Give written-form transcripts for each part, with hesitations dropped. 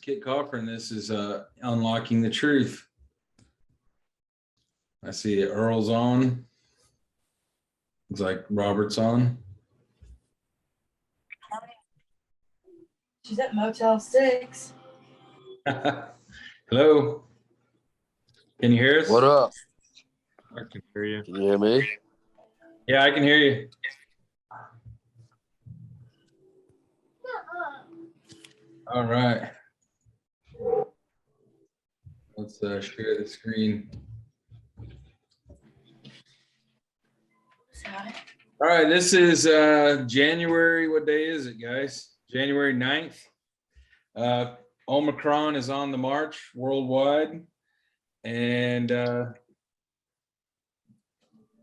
Kit Cochran. This is Unlocking the Truth. I see Earl's on. Looks like Robert's on. She's at Motel 6. Hello. Can you hear us? What up? I can hear you. Can you hear me? Yeah, I can hear you. All right. Let's share the screen. All right, this is January. What day is it, guys? January 9th. Omicron is on the march worldwide. And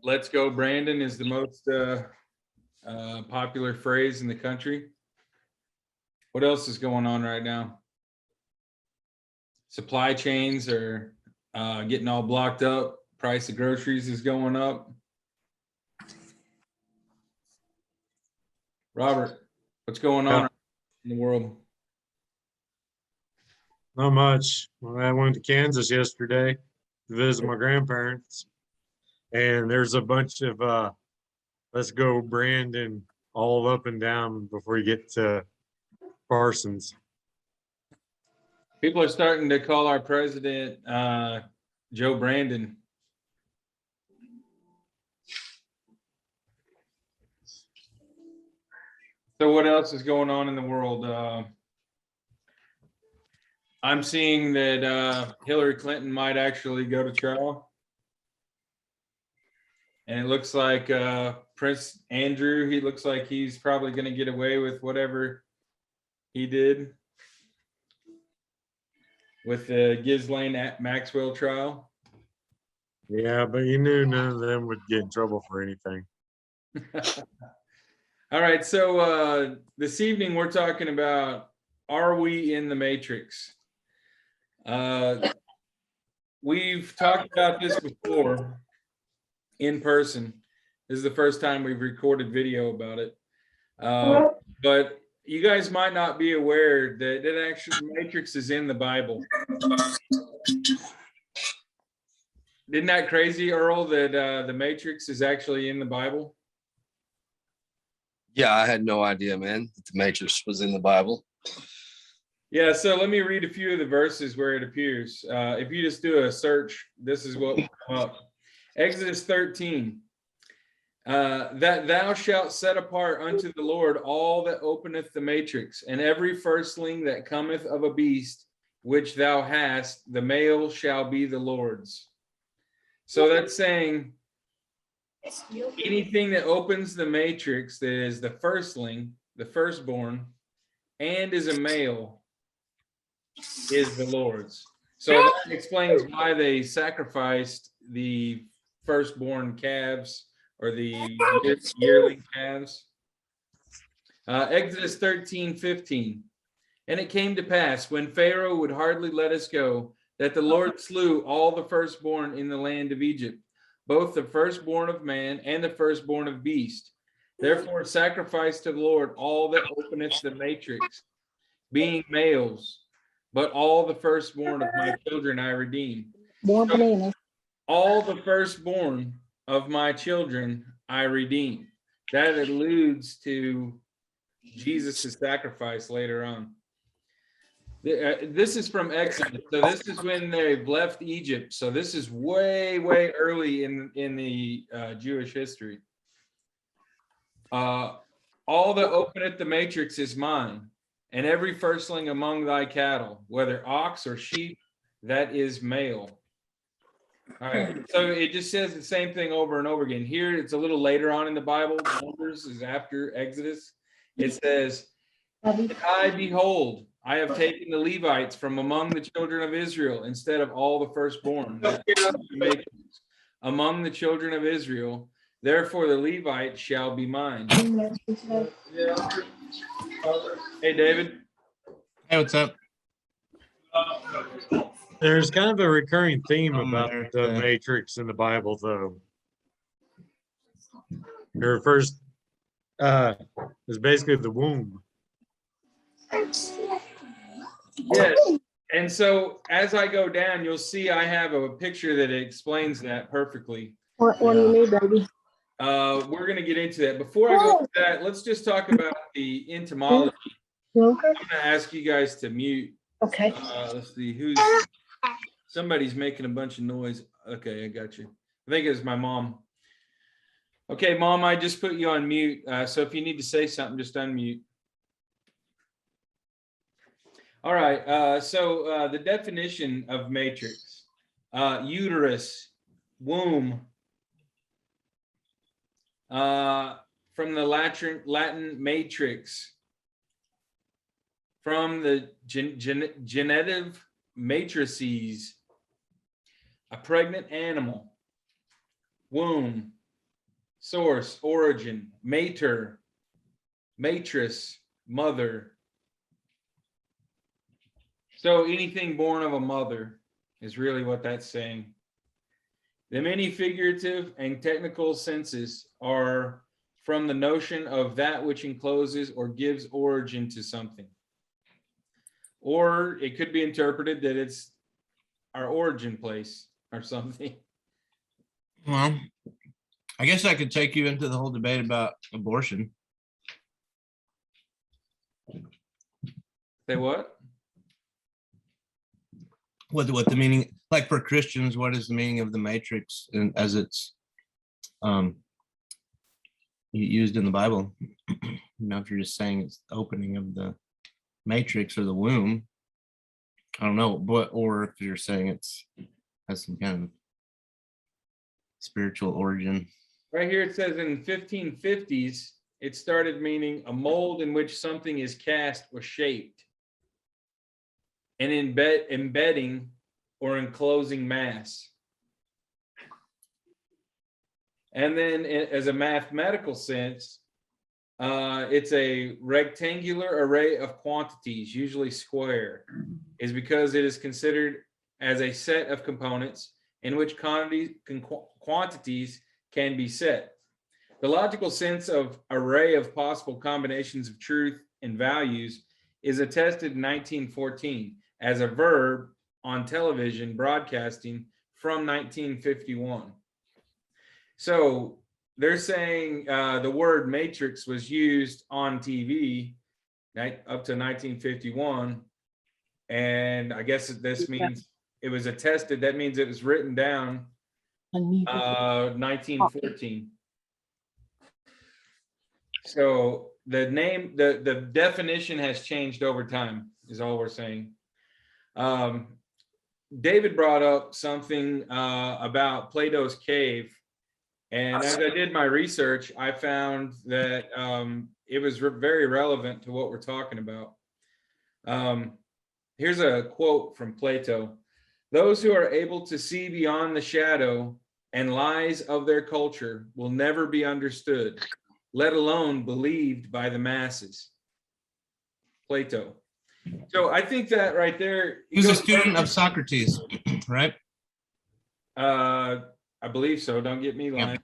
let's go, Brandon is the most popular phrase in the country. What else is going on right now? Supply chains are getting all blocked up. Price of groceries is going up. Robert, what's going on in the world? Not much. I went to Kansas yesterday to visit my grandparents, and there's a bunch of let's go Brandon all up and down before you get to Parsons. People are starting to call our president Joe Brandon. So what else is going on in the world? I'm seeing that Hillary Clinton might actually go to trial. And it looks like Prince Andrew, he looks like he's probably going to get away with whatever he did with the Ghislaine Maxwell trial. Yeah, but you knew none of them would get in trouble for anything. All right, so this evening we're talking about, are we in the Matrix? We've talked about this before in person. This is the first time we've recorded video about it. But you guys might not be aware that actually the Matrix is in the Bible. Isn't that crazy, Earl, that the Matrix is actually in the Bible? Yeah, I had no idea, man, that the Matrix was in the Bible. Yeah, so let me read a few of the verses where it appears. If you just do a search, this is what will come up. Exodus 13. That thou shalt set apart unto the Lord all that openeth the matrix, and every firstling that cometh of a beast which thou hast, the male shall be the Lord's. So that's saying anything that opens the matrix that is the firstling, the firstborn, and is a male is the Lord's. So that explains why they sacrificed the firstborn calves or the yearling calves. Exodus 13:15. And it came to pass, when Pharaoh would hardly let us go, that the Lord slew all the firstborn in the land of Egypt, both the firstborn of man and the firstborn of beast. Therefore sacrifice to the Lord all that openeth the matrix, being males, but all the firstborn of my children I redeem. So, all the firstborn of my children I redeem. That alludes to Jesus' sacrifice later on. This is from Exodus. So this is when they've left Egypt. So this is way, way early in the Jewish history. All that openeth the matrix is mine, and every firstling among thy cattle, whether ox or sheep, that is male. All right, so it just says the same thing over and over again. Here, it's a little later on in the Bible. Numbers is after Exodus. It says, I behold, I have taken the Levites from among the children of Israel instead of all the firstborn among the children of Israel. Therefore, the Levites shall be mine. Hey, David. Hey, what's up? There's kind of a recurring theme about the Matrix in the Bible, though. It refers is basically the womb. Yes. And so as I go down, you'll see I have a picture that explains that perfectly. What do you need, baby? We're going to get into that. Before I go to that, let's just talk about the entomology. You okay? I'm going to ask you guys to mute. Okay. Let's see somebody's making a bunch of noise. Okay, I got you. I think it was my mom. Okay, Mom, I just put you on mute. So if you need to say something, just unmute. All right. So the definition of matrix: uterus, womb. From the Latin matrix, from the genitive matrices, a pregnant animal, womb, source, origin, mater, matris, mother. So anything born of a mother is really what that's saying. The many figurative and technical senses are from the notion of that which encloses or gives origin to something. Or it could be interpreted that it's our origin place or something. Well, I guess I could take you into the whole debate about abortion. Say what? What the meaning, like for Christians, what is the meaning of the matrix and as it's used in the Bible? If you're just saying it's the opening of the matrix or the womb, I don't know, but or if you're saying it's has some kind of spiritual origin. Right here it says in 1550s, it started meaning a mold in which something is cast or shaped. An embedding or enclosing mass. And then as a mathematical sense, it's a rectangular array of quantities, usually square, is because it is considered as a set of components in which quantities can be set. The logical sense of array of possible combinations of truth and values is attested in 1914 as a verb on television broadcasting from 1951. So they're saying the word matrix was used on TV up to 1951. And I guess this means it was attested. That means it was written down 1914. So the name, the definition has changed over time is all we're saying. David brought up something about Plato's cave. And as I did my research, I found that it was very relevant to what we're talking about. Here's a quote from Plato. Those who are able to see beyond the shadow and lies of their culture will never be understood, let alone believed by the masses. Plato. So I think that right there. He was a student of Socrates, right? I believe so. Don't get me lying.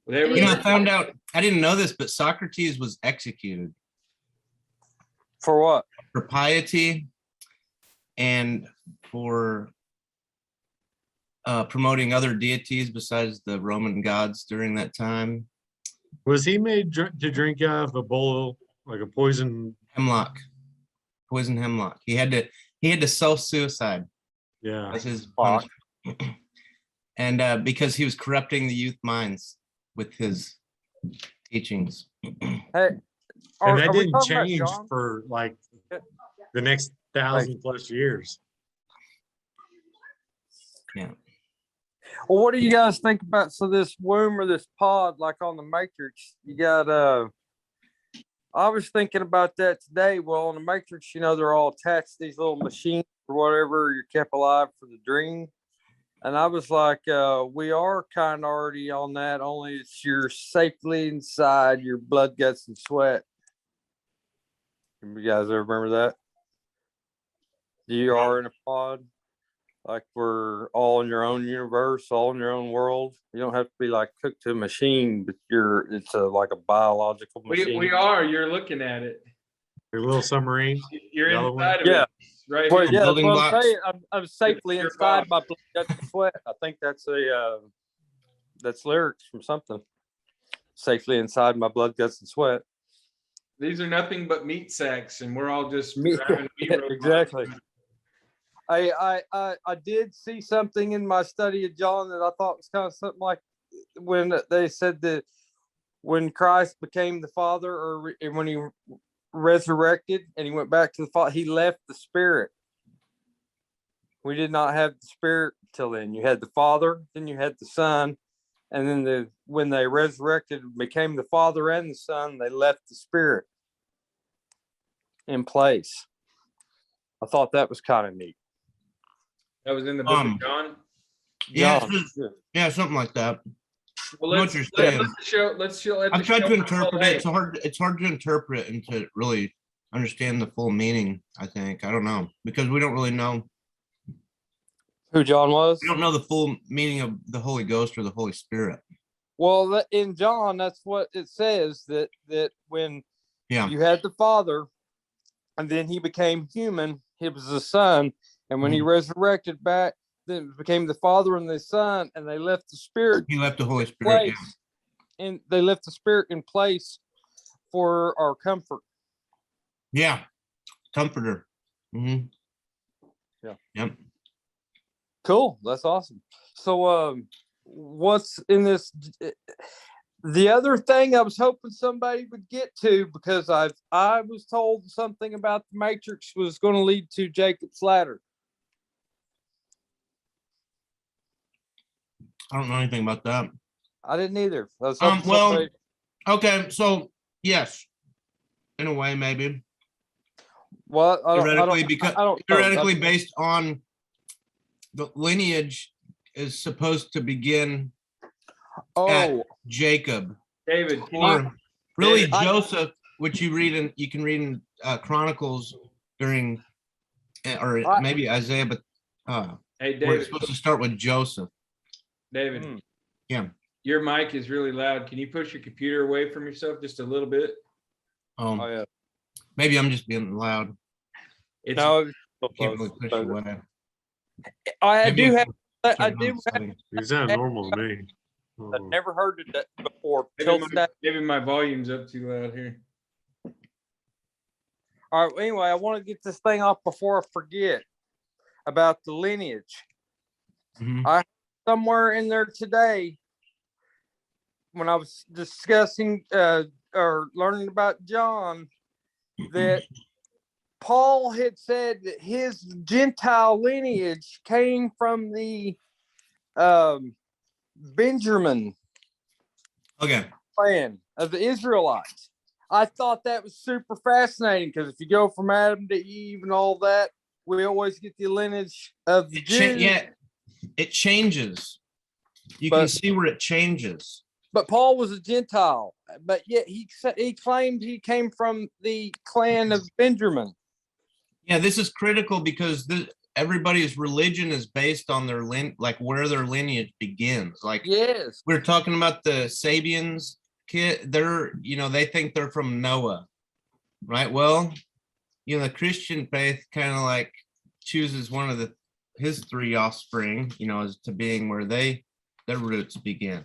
There You know, I found out, I didn't know this, but Socrates was executed. For what? For piety and for promoting other deities besides the Roman gods during that time. Was he made to drink out of a bowl, like a poison? Poison hemlock. He had to self-suicide. Yeah. That's his punishment. And because he was corrupting the youth minds with his teachings. Hey, And that didn't change for like the next 1,000+ years. Yeah. Well, what do you guys think about this womb or this pod, like on the Matrix? You got I was thinking about that today. Well, on the Matrix, they're all attached to these little machines or whatever. You're kept alive for the dream. And I was like, we are kind of already on that, only it's you're safely inside your blood, guts, and sweat. You guys ever remember that? You are in a pod, like we're all in your own universe, all in your own world. You don't have to be like cooked to a machine, but it's like a biological machine. We are. You're looking at it. a little submarine. You're Yellow one? inside of Yeah. it. Right Well, here. yeah, that's building what I'm blocks. saying. I'm safely Your inside my body. blood, guts, and sweat. I think that's that's lyrics from something. Safely inside my blood, guts, and sweat. These are nothing but meat sacks, and we're all just Me- driving wee robots. exactly. I did see something in my study of John that I thought was kind of something like when they said that when Christ became the Father, or when he resurrected and he went back to the Father, he left the Spirit. We did not have the Spirit till then. You had the Father, then you had the Son, and then when they resurrected, became the Father and the Son, they left the Spirit in place. I thought that was kind of neat. That was in the book of John. Yeah, John. yeah, something like that. Well, I know what you're saying. let's show. Let I've the tried to show interpret it. unfold. It's hard to interpret and to really understand the full meaning, I think. I don't know. Because we don't really know. Who John was? We don't know the full meaning of the Holy Ghost or the Holy Spirit. Well, in John, that's what it says, that when Yeah. you had the Father, and then he became human, he was the Son, and when he resurrected back, then it became the Father and the Son, and they left the Spirit He left the Holy in Spirit. Yeah. place, and they left the Spirit in place for our comfort. Yeah. Comforter. Mm-hmm. Yeah. Yep. Cool. That's awesome. So, what's in this? The other thing I was hoping somebody would get to, because I was told something about the Matrix was going to lead to Jacob's ladder. I don't know anything about that. I didn't either. I was hoping Well, somebody- okay, so yes, in a way, maybe well, theoretically, because I don't know. theoretically, based on the lineage, is supposed to begin at Oh, Jacob, David, can you, or really I- Joseph, which you can read in Chronicles during, or I- maybe Isaiah, but hey we're David, supposed to start with Joseph. David, Hmm. Yeah. your mic is really loud. Can you push your computer away from yourself just a little bit? Oh yeah. Maybe I'm just being loud. It's No, Can't really push away. I Maybe do I have. can I turn it do on have. setting. You sound normal to me. I've never heard of that before. maybe Till today. maybe my volume's up too loud here. All right. Anyway, I want to get this thing off before I forget about the lineage. Mhm. Somewhere in there today, when I was discussing or learning about John, that Paul had said that his Gentile lineage came from the Benjamin Okay. clan of the Israelites. I thought that was super fascinating, because if you go from Adam to Eve and all that, we always get the lineage of the Jews. Yeah, it changes. You can see where it changes. But Paul was a Gentile, but yet he claimed he came from the clan of Benjamin. Yeah, this is critical because everybody's religion is based on their like where their lineage begins. Like, yes, we're talking about the Sabians they think they're from Noah, right? Well, the Christian faith kind of like chooses one of his three offspring, as to being where their roots begin.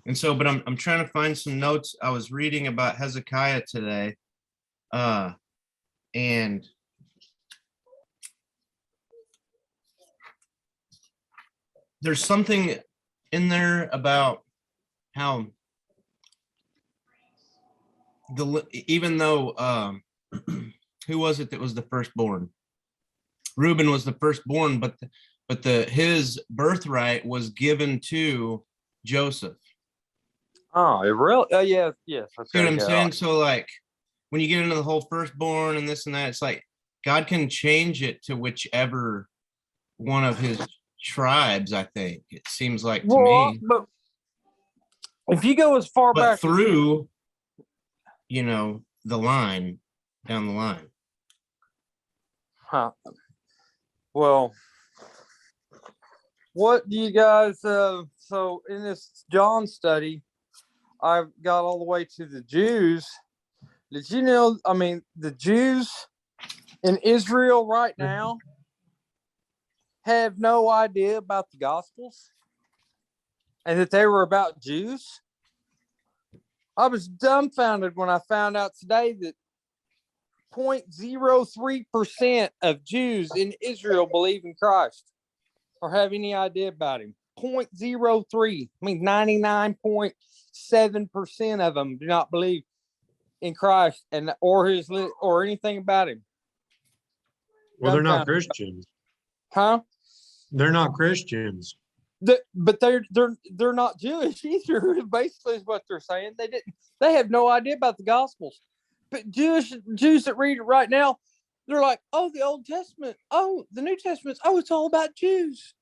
And so, but I'm trying to find some notes. I was reading about Hezekiah today, and there's something in there about how even though who was it that was the firstborn? Reuben was the firstborn, but his birthright was given to Joseph. Oh, it really? Yeah, yes. See what I'm saying? So like when you get into the whole firstborn and this and that, it's like God can change it to whichever one of his tribes, I think. It seems like to me. But if you go as far But back through, the line, down the line. huh? Well, what do you guys? So in this John study, I got all the way to the Jews, Did you know? I mean, the Jews in Israel right now have no idea about the Gospels and that they were about Jews. I was dumbfounded when I found out today that 0.03% of Jews in Israel believe in Christ or have any idea about him. 0.03. I mean, 99.7% of them do not believe in Christ and or anything about him. Well, they're not Dumbfounded. Christians. Huh? They're not Christians. But they're not Jewish either. Basically, is what they're saying. They have no idea about the Gospels. But Jews that read it right now, they're like, oh, the Old Testament, oh, the New Testament, oh, it's all about Jews.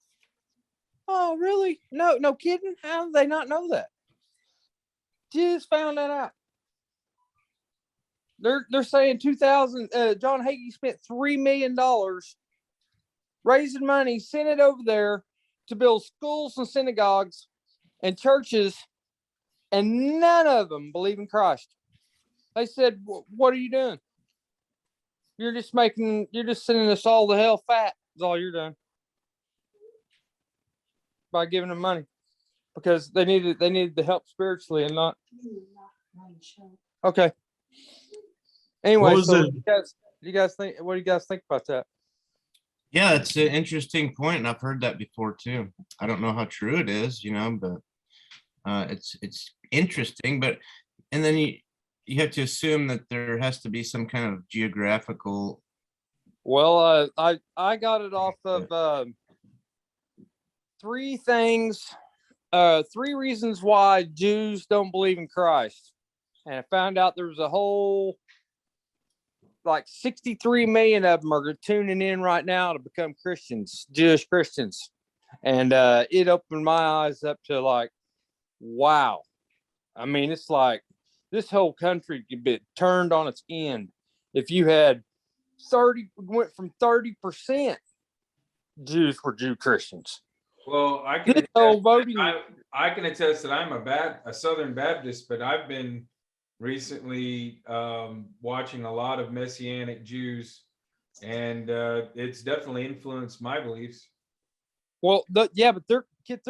Oh, really? No kidding. How do they not know that? Jews found that out. They're saying 2000. John Hagee spent $3 million raising money, sent it over there to build schools and synagogues and churches, and none of them believe in Christ. They said, "What are you doing? You're just sending us all to hell fat. Is all you're doing by giving them money because they needed the help spiritually and not." Okay. Anyway, so what do you guys think? What do you guys think about that? Yeah, it's an interesting point, and I've heard that before too. I don't know how true it is, but it's interesting. But and then you have to assume that there has to be some kind of geographical. Well, I got it off of three reasons why Jews don't believe in Christ, and I found out there was a whole 63 million of them are tuning in right now to become Christians, Jewish Christians. And it opened my eyes up to wow. I mean, it's like this whole country could be turned on its end if you had went from 30% Jews were Jew Christians. Well, I can attest that I'm a Southern Baptist, but I've been recently watching a lot of Messianic Jews, and it's definitely influenced my beliefs. Well, but they're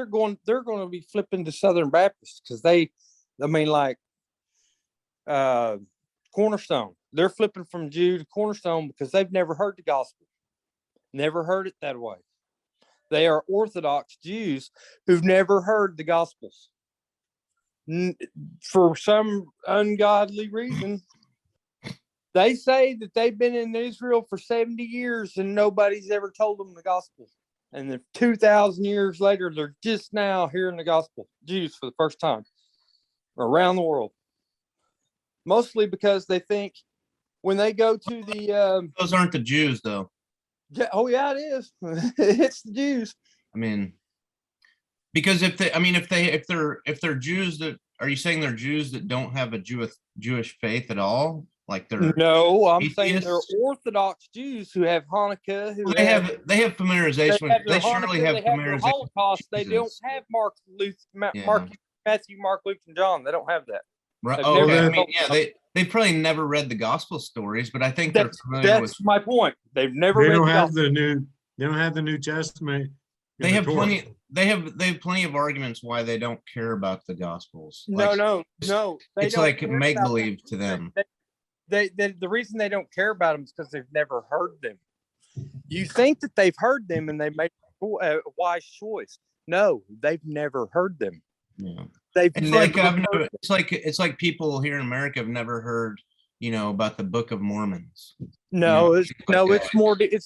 going to be flipping to Southern Baptists because Cornerstone. They're flipping from Jew to Cornerstone because they've never heard the gospel, never heard it that way. They are Orthodox Jews who've never heard the Gospels. For some ungodly reason, they say that they've been in Israel for 70 years and nobody's ever told them the gospel. And then 2,000 years later, they're just now hearing the gospel, Jews, for the first time around the world. Mostly because they think when they go to the those aren't the Jews, though. Yeah, oh yeah, it is. It's the Jews. I mean, because if they're Jews that, are you saying they're Jews that don't have a Jewish faith at all? Like they're No, I'm atheists? saying they're Orthodox Jews who have Hanukkah. Well, they have familiarization. They surely have familiarization. Holocaust. They don't have Matthew, Mark, Luke, and John. They don't have that. Right. They've Oh, never okay. I had mean, yeah, they probably never read the gospel stories, but I think they're familiar That's with. my point. They've never They read don't the have gospel. they don't have the New Testament. They have plenty. They have plenty of arguments why they don't care about the gospels. No. It's like make believe to them. The reason they don't care about them is because they've never heard them. You think that they've heard them and they made a wise choice. No, they've never heard them. Yeah. It's like people here in America have never heard, about the Book of Mormons. No, it's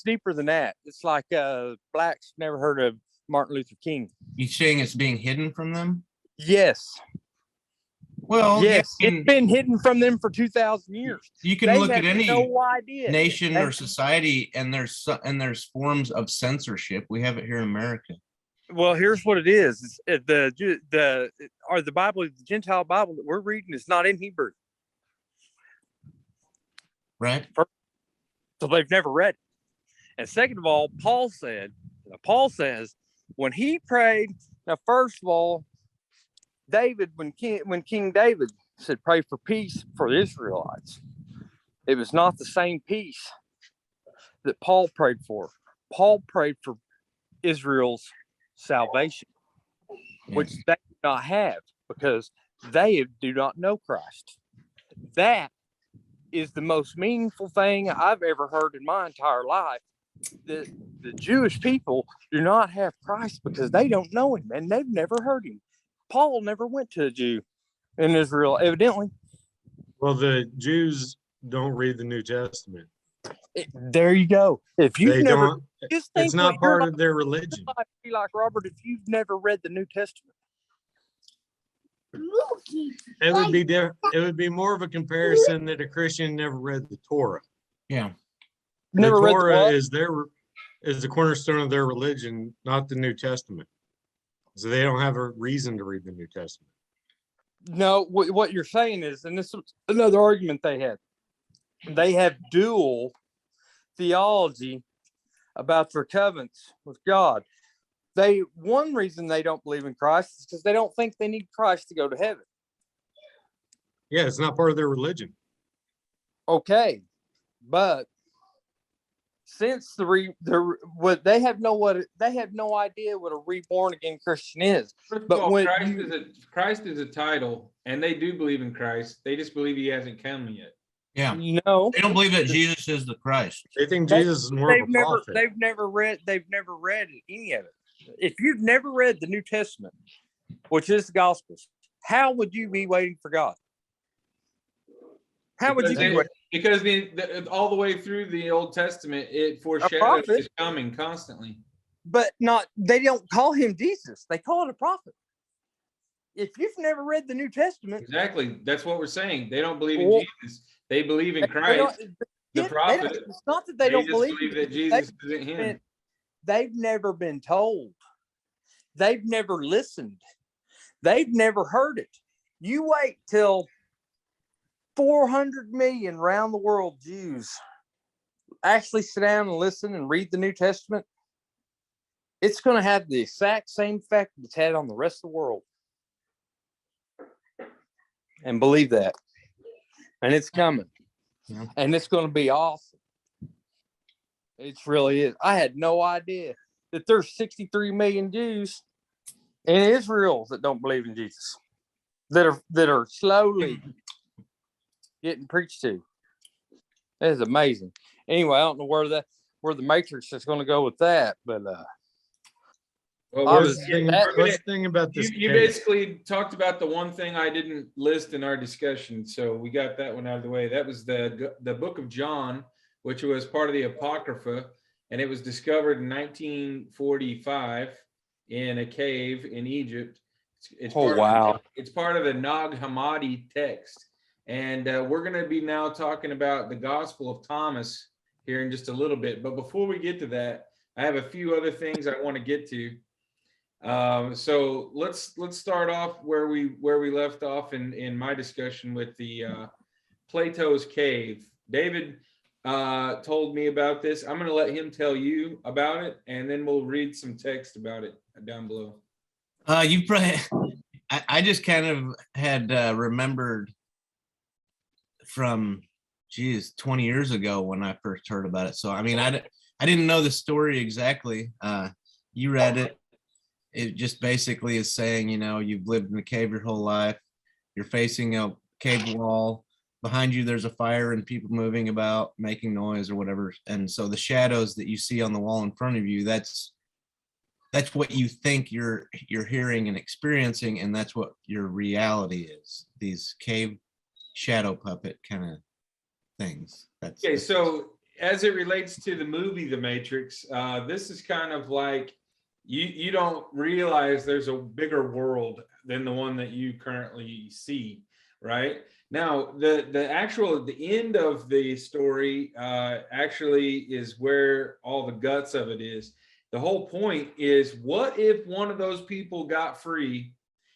deeper than that. It's like blacks never heard of Martin Luther King. You saying it's being hidden from them? Yes. Well, yes, yeah, it's been hidden from them for 2,000 years. You can look at any idea. nation or society, and there's forms of censorship. We have it here in America. Well, here's what it is: the Bible, the Gentile Bible that we're reading, is not in Hebrew, right? So they've never read it. And second of all, Paul says when he prayed. Now, first of all, David, when King David said, "Pray for peace for the Israelites," It was not the same peace that Paul prayed for. Paul prayed for Israel's salvation, which they do not have because they do not know Christ. That is the most meaningful thing I've ever heard in my entire life. The Jewish people do not have Christ because they don't know him and they've never heard him. Paul never went to a Jew in Israel, evidently. Well, the Jews don't read the New Testament. There you go. If you've They never, don't. just think It's not what your part of their life religion. would be like, Robert, if you've never read the New Testament. It would be different. It would be more of a comparison that a Christian never read the Torah. Yeah. Never the read the Torah what? is the cornerstone of their religion, not the New Testament. So they don't have a reason to read the New Testament. No, what you're saying is, and this was another argument they had. They have dual theology about their covenants with God. One reason they don't believe in Christ is because they don't think they need Christ to go to heaven. Yeah, it's not part of their religion. Okay, but since they have no idea what a reborn again Christian is. First of But all, when Christ is a title, and they do believe in Christ. They just believe he hasn't come yet. Yeah. no, They don't believe that Jesus is the Christ. They think Jesus is more of a prophet. they've never read any of it. If you've never read the New Testament, which is the Gospels, how would you be waiting for God? How would you be waiting? Because all the way through the Old Testament, it foreshadows his coming constantly. But they don't call him Jesus. They call it a prophet. If you've never read the New Testament. Exactly. That's what we're saying. They don't believe in Jesus. They believe in Christ, the prophet. It's not that they don't believe that Jesus isn't him. They've never been told. They've never listened. They've never heard it. You wait till 400 million around the world Jews actually sit down and listen and read the New Testament. It's going to have the exact same effect it's had on the rest of the world. And believe that. And it's coming. Yeah. And it's going to be awesome. It really is. I had no idea that there's 63 million Jews in Israel that don't believe in Jesus, that are slowly getting preached to. That is amazing. Anyway, I don't know where the Matrix is going to go with that, but Well, what's the thing about this? You basically talked about the one thing I didn't list in our discussion, so we got that one out of the way. That was the book of John, which was part of the Apocrypha, and it was discovered in 1945 in a cave in Egypt. It's part of the Nag Hammadi text, and we're going to be now talking about the Gospel of Thomas here in just a little bit. But before we get to that, I have a few other things I want to get to. So let's start off where we left off in my discussion with the Plato's cave. David told me about this. I'm going to let him tell you about it, and then we'll read some text about it down below. You probably, I just kind of had remembered from 20 years ago when I first heard about it. So I mean, I didn't know the story exactly. You read it. It just basically is saying, you've lived in a cave your whole life. You're facing a cave wall. Behind you, there's a fire and people moving about, making noise or whatever. And so the shadows that you see on the wall in front of you, that's what you think you're hearing and experiencing, and that's what your reality is. These cave shadow puppet kind of things. Okay, so as it relates to the movie The Matrix, this is kind of like you don't realize there's a bigger world than the one that you currently see, right? Now, the end of the story actually is where all the guts of it is. The whole point is, what if one of those people got free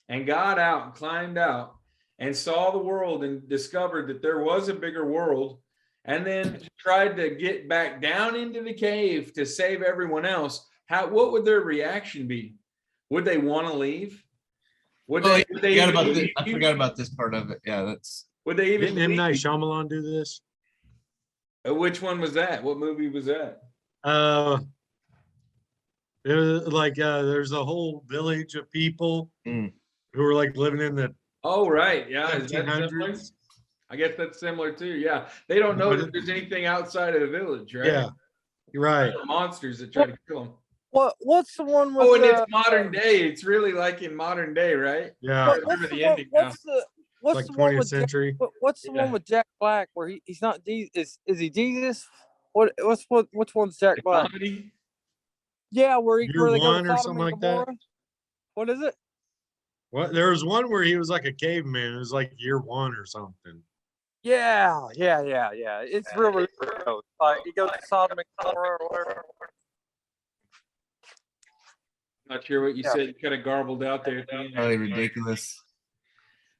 and got out and climbed out and saw the world and discovered that there was a bigger world, and then tried to get back down into the cave to save everyone else? What would their reaction be? Would they want to leave? I forgot about this part of it. Yeah, that's. Would they even? Didn't M. Night Shyamalan do this? Which one was that? What movie was that? It was like there's a whole village of people Mm. who were like living in the Oh, right. Yeah. Is that similar? 1700s. I guess that's similar too. Yeah. They don't know that there's anything outside of the village, right? Yeah, you're right. Monsters that try to kill them. What's the one with Oh, and it's modern day. It's really like in modern day, right? Yeah, I remember the ending now. what's like the one 20th with century. what's the Yeah. one with Jack Black where he's not Jesus? Is he Jesus? Which one's Jack The Black? comedy. Yeah, where Year they go One to or Sodom something and like that. Gomorrah? What is it? What? There was one where he was like a caveman. It was like Year One or something. Yeah. It's really like he goes to Sodom and Gomorrah or whatever. Not sure what you Yeah. said. You kind of garbled out there. At the end. Probably ridiculous.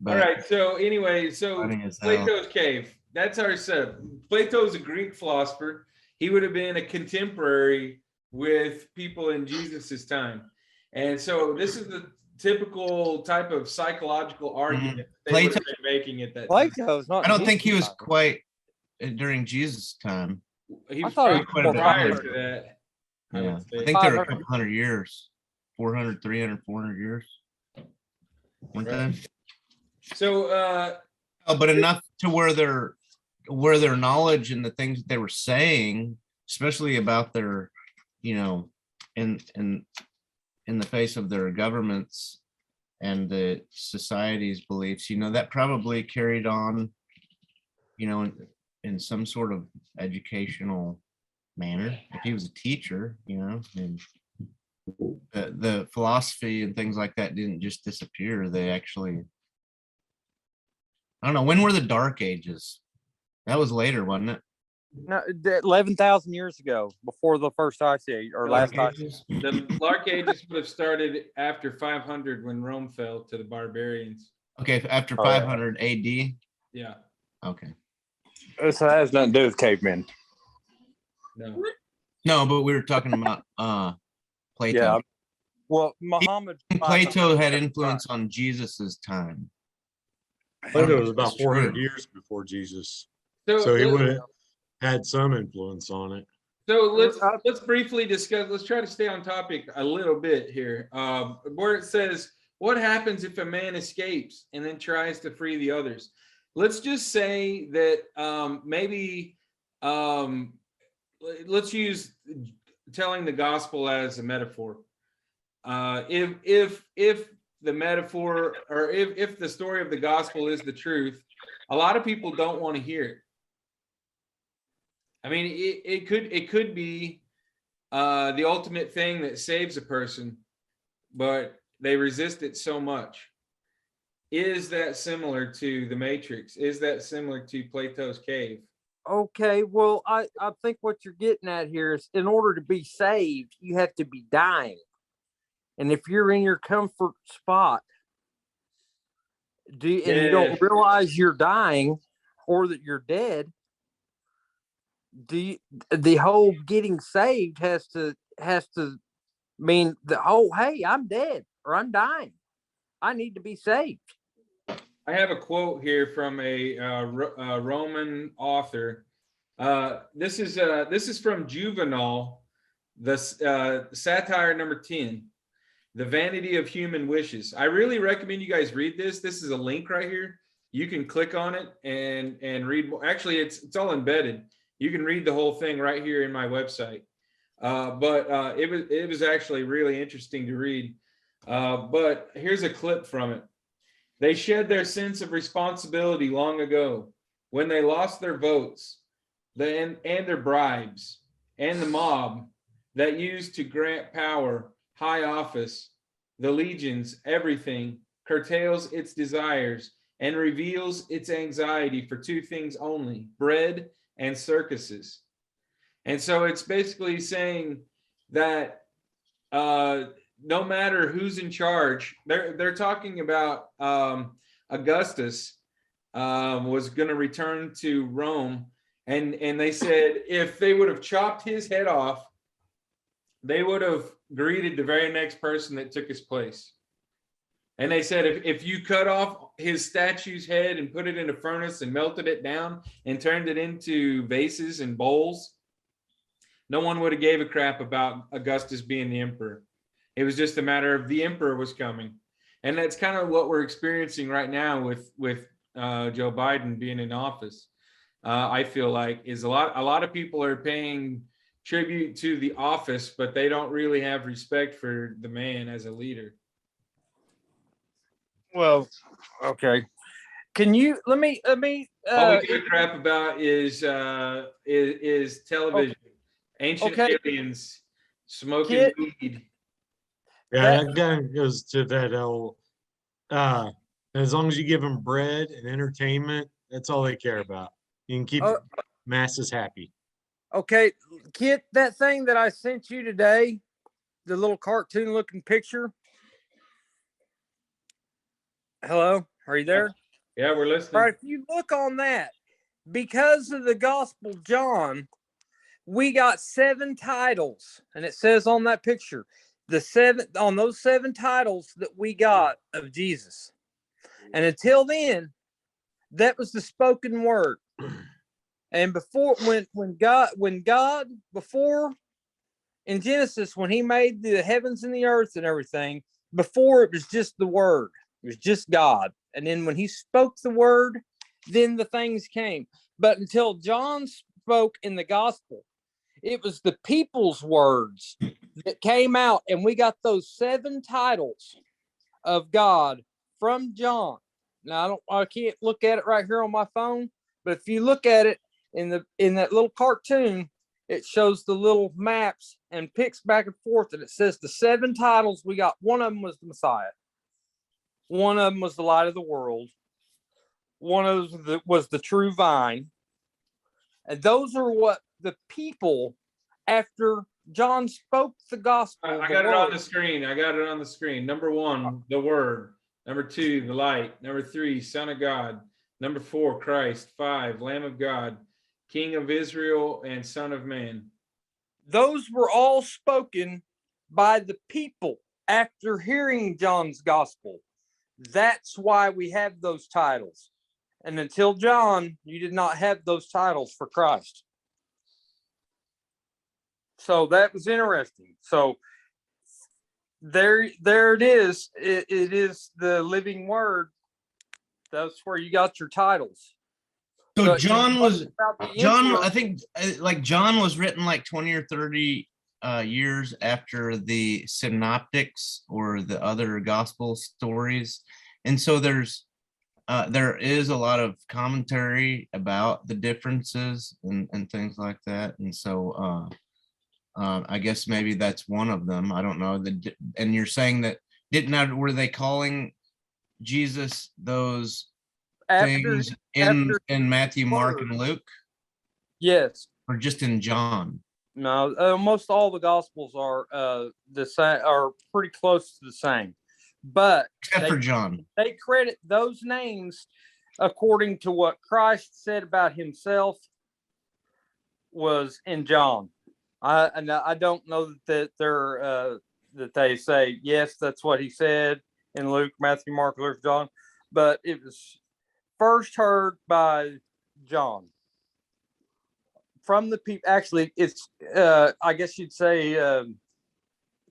All right. So anyway, so funny as hell. Plato's cave. That's our setup. Plato's a Greek philosopher. He would have been a contemporary with people in Jesus's time, and so this is the typical type of psychological argument they would have been making at that time. Plato's not. I don't think he Jesus' was time. quite during Jesus' time. He I was thought he probably was quite a bit prior younger. to that. I Yeah. would say. I think they were a 500. couple hundred years. 400, 300, 400 years. Weren't Right. they? So Oh, but enough to where their knowledge and the things that they were saying, especially about their, you know, in the face of their governments and the society's beliefs, you know, that probably carried on, you know, in some sort of educational manner. If he was a teacher, you know, and the philosophy and things like that didn't just disappear. They actually, I don't know, when were the Dark Ages? That was later, wasn't it? No, 11,000 years ago, before the first ice age or last ice age. the Dark Ages would have started after 500 when Rome fell to the barbarians. Okay, after Oh, yeah. 500 AD. Yeah. Okay. So that has nothing to do with cavemen. No. No, but we were talking about Plato. Yeah. Well, Muhammad. Plato had influence on Jesus's time. Plato was about That's 400 true. years before Jesus, So, so he would have had some influence on it. So let's briefly discuss. Let's try to stay on topic a little bit here. Where it says, "What happens if a man escapes and then tries to free the others?" Let's just say that maybe let's use telling the gospel as a metaphor. If the metaphor or if the story of the gospel is the truth, a lot of people don't want to hear it. I mean, it could be the ultimate thing that saves a person, but they resist it so much. Is that similar to the Matrix? Is that similar to Plato's cave? Okay, well, I think what you're getting at here is in order to be saved, you have to be dying. And if you're in your comfort spot, and you don't realize you're dying or that you're dead, the whole getting saved has to mean the whole, hey, I'm dead or I'm dying. I need to be saved. I have a quote here from a Roman author. This is from Juvenal, the satire number 10, The Vanity of Human Wishes. I really recommend you guys read this. This is a link right here. You can click on it and read more. Actually, it's all embedded. You can read the whole thing right here in my website. But it was actually really interesting to read. But here's a clip from it. They shed their sense of responsibility long ago when they lost their votes and their bribes, and the mob that used to grant power, high office, the legions, everything, curtails its desires and reveals its anxiety for two things only: bread and circuses. And so it's basically saying that no matter who's in charge, they're talking about Augustus was going to return to Rome, and they said if they would have chopped his head off, they would have greeted the very next person that took his place. And they said if you cut off his statue's head and put it in a furnace and melted it down and turned it into vases and bowls, no one would have gave a crap about Augustus being the emperor. It was just a matter of the emperor was coming. And that's kind of what we're experiencing right now with Joe Biden being in office. I feel like is a lot of people are paying tribute to the office, but they don't really have respect for the man as a leader. Well, okay. Can you let me All we give a crap about is television. Ancient aliens smoking weed. Yeah, that kind of goes to that old, as long as you give them bread and entertainment, that's all they care about. You can keep masses happy. Okay, Kit, that thing that I sent you today, the little cartoon looking picture. Hello, are you there? Yeah, we're listening. All right, if you look on that, because of the Gospel John, we got 7 titles, and it says on that picture, those 7 titles that we got of Jesus. And until then, that was the spoken word. And before, when God before in Genesis, when he made the heavens and the earth and everything, before it was just the word, it was just God. And then when he spoke the word, then the things came. But until John spoke in the gospel, it was the people's words that came out, and we got those 7 titles of God from John. Now I can't look at it right here on my phone, but if you look at it in that little cartoon, it shows the little maps and picks back and forth, and it says the 7 titles we got. One of them was the Messiah. One of them was the light of the world. One of them was the true vine. And those are what the people, after John spoke the gospel. I got it on the screen. Number 1, the word. Number 2, the light. Number 3, Son of God. Number 4, Christ. 5, Lamb of God, King of Israel and Son of Man. Those were all spoken by the people after hearing John's gospel. That's why we have those titles. And until John, you did not have those titles for Christ. So that was interesting. So there it is. It is the living word. That's where you got your titles. So But John was Emperor, I think like John was written like 20 or 30 years after the synoptics or the other gospel stories. And so there is a lot of commentary about the differences and things like that. And so I guess maybe that's one of them. I don't know. And you're saying that were they calling Jesus those things in Matthew, Mark, and Luke? Yes. Or just in John? No, most all the gospels are the same, are pretty close to the same. But except for John, they credit those names according to what Christ said about himself was in John. I don't know that they're that they say yes, that's what he said in Luke, Matthew, Mark, Luke, John, but it was first heard by John from the people. Actually, it's I guess you'd say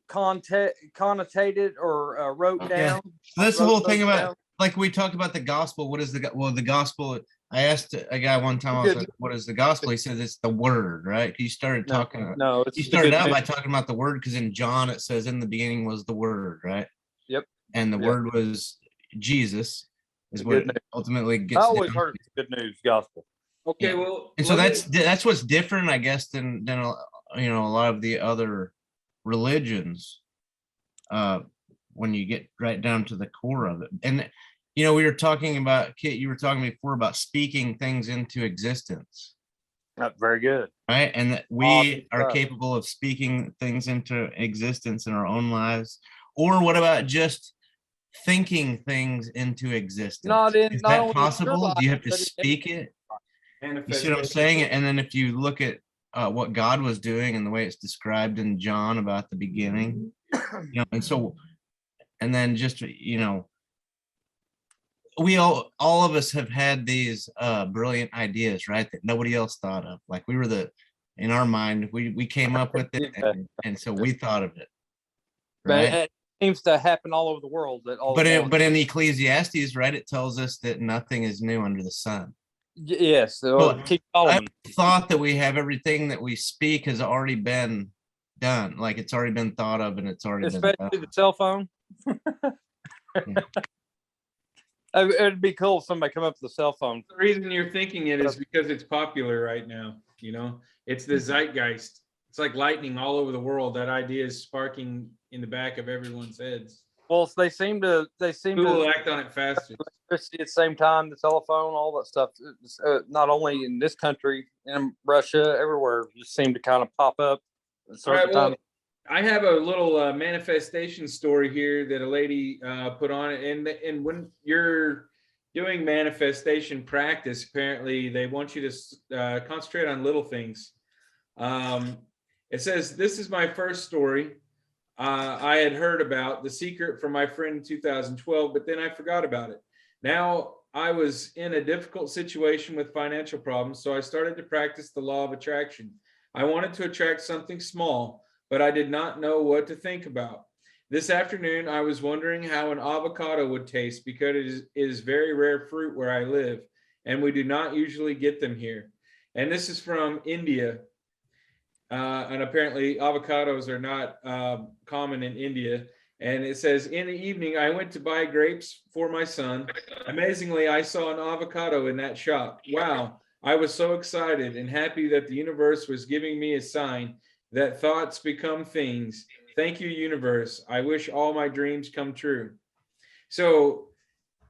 connotated or wrote down. That's the whole thing about, like we talked about the gospel. What is the gospel? I asked a guy one time, I was like, what is the gospel? He said it's the word, right? He started talking. No, he started out by talking about the word, because in John it says in the beginning was the word, right? Yep. And the word was Jesus, is what it ultimately gets. I always heard it's good news gospel. Okay, well, and so that's what's different, I guess, than a lot of the other religions, when you get right down to the core of it. And we were talking about, Kit, you were talking before about speaking things into existence. Very good. Right? And that we are capable of speaking things into existence in our own lives. Or what about just thinking things into existence? Is that possible? Do you have to speak it? You see what I'm saying? And then if you look at what God was doing and the way it's described in John about the beginning, and so, and then just, we all of us have had these brilliant ideas, right? That nobody else thought of. Like we were in our mind, we came up with it, and so we thought of it, But right? it seems to happen all over the world. That all at once. But in Ecclesiastes, right, it tells us that nothing is new under the sun. Yes, so Well, King I Solomon. thought that we have everything that we speak has already been done, like it's already been thought of and it's already been Especially done. the cell phone. It'd be cool if somebody come up with a cell phone. The reason you're thinking it is because it's popular right now. You know, it's the zeitgeist. It's like lightning all over the world. That idea is sparking in the back of everyone's heads. Well, they seem Who will to act on it faster? electricity at the same time, the telephone, all that stuff. It's, not only in this country, in Russia, everywhere, just seem to kind of pop up at All certain right, well, times. I have a little manifestation story here that a lady put on it, and when you're doing manifestation practice, apparently they want you to concentrate on little things. It says, "This is my first story. I had heard about The Secret from my friend in 2012, but then I forgot about it. Now I was in a difficult situation with financial problems, so I started to practice the law of attraction. I wanted to attract something small, but I did not know what to think about. This afternoon, I was wondering how an avocado would taste because it is very rare fruit where I live, and we do not usually get them here." And this is from India. And apparently avocados are not common in India. And it says, "In the evening, I went to buy grapes for my son. Amazingly, I saw an avocado in that shop. Wow, I was so excited and happy that the universe was giving me a sign that thoughts become things. Thank you, universe. I wish all my dreams come true." So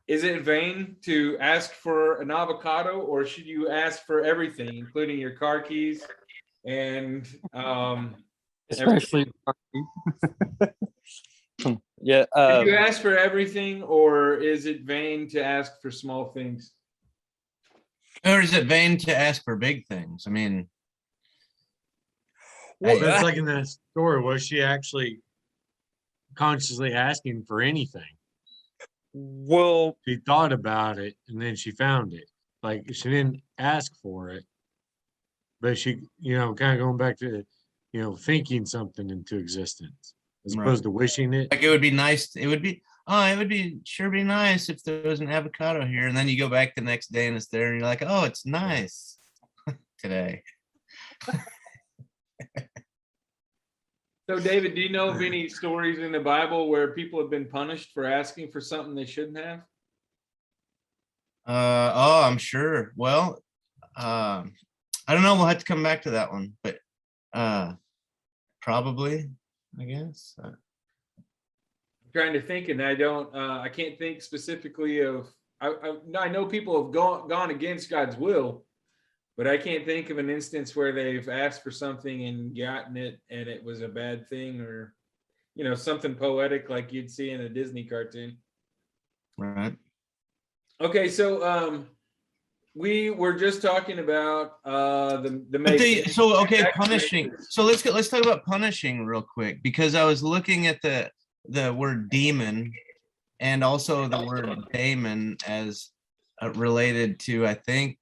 is it vain to ask for an avocado, or should you ask for everything, including your car keys? And Especially, yeah. if you ask for everything, or is it vain to ask for small things? Or is it vain to ask for big things? I mean, Well, But it's like in that story, was she actually consciously asking for anything? well, She thought about it and then she found it. Like she didn't ask for it, but she, kind of going back to, thinking something into existence as Right. opposed to wishing it. like it would be nice. It would be sure be nice if there was an avocado here. And then you go back the next day and it's there and you're like, oh, it's nice today. So David, do you know of any stories in the Bible where people have been punished for asking for something they shouldn't have? Oh, I'm sure. Well, I don't know. We'll have to come back to that one, but probably, I guess. I'm trying to think, and I can't think specifically of. I know people have gone against God's will, but I can't think of an instance where they've asked for something and gotten it, and it was a bad thing, or something poetic like you'd see in a Disney cartoon. Right. Okay, so we were just talking about the Punishing. So let's talk about punishing real quick, because I was looking at the word demon and also the word daemon as related to, I think,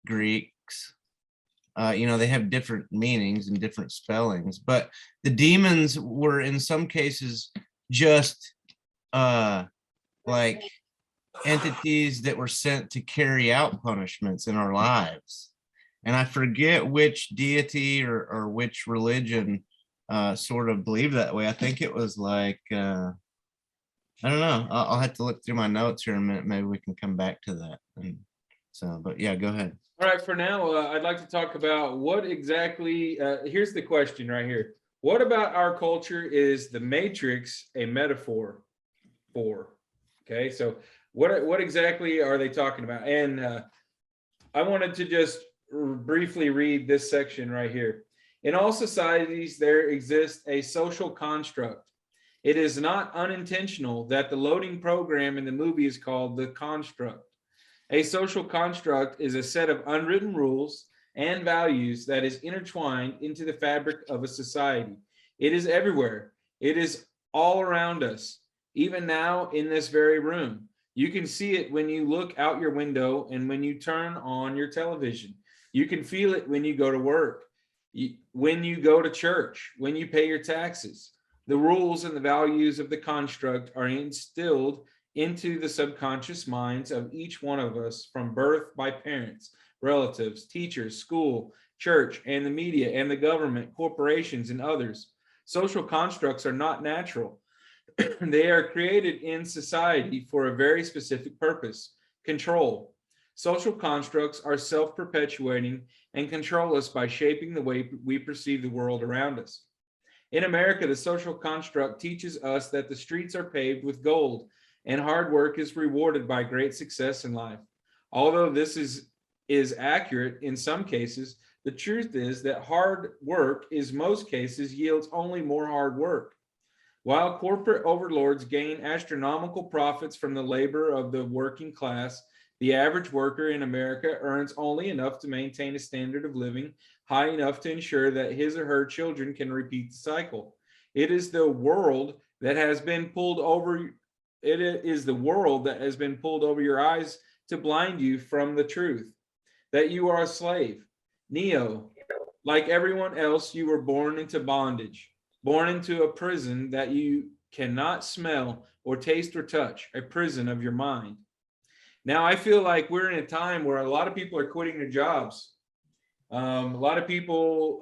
Greeks. They have different meanings and different spellings, but the demons were in some cases just like entities that were sent to carry out punishments in our lives. And I forget which deity or which religion sort of believed that way. I think it was like, I don't know. I'll have to look through my notes here in a minute. Maybe we can come back to that. And so, but yeah, go ahead. All right, for now, I'd like to talk about what exactly, here's the question right here. What about our culture is the Matrix a metaphor for? Okay, so what exactly are they talking about? And I wanted to just briefly read this section right here. In all societies, there exists a social construct. It is not unintentional that the loading program in the movie is called the construct. A social construct is a set of unwritten rules and values that is intertwined into the fabric of a society. It is everywhere. It is all around us, even now in this very room. You can see it when you look out your window and when you turn on your television. You can feel it when you go to work, when you go to church, when you pay your taxes. The rules and the values of the construct are instilled into the subconscious minds of each one of us from birth by parents, relatives, teachers, school, church, and the media and the government, corporations, and others. Social constructs are not natural. They are created in society for a very specific purpose: control. Social constructs are self perpetuating and control us by shaping the way we perceive the world around us. In America, the social construct teaches us that the streets are paved with gold and hard work is rewarded by great success in life. Although this is accurate in some cases, the truth is that hard work in most cases yields only more hard work. While corporate overlords gain astronomical profits from the labor of the working class, the average worker in America earns only enough to maintain a standard of living high enough to ensure that his or her children can repeat the cycle. It is the world that has been pulled over. It is the world that has been pulled over your eyes to blind you from the truth that you are a slave. Neo, like everyone else, you were born into bondage, born into a prison that you cannot smell or taste or touch, a prison of your mind. Now, I feel like we're in a time where a lot of people are quitting their jobs. A lot of people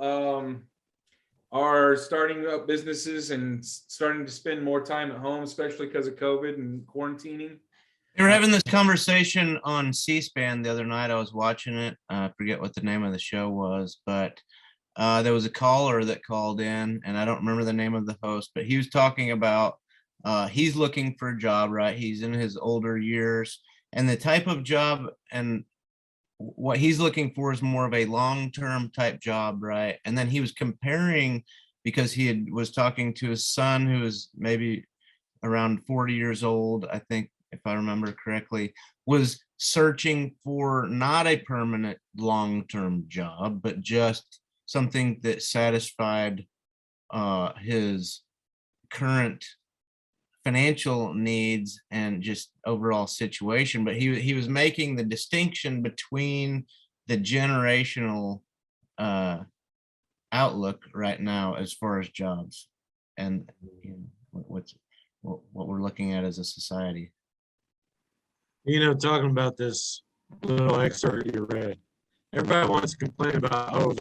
are starting up businesses and starting to spend more time at home, especially because of COVID and quarantining. They were having this conversation on C-SPAN the other night. I was watching it. I forget what the name of the show was, but there was a caller that called in, and I don't remember the name of the host, but he was talking about he's looking for a job, right? He's in his older years, and the type of job and what he's looking for is more of a long-term type job, right? And then he was comparing, because was talking to his son who was maybe around 40 years old, I think, if I remember correctly, was searching for not a permanent long-term job, but just something that satisfied his current financial needs and just overall situation. But he was making the distinction between the generational outlook right now as far as jobs and what we're looking at as a society. Talking about this little excerpt you read, everybody wants to complain about,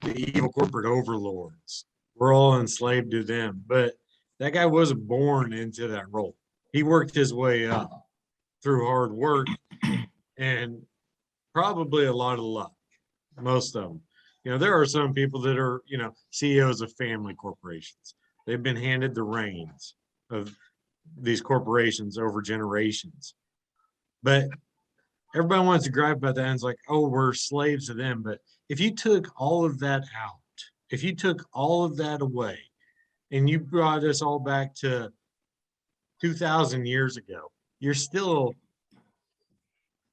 the evil corporate overlords. We're all enslaved to them. But that guy wasn't born into that role. He worked his way up through hard work and probably a lot of luck, most of them. There are some people that are, CEOs of family corporations. They've been handed the reins of these corporations over generations. But everybody wants to gripe about that, and it's like, oh, we're slaves to them. But if you took all of that out, if you took all of that away, and you brought us all back to 2,000 years ago, you're still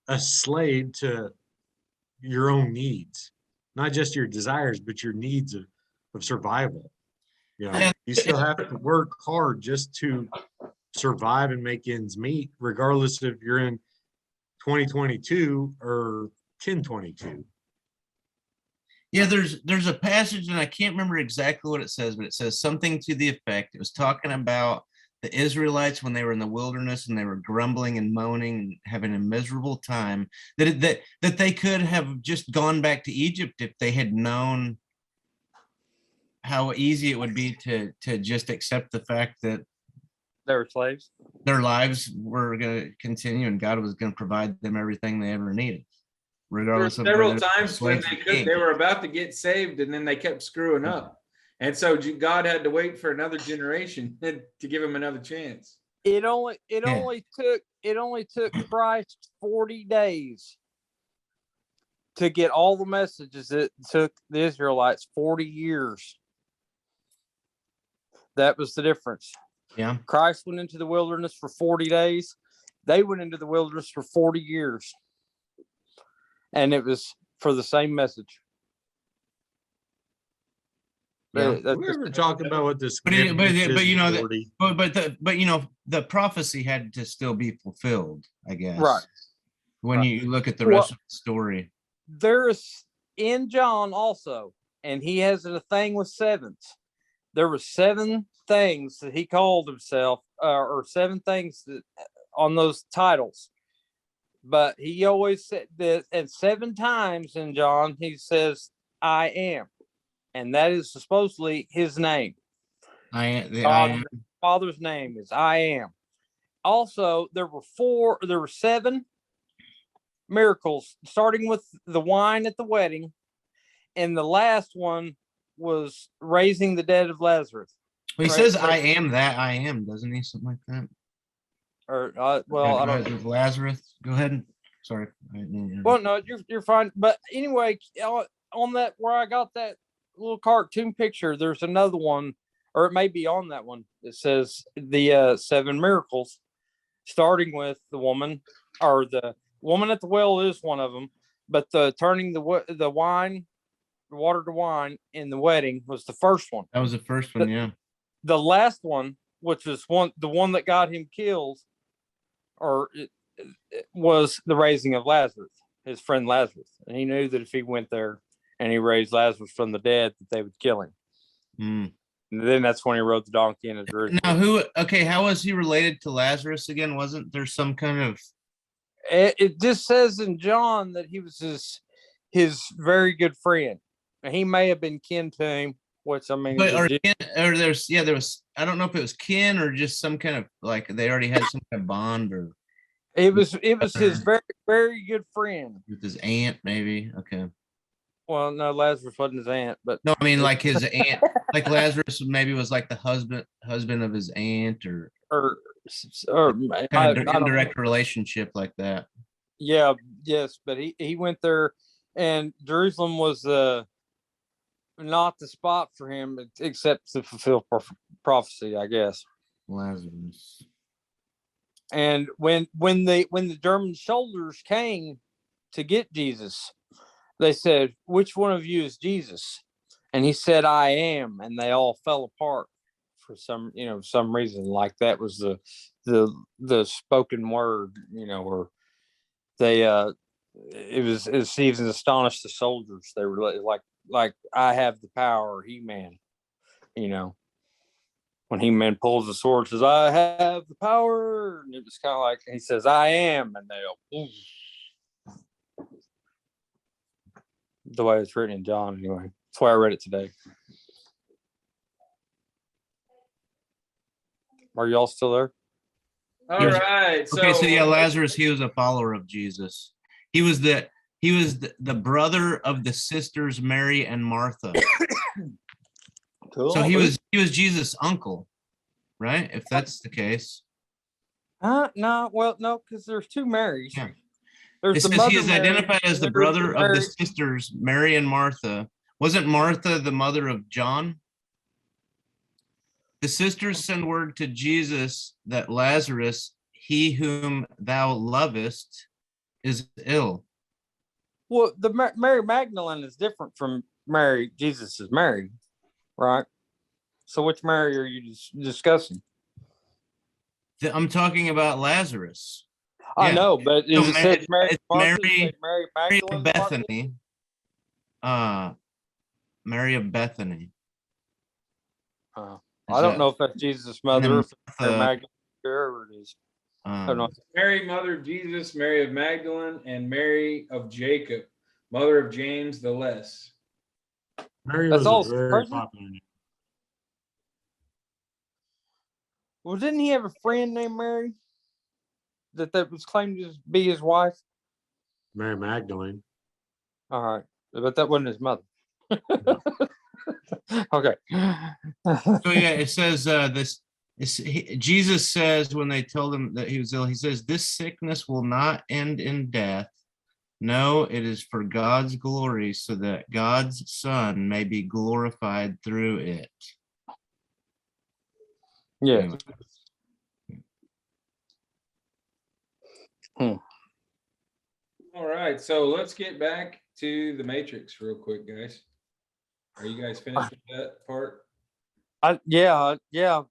a slave to your own needs, not just your desires, but your needs of survival. You still have to work hard just to survive and make ends meet, regardless if you're in 2022 or 1022. Yeah, there's a passage, and I can't remember exactly what it says, but it says something to the effect. It was talking about the Israelites when they were in the wilderness and they were grumbling and moaning and having a miserable time, that they could have just gone back to Egypt if they had known how easy it would be to just accept the fact that They were slaves. their lives were going to continue and God was going to provide them everything they ever needed. There were Regardless of several whether times when they were about to get saved and then they kept screwing up. And so God had to wait for another generation to give him another chance. It only took Christ 40 days to get all the messages. It took the Israelites 40 years. That was the difference. Yeah. Christ went into the wilderness for 40 days. They went into the wilderness for 40 years. And it was for the same message. Yeah. That's We just- were talking about what this. But you know that, 40. but you know the prophecy had to still be fulfilled, I guess. Right. When Right. you look at the Well- rest of the story. There's in John also, and he has a thing with sevens. There were 7 things that he called himself, or 7 things that on those titles. But he always said that, and 7 times in John he says, "I am," and that is supposedly his name. I God's am. Father's name is I am. Also, there were 7 miracles, starting with the wine at the wedding, and the last one was raising the dead of Lazarus. Well, he Right, says, so- "I am that I am," doesn't he? Something like that. Or Yeah, I go don't. ahead with Lazarus. Go ahead. Sorry. Well, no, you're fine. But anyway, on that where I got that little cartoon picture, there's another one, or it may be on that one. It says the 7 miracles, starting with the woman, or the woman at the well is one of them, but the turning the wine, the water to wine in the wedding was the first one. That was the first one. Yeah. The last one, which was the one that got him killed, or it was the raising of Lazarus, his friend Lazarus, and he knew that if he went there and he raised Lazarus from the dead, that they would kill him. Hmm. And then that's when he rode the donkey into Jerusalem. Now, who? Okay, how was he related to Lazarus again? Wasn't there some kind of? It just says in John that he was his very good friend, and he may have been kin to him. Which I mean, But or there's there was. I don't know if it was kin or just some kind of like they already had some kind of bond or it was his very very good friend. with his aunt maybe. Okay. Well, no, Lazarus wasn't his aunt, but No, I mean like his aunt, like Lazarus maybe was like the husband of his aunt or or kind of I don't- indirect relationship like that. Yeah, yes, but he went there, and Jerusalem was not the spot for him except to fulfill prophecy, I guess. Lazarus. And when the German soldiers came to get Jesus, they said, "Which one of you is Jesus?" And he said, "I am," and they all fell apart for some reason. Like that was the spoken word, or they it was even astonished the soldiers. They were like I have the power, He-Man, when He-Man pulls the sword, says I have the power, and it was kind of like he says I am, and they go, "Ooh." The way it's written in John, anyway. That's why I read it today. Are y'all still there? All right. So, Okay, so yeah, Lazarus, he was a follower of Jesus. He was the brother of the sisters Mary and Martha. Cool. So he was Jesus' uncle, right? If that's the case. No, well, no, because there's 2 Marys. Yeah. There's It the says mother he is Mary, identified as the and there's brother of the Mary- sisters Mary and Martha. Wasn't Martha the mother of John? The sisters send word to Jesus that Lazarus, he whom thou lovest, is ill. Well, the Mary Magdalene is different from Mary. Jesus is Mary, right? So which Mary are you discussing? I'm talking about Lazarus. I Yeah. know, but So is it said Mary? it's Martha? Mary- Say Mary Mary Magdalene. of Martha? Bethany. Mary of Bethany. I don't know if that's Jesus' mother, or if it's Mary Martha, Magdalene, whoever it is. I don't know. Mary, mother of Jesus, Mary of Magdalene, and Mary of Jacob, mother of James the Less. Mary That's was all a very person? popular name. Well, didn't he have a friend named Mary that was claimed to be his wife? Mary Magdalene. All right, but that wasn't his mother. Okay. So yeah, it says Jesus says when they told him that he was ill, he says, "This sickness will not end in death. No, it is for God's glory, so that God's Son may be glorified through it." Yeah. Anyway. All right. So let's get back to the Matrix real quick, guys. Are you guys finished with that part? Yeah.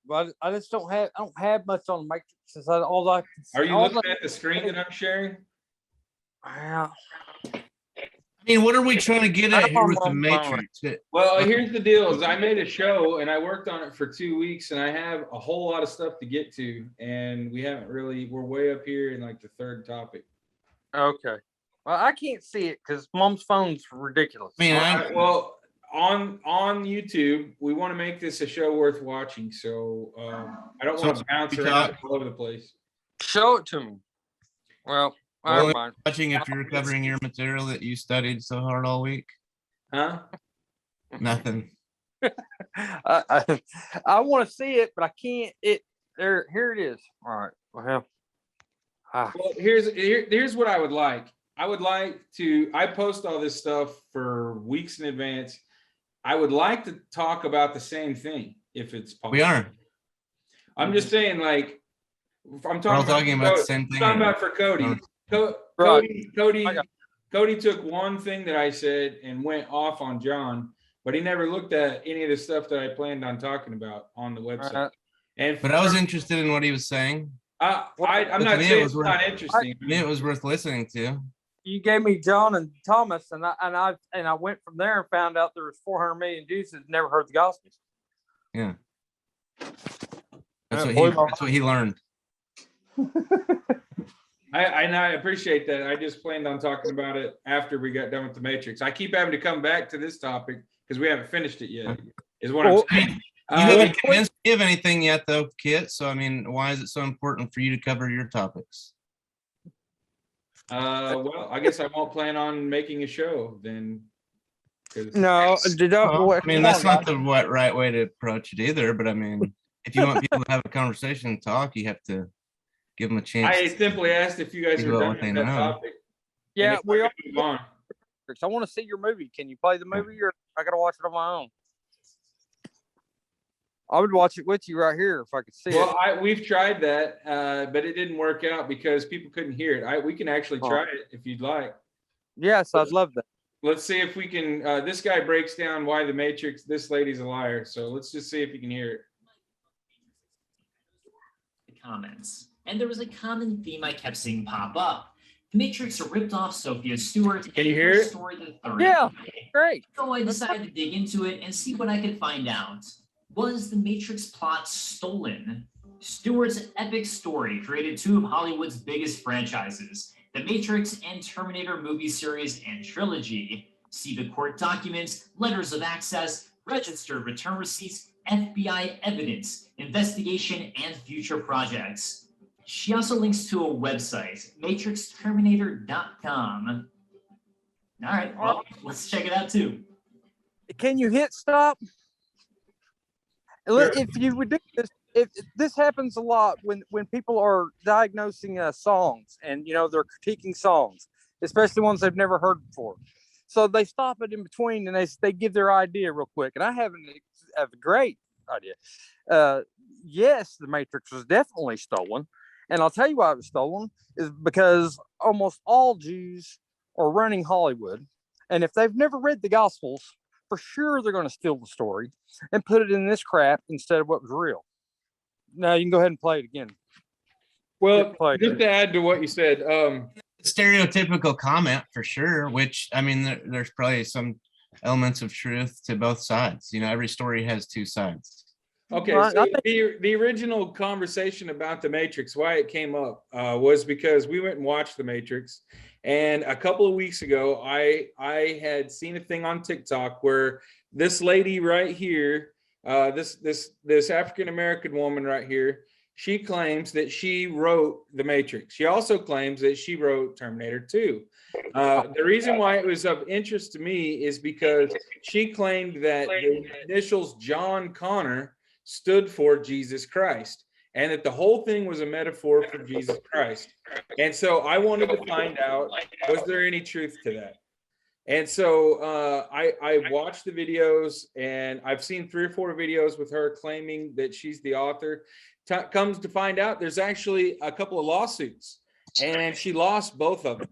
But I just don't have much on the Matrix. Since all I can Are you all looking at the screen that I'm sharing? Yeah. I mean, what are we trying to get at I'm here on with the my phone. Matrix? Well, here's the deal: is I made a show and I worked on it for 2 weeks, and I have a whole lot of stuff to get to, and we haven't really. We're way up here in like the third topic. Okay. Well, I can't see it because Mom's phone's ridiculous. I mean, All right, well, on YouTube, we want to make this a show worth watching, so I don't want to bounce around all over the place. Show it to me. Well, Well, never mind. watching if you're covering your material that you studied so hard all week. Huh? Nothing. I want to see it, but I can't. Here it is. All right. Well, Well, here's what I would like. I would like to. I post all this stuff for weeks in advance. I would like to talk about the same thing if it's possible. We are. I'm just saying, like, I'm We're all talking talking about the same thing. I'm talking about for Cody. Right. Cody took one thing that I said and went off on John, but he never looked at any of the stuff that I planned on talking about on the website. But I was interested in what he was saying. I'm not saying it's not interesting. I mean, it was worth listening to. You gave me John and Thomas, and I went from there and found out there was 400 million Jews that never heard the Gospels. Yeah. That's what he learned. I appreciate that. I just planned on talking about it after we got done with the Matrix. I keep having to come back to this topic because we haven't finished it yet, is what I'm saying. You haven't convinced me of anything yet, though, Kit. So, I mean, why is it so important for you to cover your topics? Well, I guess I won't plan on making a show then. No, I mean, that's not the right way to approach it either. But I mean, if you want people to have a conversation and talk, you have to give them a chance. I simply asked if you guys were done with that topic. Yeah, we are. On. I want to see your movie. Can you play the movie, or I gotta watch it on my own? I would watch it with you right here if I could see it. Well, we've tried that, but it didn't work out because people couldn't hear it. We can actually try it if you'd like. Yes, I'd love that. Let's see if we can. This guy breaks down why the Matrix. This lady's a liar. So let's just see if you can hear it. Comments, and there was a common theme I kept seeing pop up. The Matrix ripped off Sophia Stewart. Can you hear it? Story the third Yeah, way. great. So I decided to dig into it and see what I could find out. Was the Matrix plot stolen? Stewart's epic story created two of Hollywood's biggest franchises, The Matrix and Terminator movie series and trilogy. See the court documents, letters of access, registered return receipts, FBI evidence, investigation, and future projects. She also links to a website, matrixterminator.com. All right, well, let's check it out too. Can you hit stop? If you would do this, if this happens a lot when people are diagnosing songs and they're critiquing songs, especially ones they've never heard before. So they stop it in between and they give their idea real quick. And I have a great idea. Yes, the Matrix was definitely stolen. And I'll tell you why it was stolen is because almost all Jews are running Hollywood. And if they've never read the Gospels, for sure they're going to steal the story and put it in this crap instead of what was real. Now you can go ahead and play it again. Well, just to add to what you said, stereotypical comment for sure, which I mean, there's probably some elements of truth to both sides. Every story has two sides. Okay, so the original conversation about the Matrix, why it came up was because we went and watched the Matrix, and a couple of weeks ago, I had seen a thing on TikTok where this lady right here, this African American woman right here, she claims that she wrote the Matrix. She also claims that she wrote Terminator 2. The reason why it was of interest to me is because she claimed that the initials John Connor stood for Jesus Christ, and that the whole thing was a metaphor for Jesus Christ. And so I wanted to find out, was there any truth to that? And so I watched the videos, and I've seen 3 or 4 videos with her claiming that she's the author. Comes to find out there's actually a couple of lawsuits, and she lost both of them.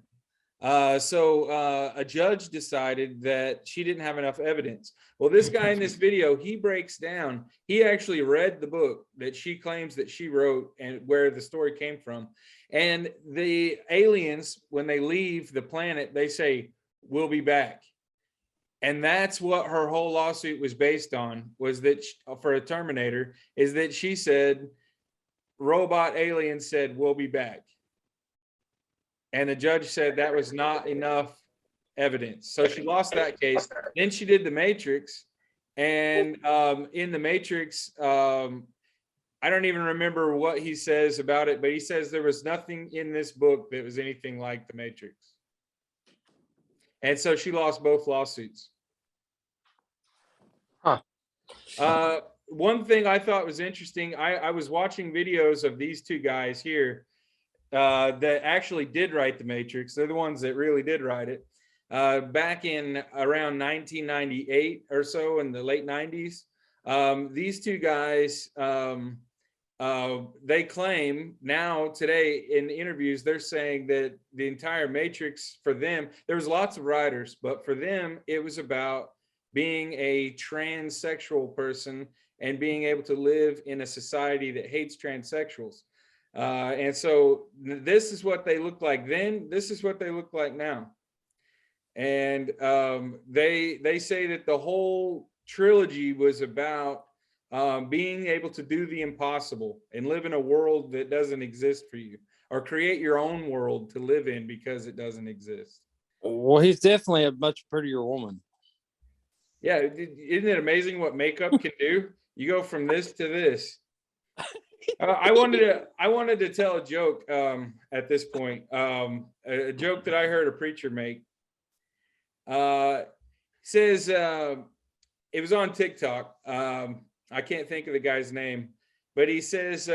So a judge decided that she didn't have enough evidence. Well, this guy in this video, he breaks down, he actually read the book that she claims that she wrote and where the story came from. And the aliens, when they leave the planet, they say, "We'll be back." And that's what her whole lawsuit was based on, was that for a Terminator, is that she said, robot aliens said, "We'll be back." And the judge said that was not enough evidence. So she lost that case. Then she did The Matrix. And in The Matrix, I don't even remember what he says about it, but he says there was nothing in this book that was anything like The Matrix. And so she lost both lawsuits. Huh. One thing I thought was interesting, I was watching videos of these two guys here that actually did write The Matrix. They're the ones that really did write it. Back in around 1998 or so, in the late 90s, these two guys, they claim now today in interviews, they're saying that the entire Matrix for them, there was lots of writers, but for them, it was about being a transsexual person and being able to live in a society that hates transsexuals. And so this is what they look like then, this is what they look like now. And they say that the whole trilogy was about being able to do the impossible and live in a world that doesn't exist for you, or create your own world to live in because it doesn't exist. Well, he's definitely a much prettier woman. Yeah, isn't it amazing what makeup can do? You go from this to this. I wanted to tell a joke at this point. A joke that I heard a preacher make. Says it was on TikTok. I can't think of the guy's name, but he says,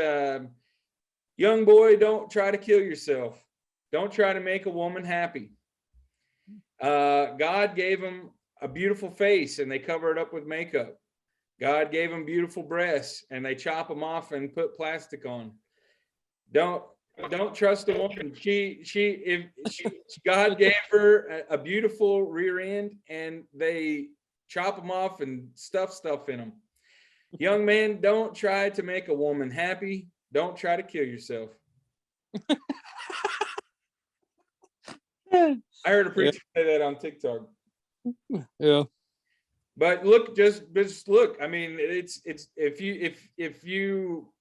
"Young boy, don't try to kill yourself. Don't try to make a woman happy. God gave him a beautiful face and they cover it up with makeup. God gave him beautiful breasts and they chop them off and put plastic on. Don't trust a woman. God gave her a beautiful rear end and they chop them off and stuff in them. Young man, don't try to make a woman happy. Don't try to kill yourself." I heard a preacher say that on TikTok. Yeah. But look, just look. I mean, it's if you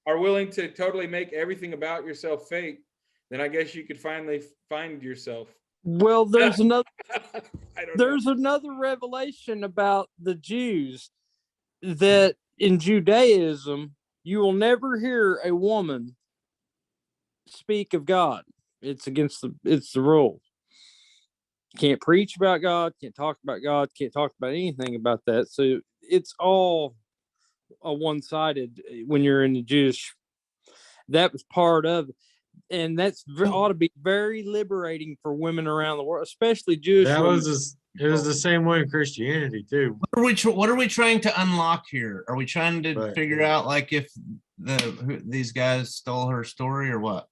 are willing to totally make everything about yourself fake, then I guess you could finally find yourself. Well, there's another There's another revelation about the Jews, that in Judaism you will never hear a woman speak of God. It's the rule. Can't preach about God, can't talk about God, can't talk about anything about that. So it's all a one-sided when you're in the Jewish. That was part of, and ought to be very liberating for women around the world, especially Jewish women. It was the same way in Christianity too. What are we trying to unlock here? Are we trying to Right. figure out like if these guys stole her story or what?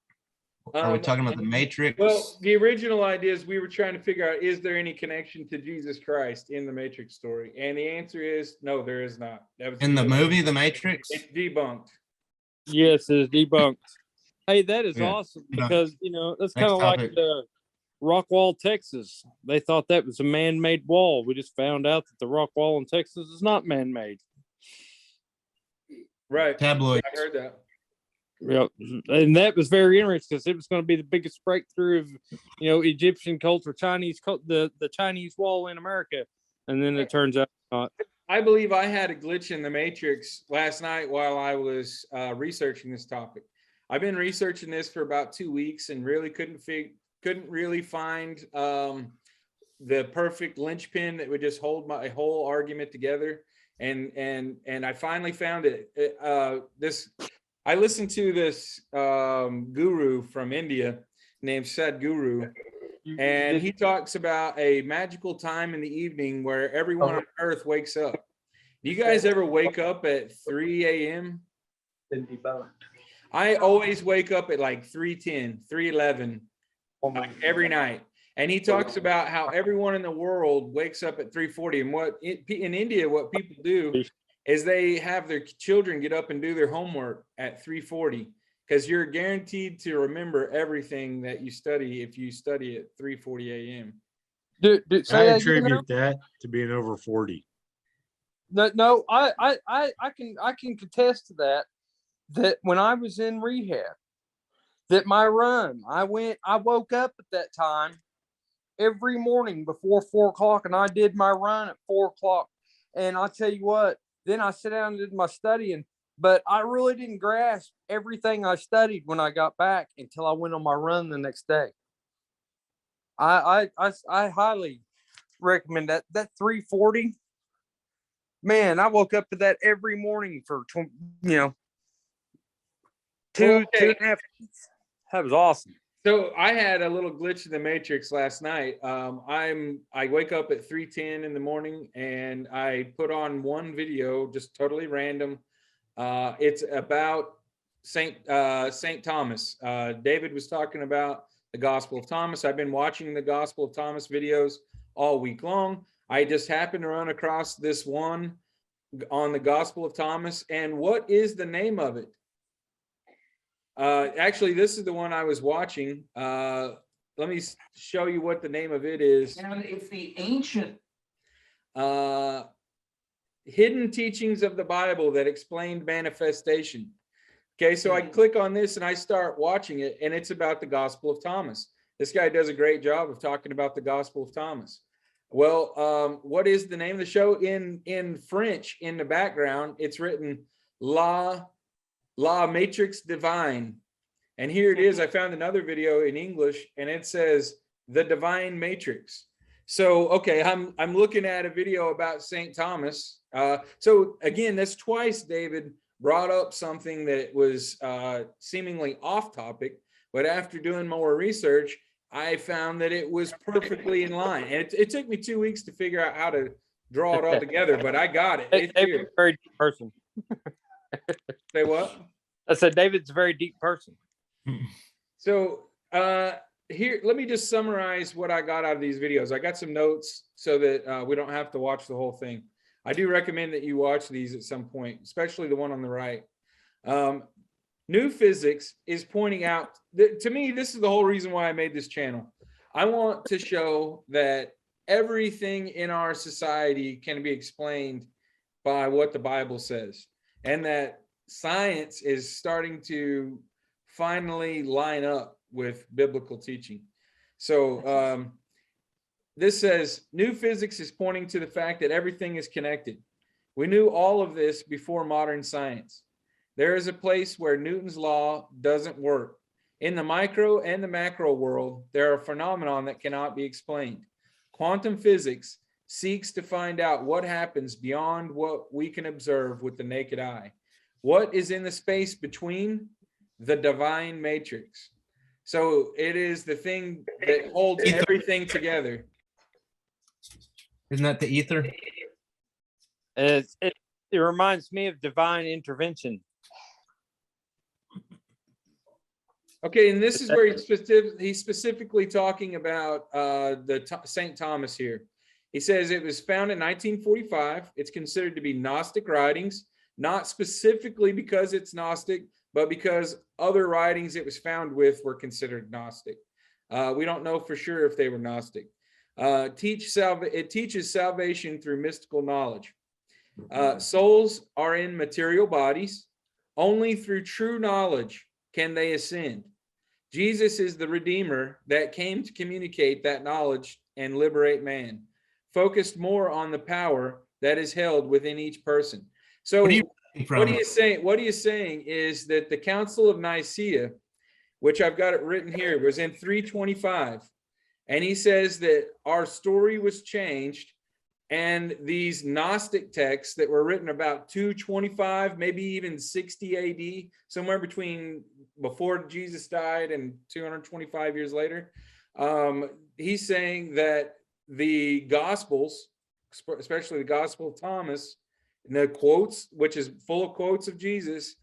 Are we talking about the Matrix? Well, the original idea is we were trying to figure out, is there any connection to Jesus Christ in the Matrix story? And the answer is no, there is not. That was in the movie The Matrix? It's debunked. Yes, it's debunked. Hey, that is Yeah. awesome, because that's Next kind of like topic. Rockwall, Texas. They thought that was a man-made wall. We just found out that the rock wall in Texas is not man-made. Right. Tabloids. I heard that. Yep. And that was very interesting because it was going to be the biggest breakthrough of Egyptian culture, Chinese the Chinese wall in America, and then it turns out not. I believe I had a glitch in the Matrix last night while I was researching this topic. I've been researching this for about 2 weeks and really couldn't really find the perfect linchpin that would just hold my whole argument together. And I finally found it. I listened to this guru from India named Sadhguru, and he talks about a magical time in the evening where everyone on earth wakes up. Do you guys ever wake up at 3 a.m.? I always wake up at like 3:10, 3:11. every night. And he talks about how everyone in the world wakes up at 3:40. And in India, what people do is they have their children get up and do their homework at 3:40, because you're guaranteed to remember everything that you study if you study at 3:40 a.m. Say I that again now? attribute that to being over 40. No, I can contest to that. That when I was in rehab, that my run, I woke up at that time every morning before 4 o'clock, and I did my run at 4 o'clock. And I'll tell you what, then I sat down and did my studying, but I really didn't grasp everything I studied when I got back until I went on my run the next day. I highly recommend that 3:40. Man, I woke up to that every morning for two and a half. That was awesome. So I had a little glitch in the matrix last night. I wake up at 3:10 in the morning, and I put on one video, just totally random. It's about Saint Thomas. David was talking about the Gospel of Thomas. I've been watching the Gospel of Thomas videos all week long. I just happened to run across this one on the Gospel of Thomas. And what is the name of it? Actually, this is the one I was watching. Let me show you what the name of it is. And it's the ancient. Hidden Teachings of the Bible that Explained Manifestation. Okay, so I click on this and I start watching it, and it's about the Gospel of Thomas. This guy does a great job of talking about the Gospel of Thomas. Well, what is the name of the show? In French, in the background, it's written La Matrix Divine. And here it is. I found another video in English, and it says The Divine Matrix. So, okay, I'm looking at a video about St. Thomas. So again, that's twice David brought up something that was seemingly off topic, but after doing more research, I found that it was perfectly in line. And it took me 2 weeks to figure out how to draw it all together, but I got it. It's David's here. a very deep person. Say what? I said David's a very deep person. So here, let me just summarize what I got out of these videos. I got some notes so that we don't have to watch the whole thing. I do recommend that you watch these at some point, especially the one on the right. New Physics is pointing out that, to me, this is the whole reason why I made this channel. I want to show that everything in our society can be explained by what the Bible says, and that science is starting to finally line up with biblical teaching. So this says, New Physics is pointing to the fact that everything is connected. We knew all of this before modern science. There is a place where Newton's law doesn't work. In the micro and the macro world, there are phenomena that cannot be explained. Quantum physics seeks to find out what happens beyond what we can observe with the naked eye. What is in the space between? The divine matrix. So it is the thing that holds everything together. Isn't that the ether? It reminds me of divine intervention. Okay, and this is where he's specifically talking about St. Thomas here. He says it was found in 1945. It's considered to be Gnostic writings, not specifically because it's Gnostic, but because other writings it was found with were considered Gnostic. We don't know for sure if they were Gnostic. It teaches salvation through mystical knowledge. Souls are in material bodies. Only through true knowledge can they ascend. Jesus is the Redeemer that came to communicate that knowledge and liberate man, focused more on the power that is held within each person. So what he is saying is that the Council of Nicaea, which I've got it written here, was in 325. And he says that our story was changed, and these Gnostic texts that were written about 225, maybe even 60 AD, somewhere between before Jesus died and 225 years later, he's saying that the Gospels, especially the Gospel of Thomas, and the quotes, which is full of quotes of Jesus,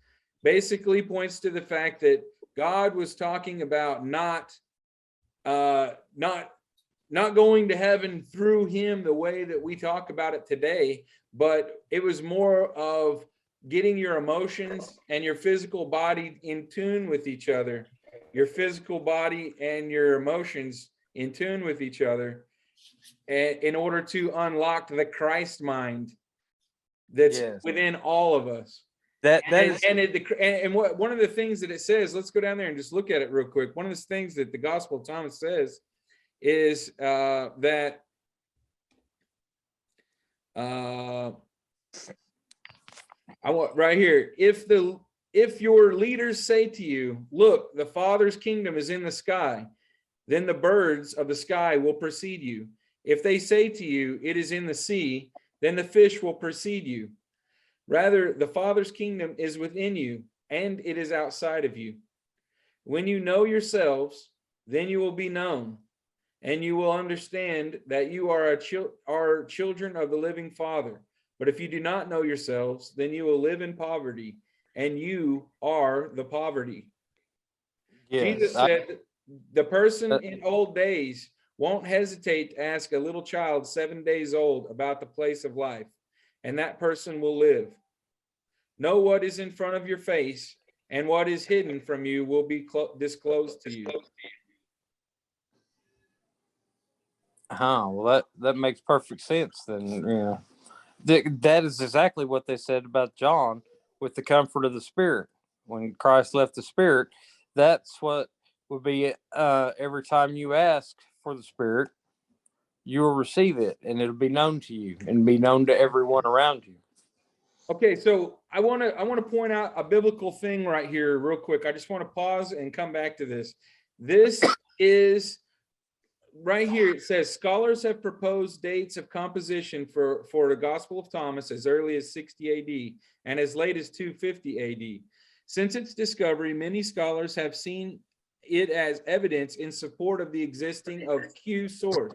basically points to the fact that God was talking about not not going to heaven through him the way that we talk about it today, but it was more of getting your emotions and your physical body in tune with each other, your physical body and your emotions in tune with each other, in order to unlock the Christ mind that's Yes. within all of us. That And, is and what one of the things that it says, let's go down there and just look at it real quick. One of the things that the Gospel of Thomas says is that I want right here. If your leaders say to you, "Look, the Father's kingdom is in the sky," then the birds of the sky will precede you. If they say to you, "It is in the sea," then the fish will precede you. Rather, the Father's kingdom is within you, and it is outside of you. When you know yourselves, then you will be known, and you will understand that you are children of the living Father. But if you do not know yourselves, then you will live in poverty, and you are the poverty. Jesus said, the person in old days won't hesitate to ask a little child 7 days old about the place of life, and that person will live. Know what is in front of your face, and what is hidden from you will be disclosed to you. Well, that makes perfect sense. Then, you know, that is exactly what they said about John with the comfort of the Spirit. When Christ left the Spirit, that's what would be every time you ask for the Spirit, you will receive it, and it'll be known to you and be known to everyone around you. Okay, so I want to point out a biblical thing right here real quick. I just want to pause and come back to this. This is right here. It says scholars have proposed dates of composition for the Gospel of Thomas as early as 60 AD and as late as 250 AD. Since its discovery, many scholars have seen it as evidence in support of the existing of Q source,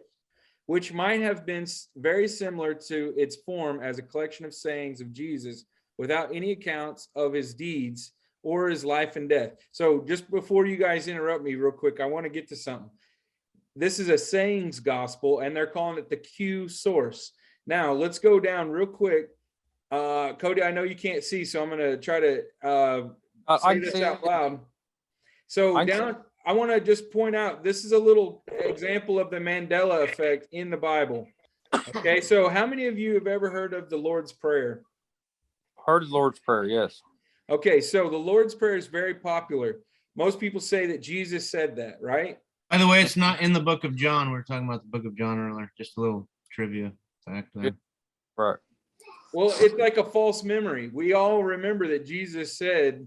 which might have been very similar to its form as a collection of sayings of Jesus without any accounts of his deeds or his life and death. So just before you guys interrupt me real quick, I want to get to something. This is a sayings gospel, and they're calling it the Q source. Now, let's go down real quick. Cody, I know you can't see, so I'm going to try to say this out loud. So down, I want to just point out, this is a little example of the Mandela effect in the Bible. Okay, so how many of you have ever heard of the Lord's Prayer? Heard the Lord's Prayer, yes. Okay, so the Lord's Prayer is very popular. Most people say that Jesus said that, right? By the way, it's not in the book of John. We were talking about the book of John earlier. Just a little trivia fact there. Right. Well, it's like a false memory. We all remember that Jesus said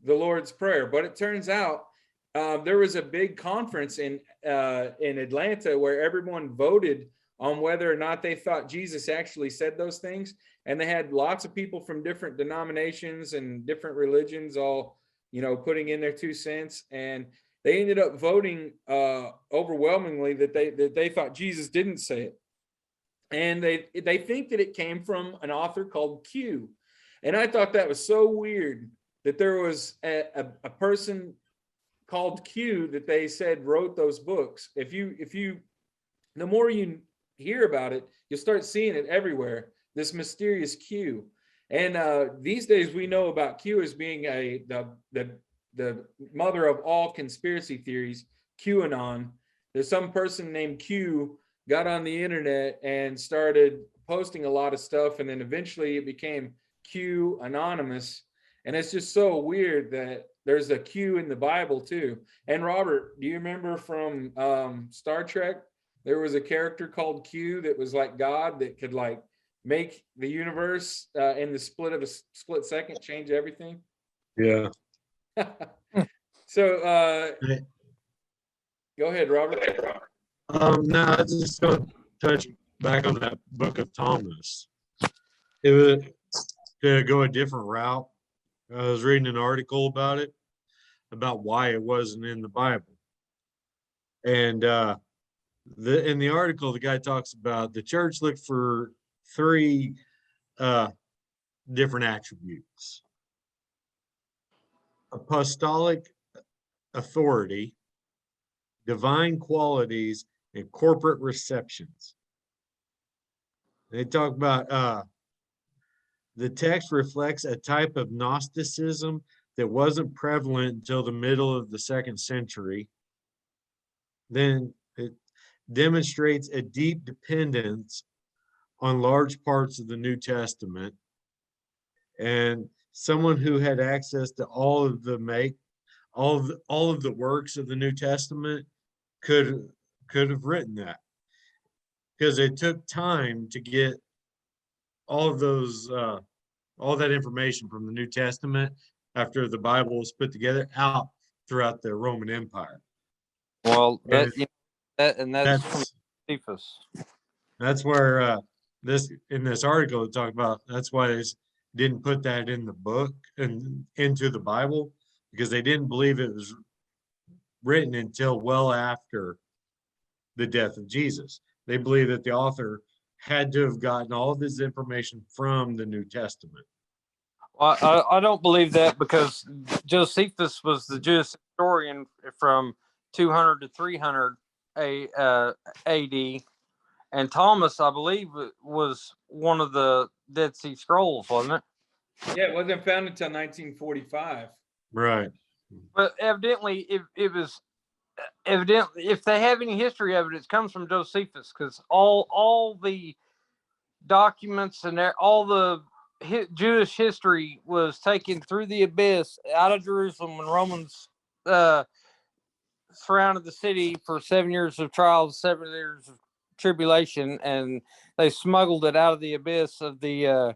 the Lord's Prayer, but it turns out there was a big conference in Atlanta where everyone voted on whether or not they thought Jesus actually said those things. And they had lots of people from different denominations and different religions all, putting in their 2 cents. And they ended up voting overwhelmingly that they thought Jesus didn't say it. And they think that it came from an author called Q. And I thought that was so weird that there was a person called Q that they said wrote those books. If you the more you hear about it, you'll start seeing it everywhere, this mysterious Q. And these days we know about Q as being the mother of all conspiracy theories, QAnon. There's some person named Q got on the internet and started posting a lot of stuff, and then eventually it became Q Anonymous. And it's just so weird that there's a Q in the Bible too. And Robert, do you remember from Star Trek? There was a character called Q that was like God that could like make the universe in the split second change everything. Yeah. So go ahead, Robert. No, I just going to touch back on that book of Thomas. It was to go a different route. I was reading an article about it, about why it wasn't in the Bible. And in the article, the guy talks about the church looked for 3 different attributes: apostolic authority, divine qualities, and corporate receptions. They talk about the text reflects a type of Gnosticism that wasn't prevalent until the middle of the 2nd century. Then it demonstrates a deep dependence on large parts of the New Testament, and someone who had access to all of the works of the New Testament could have written that, because it took time to get all of those all that information from the New Testament after the Bible was put together out throughout the Roman Empire. Well, And that's from that's Josephus. that's where this article it talked about. That's why they didn't put that in the book and into the Bible, because they didn't believe it was written until well after the death of Jesus. They believe that the author had to have gotten all of this information from the New Testament. I don't believe that, because Josephus was the Jewish historian from 200 to 300 AD, and Thomas, I believe, was one of the Dead Sea Scrolls, wasn't it? Yeah, it wasn't found until 1945. Right. But evidently, it was evidently, if they have any history of it, it comes from Josephus, because all the documents and all the Jewish history was taken through the abyss out of Jerusalem when Romans surrounded the city for 7 years of trials, 7 years of tribulation, and they smuggled it out of the abyss of the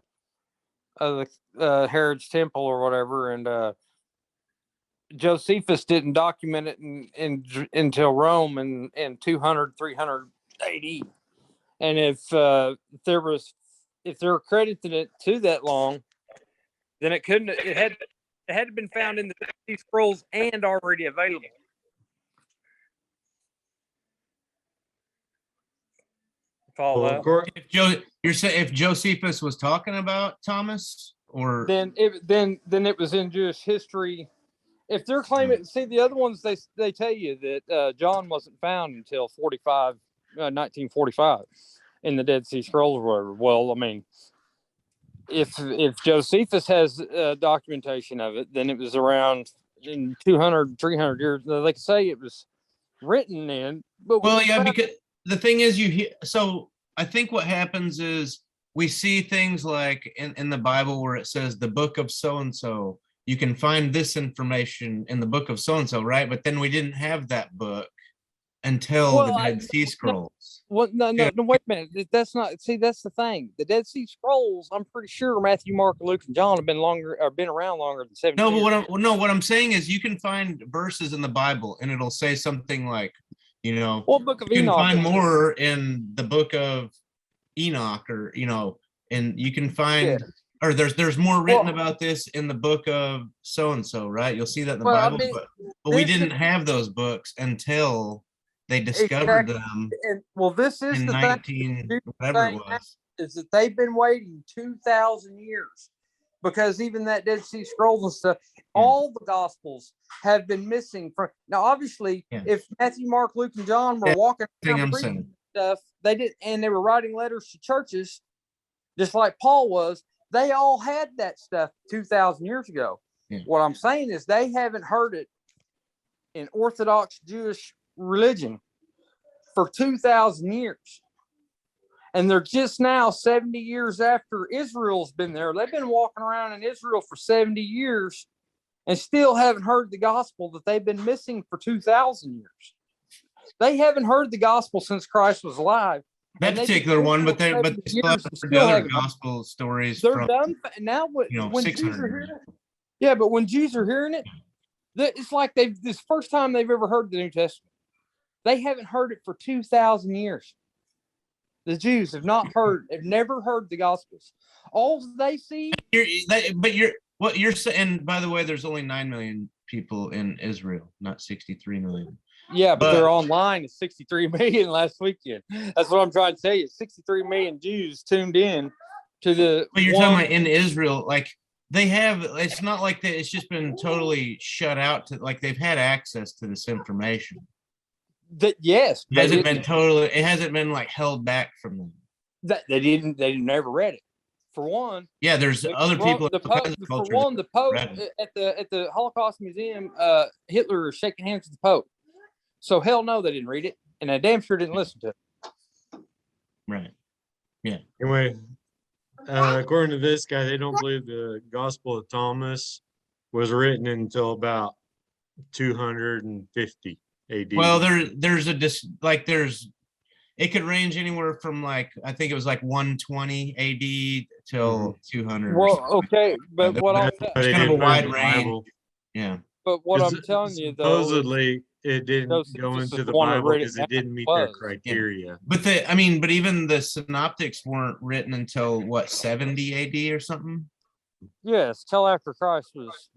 Herod's temple or whatever. And Josephus didn't document it until Rome in 200, 300 AD. And if they're crediting it to that long, then it had to have been found in the Dead Sea Scrolls and already available. Follow Well, that? of course, You're saying if Josephus was talking about Thomas, or Then it was in Jewish history. If they're claiming, see, the other ones, they tell you that John wasn't found until 1945 in the Dead Sea Scrolls or whatever. Well, I mean, if Josephus has documentation of it, then it was around in 200, 300 years. They say it was written in. But well, yeah, because the thing is, so I think what happens is we see things like in the Bible where it says the book of so and so. You can find this information in the book of so and so, right? But then we didn't have that book until the Dead Sea Scrolls. No, wait a minute. That's not. See, that's the thing. The Dead Sea Scrolls, I'm pretty sure Matthew, Mark, Luke, and John have been around longer than 70 No, years. but what I'm saying is you can find verses in the Bible and it'll say something like, What book of you can Enoch? find more in the book of Enoch, or and you can find or there's more written about this in the book of so and so, right? You'll see that in the Bible, but we didn't have those books until they discovered them. And this is in the 19 thing, whatever it was. is that they've been waiting 2,000 years, because even that Dead Sea Scrolls and stuff, all the Gospels have been missing from. Now, obviously, if Matthew, Mark, Luke, and John were walking around preaching stuff, they did, and they were writing letters to churches, just like Paul was. They all had that stuff 2,000 years ago. What I'm saying is they haven't heard it in Orthodox Jewish religion for 2,000 years. And they're just now 70 years after Israel's been there. They've been walking around in Israel for 70 years and still haven't heard the gospel that they've been missing for 2,000 years. They haven't heard the gospel since Christ was alive. That particular one, but they still have the other gospel stories. They're done now. When Jews are hearing it, yeah, but when Jews are hearing it, it's like this first time they've ever heard the New Testament. They haven't heard it for 2,000 years. The Jews have never heard the Gospels. All they see. What you're saying, by the way, there's only 9 million people in Israel, not 63 million. Yeah, but they're online at 63 million last weekend. That's what I'm trying to tell you. 63 million Jews tuned in to the. But you're talking about in Israel, like they have. It's not like that. It's just been totally shut out to. Like they've had access to this information. That yes, It they hasn't been didn't. totally. It hasn't been like held back from them. That they didn't. They never read it. For one, Yeah, there's other people in the all Pope. kinds of For cultures one, the Pope read it. at the Holocaust Museum, Hitler was shaking hands with the Pope. So hell no, they didn't read it, and they damn sure didn't listen to it. Right. Anyway, according to this guy, they don't believe the Gospel of Thomas was written until about 250 AD. Well, there's it could range anywhere from like I think it was like 120 AD till 200. or Well, something like okay, that. but what I'll That's why It's they kind of a didn't put it in wide the range. Bible. Yeah. but what 'Cause I'm telling you though, is supposedly it didn't Josephus go is into the the one that Bible wrote it because down. it didn't meet their Was. criteria. But but even the synoptics weren't written until what 70 AD or something. Yes, till after Christ was.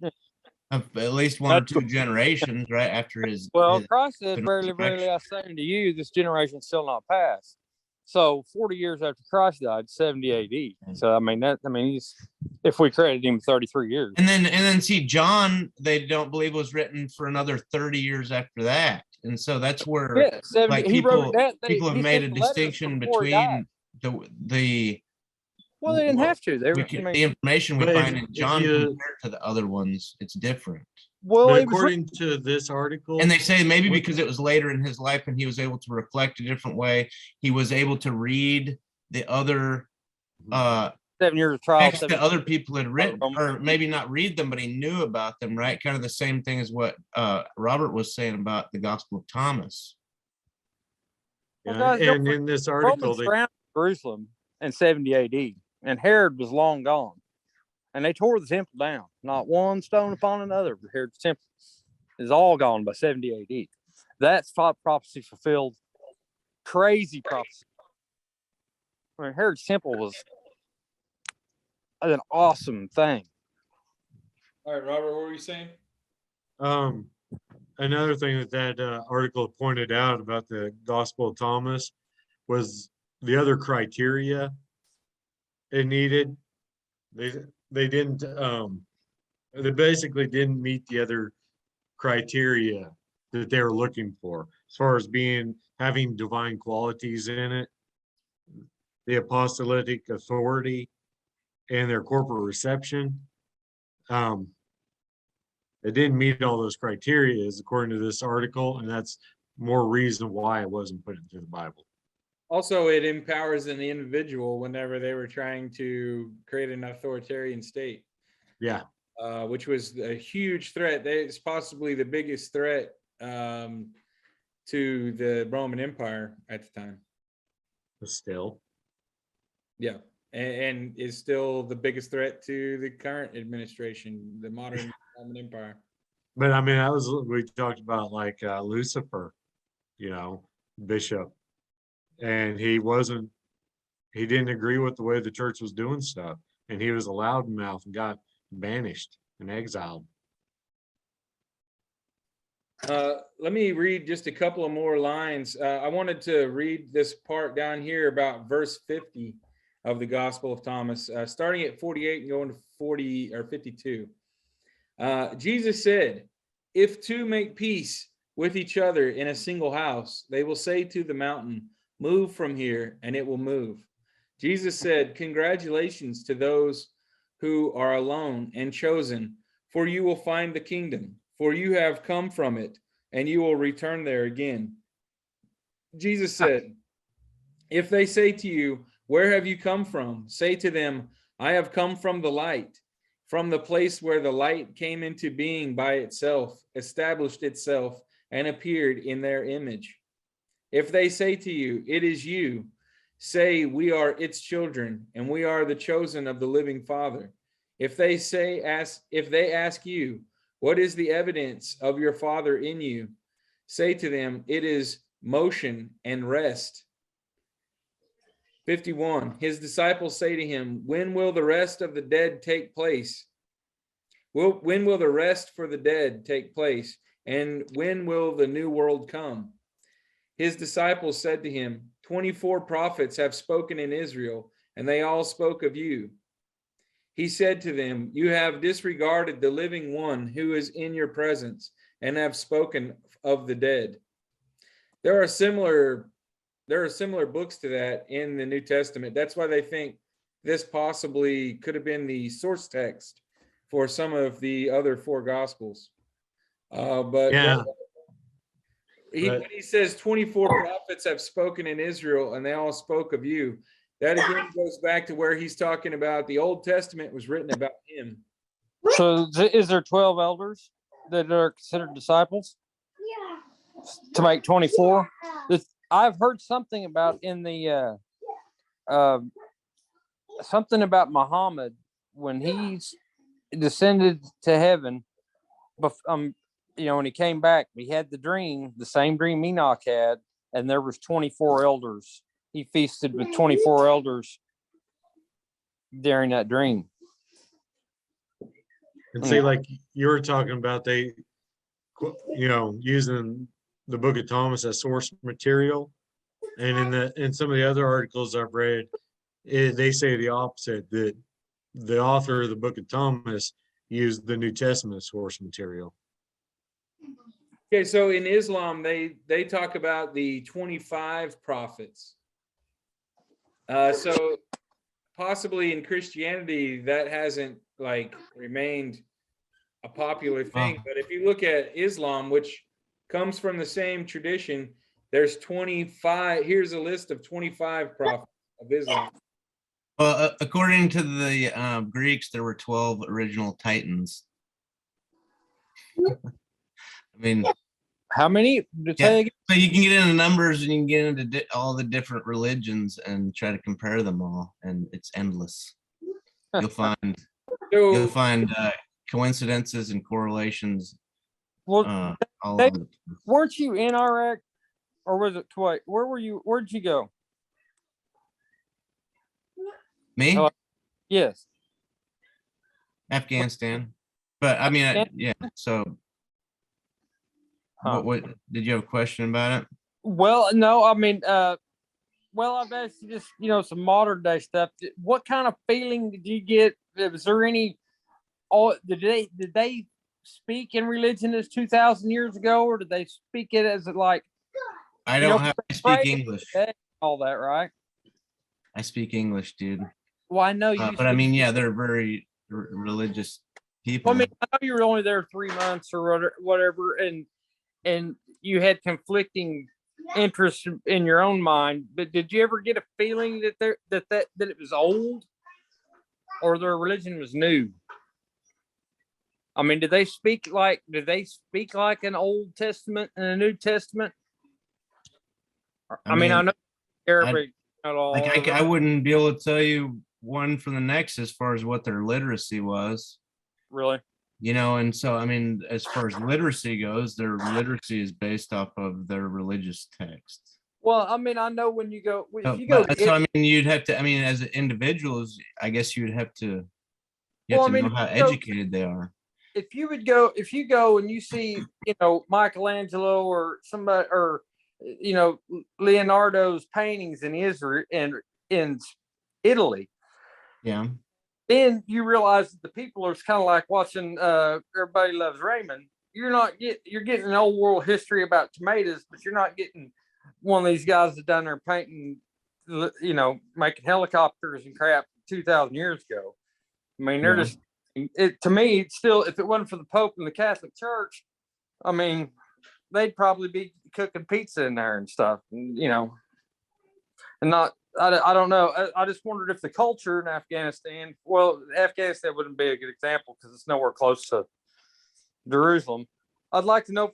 At least one or two generations, right after his. Well, his Christ said, "Verily, verily, I say unto you, this generation still not past." So 40 years after Christ died, 70 AD. So I mean, he's if we credit him 33 years. And then see John, they don't believe was written for another 30 years after that. And so that's where Yeah, 70. like He wrote people that. people have he made a sent the letters distinction before he died. between the Well, they didn't have to. They were. the information we But find in if John you- compared to the other ones, it's different. Well, But it was according to this article, And they say maybe What- because it was later in his life and he was able to reflect a different way, he was able to read the other 7 years of trial. texts that other people had written, Roman- or maybe not read them, but he knew about them, right? Kind of the same thing as what Robert was saying about the Gospel of Thomas. Well, yeah, guys, don't and forget, in this article, Romans surrounded Jerusalem in 70 AD, and Herod was long gone, and they tore the temple down. Not one stone upon another. Herod's temple is all gone by 70 AD. That's prophecy fulfilled. Crazy prophecy. I mean, Herod's temple was an awesome thing. All right, Robert, what were you saying? Another thing that article pointed out about the Gospel of Thomas was the other criteria it needed. They didn't they basically didn't meet the other criteria that they were looking for as far as having divine qualities in it, the apostolic authority, and their corporate reception. It didn't meet all those criteria according to this article, and that's more reason why it wasn't put into the Bible. Also, it empowers an individual whenever they were trying to create an authoritarian state, Yeah, which was a huge threat. It's possibly the biggest threat to the Roman Empire at the time. but still. Yeah, and is still the biggest threat to the current administration, the modern Roman Empire. But I mean, we talked about like Lucifer, bishop, and he didn't agree with the way the church was doing stuff, and he was a loudmouth and got banished and exiled. Let me read just a couple of more lines. I wanted to read this part down here about verse 50 of the Gospel of Thomas, starting at 48 and going to 40 or 52. Jesus said, "If two make peace with each other in a single house, they will say to the mountain, 'Move from here,' and it will move." Jesus said, "Congratulations to those who are alone and chosen, for you will find the kingdom. For you have come from it, and you will return there again." Jesus said, "If they say to you, 'Where have you come from?' say to them, 'I have come from the light, from the place where the light came into being by itself, established itself, and appeared in their image.' If they say to you, 'It is you,' say, 'We are its children, and we are the chosen of the living Father.' If they ask you, 'What is the evidence of your Father in you?' say to them, 'It is motion and rest.'" 51. His disciples say to him, "When will the rest of the dead take place? When will the rest for the dead take place? And when will the new world come?" His disciples said to him, 24 prophets have spoken in Israel, and they all spoke of you." He said to them, "You have disregarded the living one who is in your presence, and have spoken of the dead. There are similar books to that in the New Testament. That's why they think this possibly could have been the source text for some of the other four gospels. But Yeah. when he says 24 prophets have spoken in Israel and they all spoke of you, that again goes back to where he's talking about the Old Testament was written about him. So is there 12 elders that are considered disciples to make 24? I've heard something about in the something about Muhammad when he's descended to heaven. When he came back, he had the same dream Enoch had, and there was 24 elders. He feasted with 24 elders during that dream. And see, like you were talking about, they, using the Book of Thomas as source material, and in some of the other articles I've read, they say the opposite, that the author of the Book of Thomas used the New Testament as source material. Okay, so in Islam, they talk about the 25 prophets. So possibly in Christianity, that hasn't remained a popular thing. But if you look at Islam, which comes from the same tradition, there's 25. Here's a list of 25 prophets of Islam. Well, according to the Greeks, there were 12 original Titans. I mean, how many? So you can get into numbers and you can get into all the different religions and try to compare them all, and it's endless. You'll find coincidences and correlations. Well, all over the place. Weren't you in Iraq, or was it Kuwait? Where were you? Where'd you go? Me? Yes. Afghanistan. But I mean, yeah. So, what did you have a question about it? Well, no. I mean, I've asked you just some modern day stuff. What kind of feeling did you get? Was there any? Did they speak in religion as 2,000 years ago, or did they speak it as like? I don't have to speak English. All that, right? I speak English, dude. Well, I know you. But I mean, yeah, they're very religious people. Well, I mean, I know you were only there 3 months or whatever, and you had conflicting interests in your own mind. But did you ever get a feeling that it was old, or their religion was new? I mean, did they speak like an Old Testament and a New Testament? I mean, I know Arabic. I wouldn't be able to tell you one from the next as far as what their literacy was. Really? And so, I mean, as far as literacy goes, their literacy is based off of their religious texts. Well, I mean, I know when you go, I mean, you'd have to, I mean, as individuals, I guess you would have to, know how educated they are. If you go and you see, Michelangelo or somebody, or, Leonardo's paintings in Israel and in Italy. Yeah. Then you realize that the people are kind of like watching Everybody Loves Raymond. You're getting an old world history about tomatoes, but you're not getting one of these guys that done there painting, making helicopters and crap 2,000 years ago. I mean, they're just, to me, it's still, if it wasn't for the Pope and the Catholic Church, I mean, they'd probably be cooking pizza in there and stuff, and not. I don't know. I just wondered if the culture in Afghanistan, Afghanistan wouldn't be a good example because it's nowhere close to Jerusalem. I'd like to know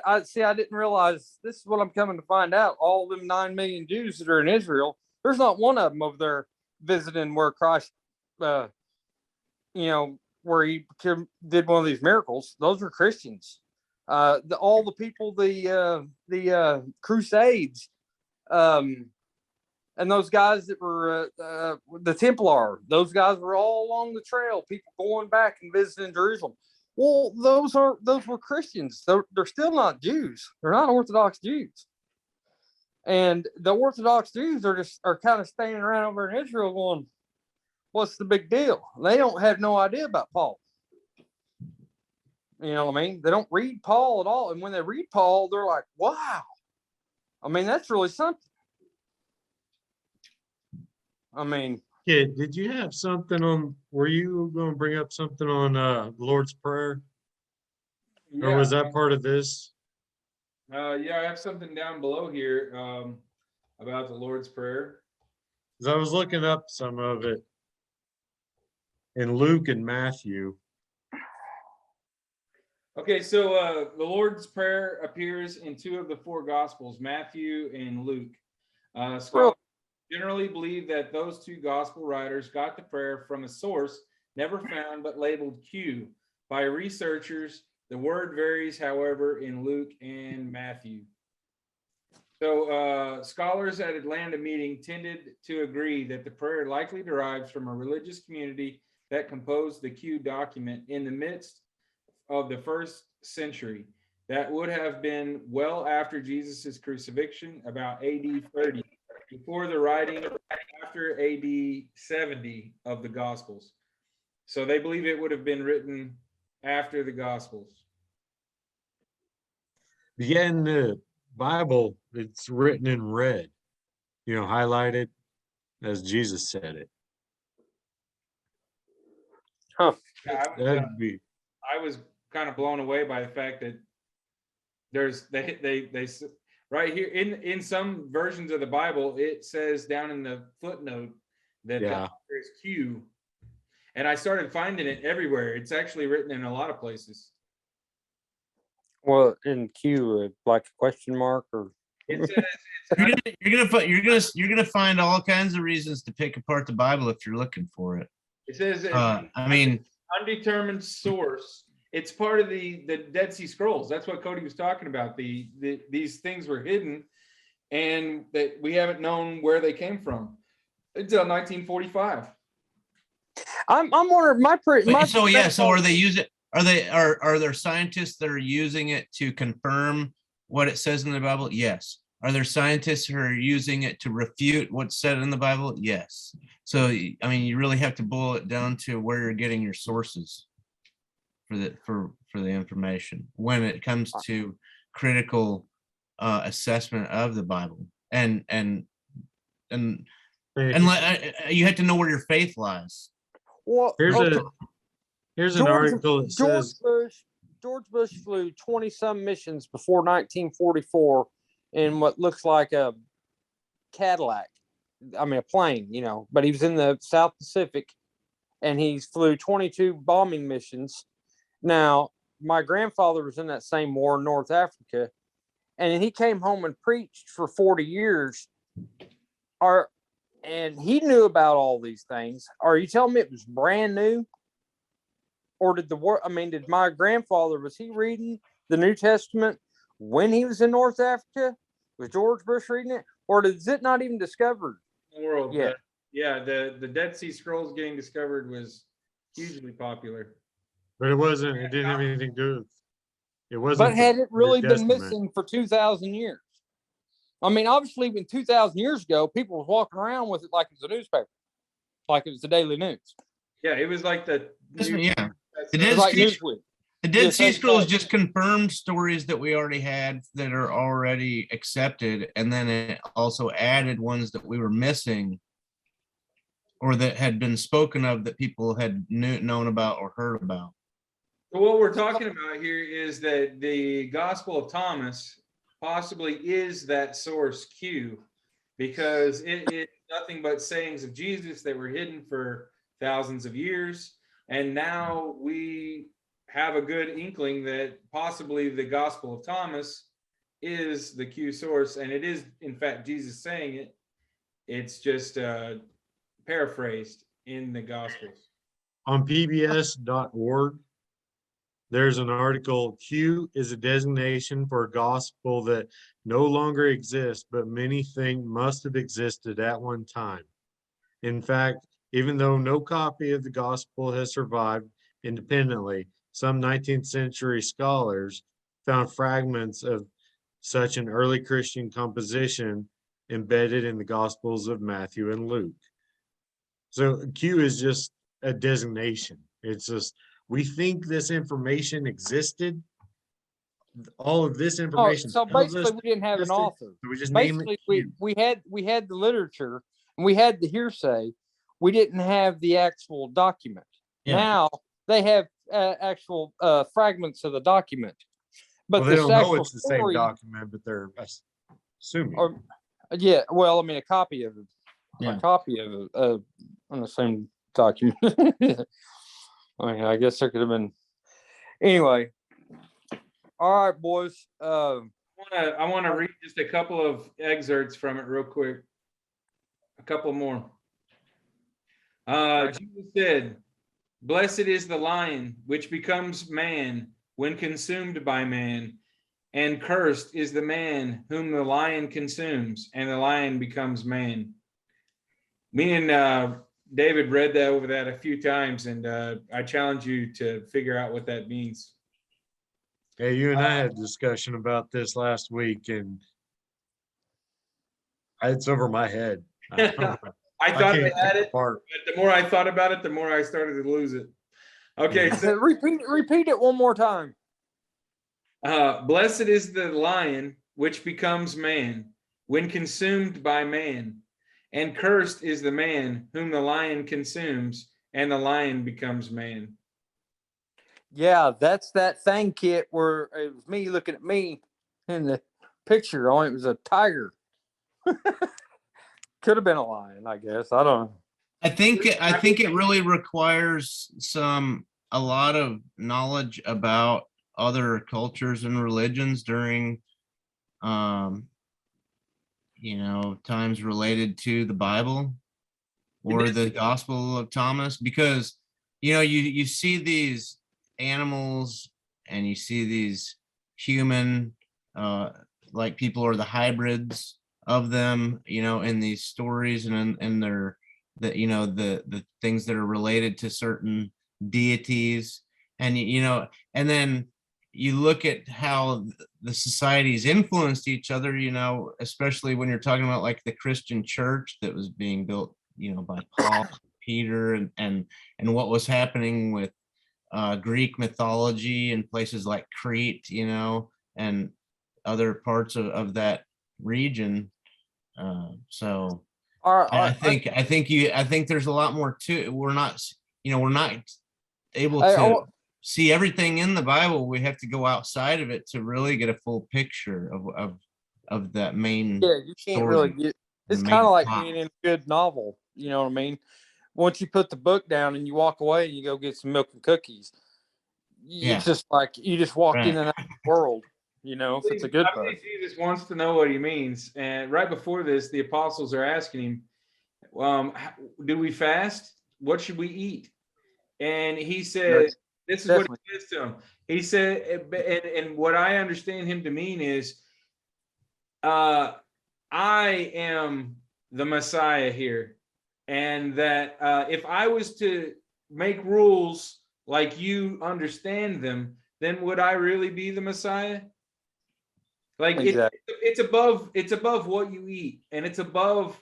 I didn't realize, this is what I'm coming to find out. All them 9 million Jews that are in Israel, there's not one of them over there visiting where Christ, where he did one of these miracles. Those were Christians. All the people, the Crusades, and those guys that were the Templar, those guys were all along the trail, people going back and visiting Jerusalem. Well, those were Christians. They're still not Jews. They're not Orthodox Jews. And the Orthodox Jews are kind of standing around over in Israel going, what's the big deal? They don't have no idea about Paul. You know what I mean? They don't read Paul at all. And when they read Paul, they're like, wow, I mean, that's really something. I mean, Kid, did you have something on, were you going to bring up something on the Lord's Prayer? Or was that part of this? Yeah, I have something down below here about the Lord's Prayer. Because I was looking up some of it in Luke and Matthew. Okay, so the Lord's Prayer appears in 2 of the 4 Gospels, Matthew and Luke. Scholars generally believe that those 2 Gospel writers got the prayer from a source never found but labeled Q by researchers. The word varies, however, in Luke and Matthew. So scholars at Atlanta meeting tended to agree that the prayer likely derives from a religious community that composed the Q document in the midst of the 1st century. That would have been well after Jesus's crucifixion, about AD 30, before the writing after AD 70 of the Gospels. So they believe it would have been written after the Gospels. Yeah, in the Bible, it's written in red, highlighted as Jesus said it. huh? That'd be, I was kind of blown away by the fact that there's they right here in some versions of the Bible, it says down in the footnote that yeah. there's Q, and I started finding it everywhere. It's actually written in a lot of places. Well, in Q, like a question mark or It says it's You're gonna find all kinds of reasons to pick apart the Bible if you're looking for it. it says I mean, undetermined source. It's part of the Dead Sea Scrolls. That's what Cody was talking about. These things were hidden, and that we haven't known where they came from until 1945. I'm wondering so are they using? Are there scientists that are using it to confirm what it says in the Bible? Yes. Are there scientists who are using it to refute what's said in the Bible? Yes. So I mean, you really have to boil it down to where you're getting your sources for the information when it comes to critical assessment of the Bible, and you have to know where your faith lies. Well, Here's an article that says George Bush flew 20-some missions before 1944 in what looks like a Cadillac. I mean, a plane, but he was in the South Pacific, and he flew 22 bombing missions. Now, my grandfather was in that same war in North Africa, and he came home and preached for 40 years. And he knew about all these things. Are you telling me it was brand new? Or did my grandfather, was he reading the New Testament when he was in North Africa? Was George Bush reading it? Or is it not even discovered? The world. Yeah. The Dead Sea Scrolls getting discovered was hugely popular. but it didn't have anything to do with it. Wasn't. But had it really New been Testament. missing for 2,000 years? I mean, obviously, even 2,000 years ago, people were walking around with it like it was a newspaper, like it was the Daily News. Yeah, it was like the Yeah. It It was like Newsweek. The Dead Yeah, Sea same Scrolls thing. just confirmed stories that we already had that are already accepted, and then it also added ones that we were missing or that had been spoken of that people had known about or heard about. So what we're talking about here is that the Gospel of Thomas possibly is that source Q, because it is nothing but sayings of Jesus that were hidden for thousands of years. And now we have a good inkling that possibly the Gospel of Thomas is the Q source, and it is in fact Jesus saying it. It's just paraphrased in the Gospels. On pbs.org, there's an article, Q is a designation for a gospel that no longer exists, but many think must have existed at one time. In fact, even though no copy of the gospel has survived independently, some 19th century scholars found fragments of such an early Christian composition embedded in the Gospels of Matthew and Luke. So Q is just a designation. It's just, we think this information existed all of this Oh, information so tells us basically, we didn't have an just to- author. so we just name it Basically, Q. we had the literature and we had the hearsay. We didn't have the actual document. Yeah. Now they have actual fragments of the document, but Well, they this don't know actual it's the same story, document, but they're assuming. or yeah, well, I mean, a copy of it, Yeah. a copy of it on the same document. I mean, I guess there could have been. Anyway, all right, boys. I want to read just a couple of excerpts from it real quick. A couple more. Jesus said, "Blessed is the lion which becomes man when consumed by man, and cursed is the man whom the lion consumes, and the lion becomes man." Me and David read that over that a few times, and I challenge you to figure out what that means. Hey, you and I had a discussion about this last week, and it's over my head. I thought I can't had pick it, apart. but the more I thought about it, the more I started to lose it. Okay, so Repeat it one more time. blessed is the lion which becomes man when consumed by man, and cursed is the man whom the lion consumes, and the lion becomes man. Yeah, that's that thing, Kit, where it was me looking at me in the picture. Only it was a tiger. Could have been a lion, I guess. I don't know. I think it really requires a lot of knowledge about other cultures and religions during times related to the Bible or the Gospel of Thomas, because you see these animals and you see these human like people are the hybrids of them, in these stories and in their the things that are related to certain deities, and and then you look at how the societies influenced each other, especially when you're talking about like the Christian church that was being built, by Paul, Peter, and what was happening with Greek mythology in places like Crete, and other parts of that region. So I think there's a lot more to it. We're not able to see everything in the Bible. We have to go outside of it to really get a full picture of that main. Yeah, you can't really get. It's kind of like being in a good novel. You know what I mean? Once you put the book down and you walk away and you go get some milk and cookies, it's just like you just walked in another world. If it's a good book. Jesus wants to know what he means, and right before this, the apostles are asking him, "Do we fast? What should we eat?" And he said, "This is what he says to him." He said, and what I understand him to mean is, "I am the Messiah here, and that if I was to make rules like you understand them, then would I really be the Messiah?" Like Exactly. it's above what you eat, and it's above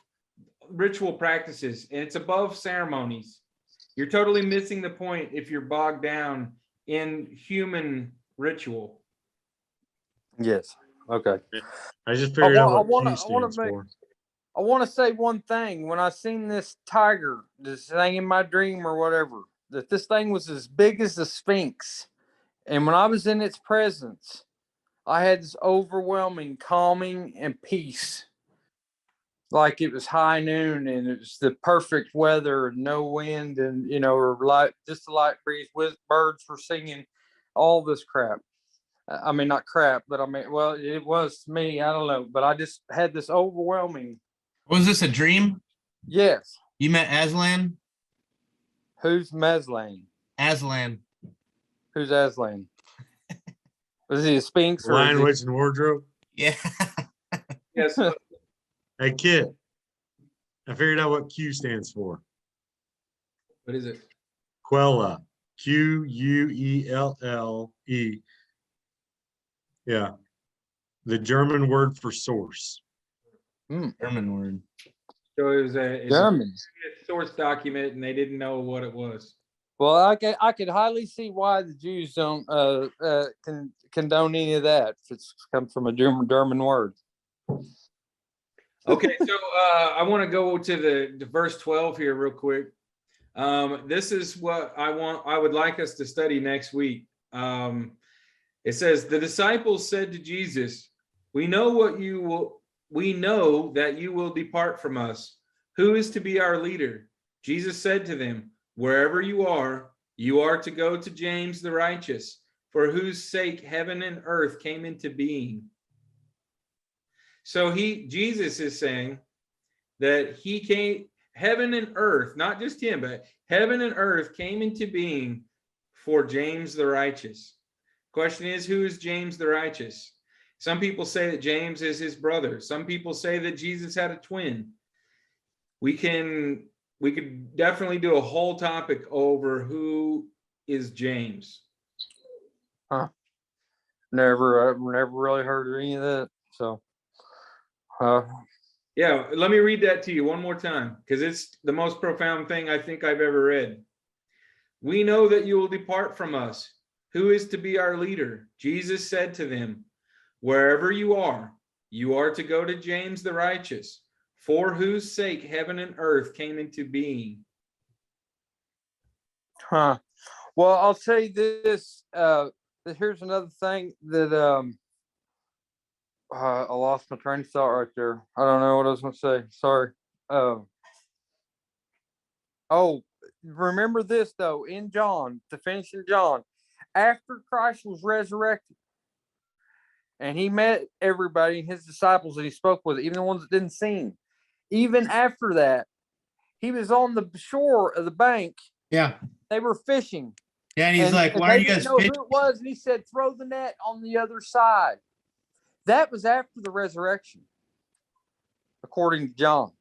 ritual practices, and it's above ceremonies. You're totally missing the point if you're bogged down in human ritual. Yes. Okay. I just figured out what Q stands for. I want to say one thing. When I seen this tiger, this thing in my dream or whatever, that this thing was as big as the Sphinx. And when I was in its presence, I had this overwhelming calming and peace. Like it was high noon and it was the perfect weather, no wind, and or just a light breeze with birds were singing, all this crap. I mean, not crap, but I mean, well, it was to me. I don't know, but I just had this overwhelming. Was this a dream? Yes. You met Aslan? Who's Meslan? Aslan. Who's Aslan? Was he a Sphinx or Lion, Witch, and Wardrobe? Yeah. Yes. Hey, kid. I figured out what Q stands for. What is it? Quella. Quelle. Yeah. The German word for source. German word. So it was a German source document, and they didn't know what it was. Well, I could highly see why the Jews don't condone any of that if it's come from a German word. Okay, so I want to go to the verse 12 here real quick. This is what I would like us to study next week. It says, the disciples said to Jesus, we know that you will depart from us. Who is to be our leader? Jesus said to them, wherever you are to go to James the righteous, for whose sake heaven and earth came into being. So Jesus is saying that he came, heaven and earth, not just him, but heaven and earth came into being for James the righteous. Question is, who is James the righteous? Some people say that James is his brother. Some people say that Jesus had a twin. We could definitely do a whole topic over who is James. Never really heard of any of that. So, yeah, let me read that to you one more time, because it's the most profound thing I think I've ever read. We know that you will depart from us. Who is to be our leader? Jesus said to them, wherever you are to go to James the righteous, for whose sake heaven and earth came into being. Well, I'll say this. Here's another thing that I lost my train of thought right there. I don't know what I was going to say. Sorry. Remember this though. In John, to finish in John, after Christ was resurrected, and he met everybody, his disciples that he spoke with, even the ones that didn't see him. Even after that, he was on the shore of the bank. Yeah. They were fishing. Yeah, and he's like, why are you guys know fishing? who it was, and he said, throw the net on the other side. That was after the resurrection, according to John.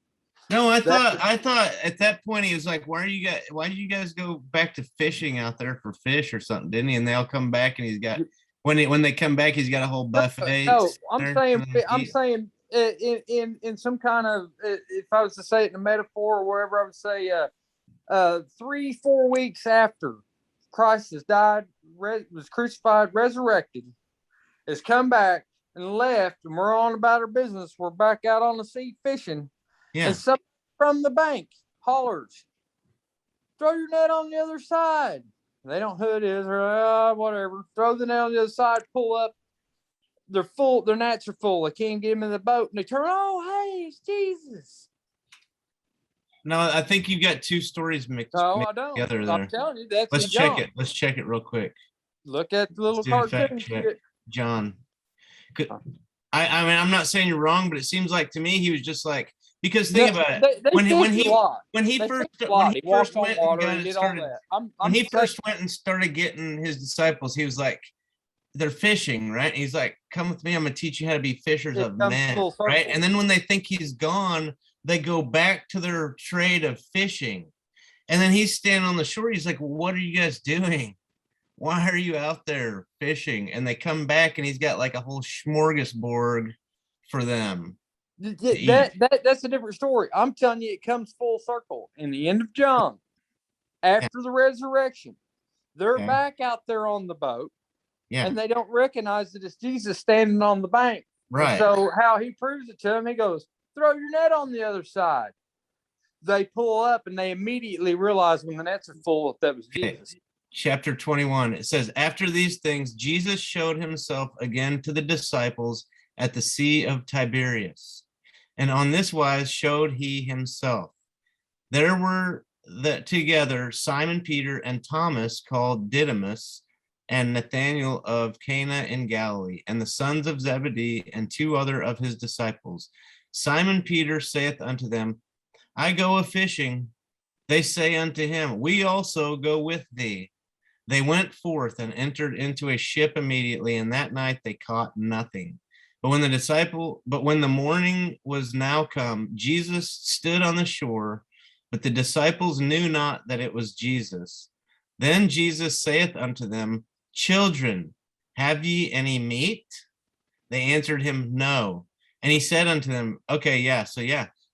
No, I thought at that point he was like, why did you guys go back to fishing out there for fish or something, didn't he? And they all come back and he's got when they come back, he's got a whole buffet. No, I'm saying in some kind of, if I was to say it in a metaphor or whatever, I would say 3-4 weeks after Christ has died, was crucified, resurrected, has come back and left, and we're on about our business. We're back out on the sea fishing. Yeah. And somebody from the bank hollers, throw your net on the other side. They don't know who it is, or whatever. Throw the net on the other side, pull up. They're full, their nets are full. They can't get them in the boat, and they turn, oh, hey, it's Jesus. No, I think you got two stories mixed I don't. together there. I'm telling you, that's Let's in check John. it. Let's check it real quick. Look at the little Let's do a fact cartoon. check. John. I mean, I'm not saying you're wrong, but it seems like to me he was just like, because think about it. When he first went and started getting his disciples, he was like, they're fishing, right? And he's like, come with me, I'm gonna teach you how to be fishers of men, right? And then when they think he's gone, they go back to their trade of fishing. And then he's standing on the shore. He's like, what are you guys doing? Why are you out there fishing? And they come back and he's got like a whole smorgasbord for them. That's a different story. I'm telling you, it comes full circle. In the end of John, after the resurrection, they're back out there on the boat. Yeah. And they don't recognize that it's Jesus standing on the bank. Right. And so how he proves it to them, he goes, throw your net on the other side. They pull up and they immediately realize when the nets are full that was Jesus. Chapter 21, it says, after these things, Jesus showed himself again to the disciples at the Sea of Tiberias. And on this wise showed he himself. There were together Simon Peter and Thomas called Didymus, and Nathanael of Cana in Galilee, and the sons of Zebedee, and 2 other of his disciples. Simon Peter saith unto them, I go a fishing. They say unto him, we also go with thee. They went forth and entered into a ship immediately, and that night they caught nothing. But when the morning was now come, Jesus stood on the shore, but the disciples knew not that it was Jesus. Then Jesus saith unto them, children, have ye any meat? They answered him, no. And he said unto them, okay,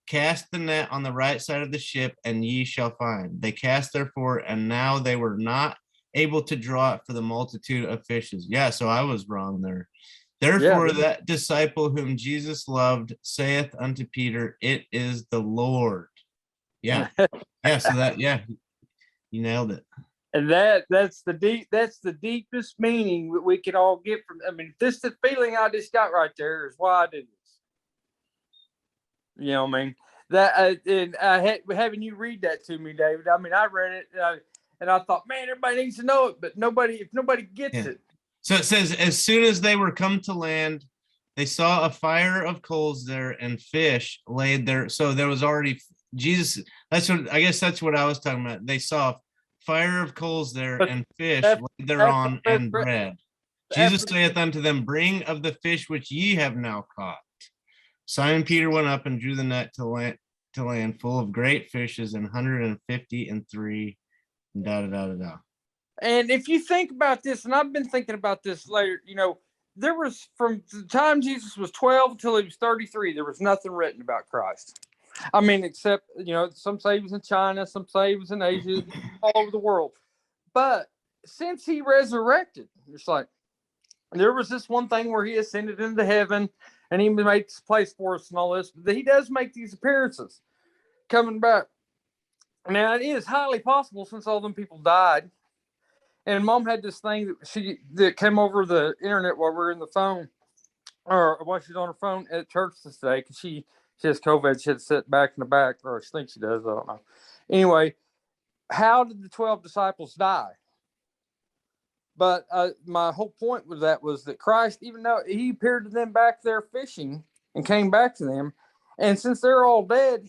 cast the net on the right side of the ship, and ye shall find. They cast therefore, and now they were not able to draw it for the multitude of fishes. Yeah, so I was wrong there. Therefore, that disciple whom Jesus loved saith unto Peter, it is the Lord. Yeah. Yeah. So that, yeah, you nailed it. And that's the deepest meaning that we can all get from. I mean, this the feeling I just got right there is why I did this. You know what I mean? That and I had having you read that to me, David. I mean, I read it and I thought, man, everybody needs to know it, but if nobody gets it. So it says, as soon as they were come to land, they saw a fire of coals there and fish laid there. So there was already Jesus. That's what I was talking about. They saw fire of coals there and fish laid thereon and bread. Jesus saith unto them, bring of the fish which ye have now caught. Simon Peter went up and drew the net to land full of great fishes, and 153. And if you think about this, and I've been thinking about this later, you know, there was from the time Jesus was 12 until he was 33, there was nothing written about Christ. I mean, except, you know, some say he was in China, some say he was in Asia, all over the world. But since he resurrected, it's like there was this one thing where he ascended into heaven and he made this place for us and all this. But he does make these appearances coming back. Now, it is highly possible since all them people died. And Mom had this thing that came over the internet while we were in the phone, or while she's on her phone at church this day, because she has COVID. She had to sit back in the back, or she thinks she does. I don't know. Anyway, how did the 12 disciples die? But my whole point with that was that Christ, even though he appeared to them back there fishing and came back to them, and since they're all dead,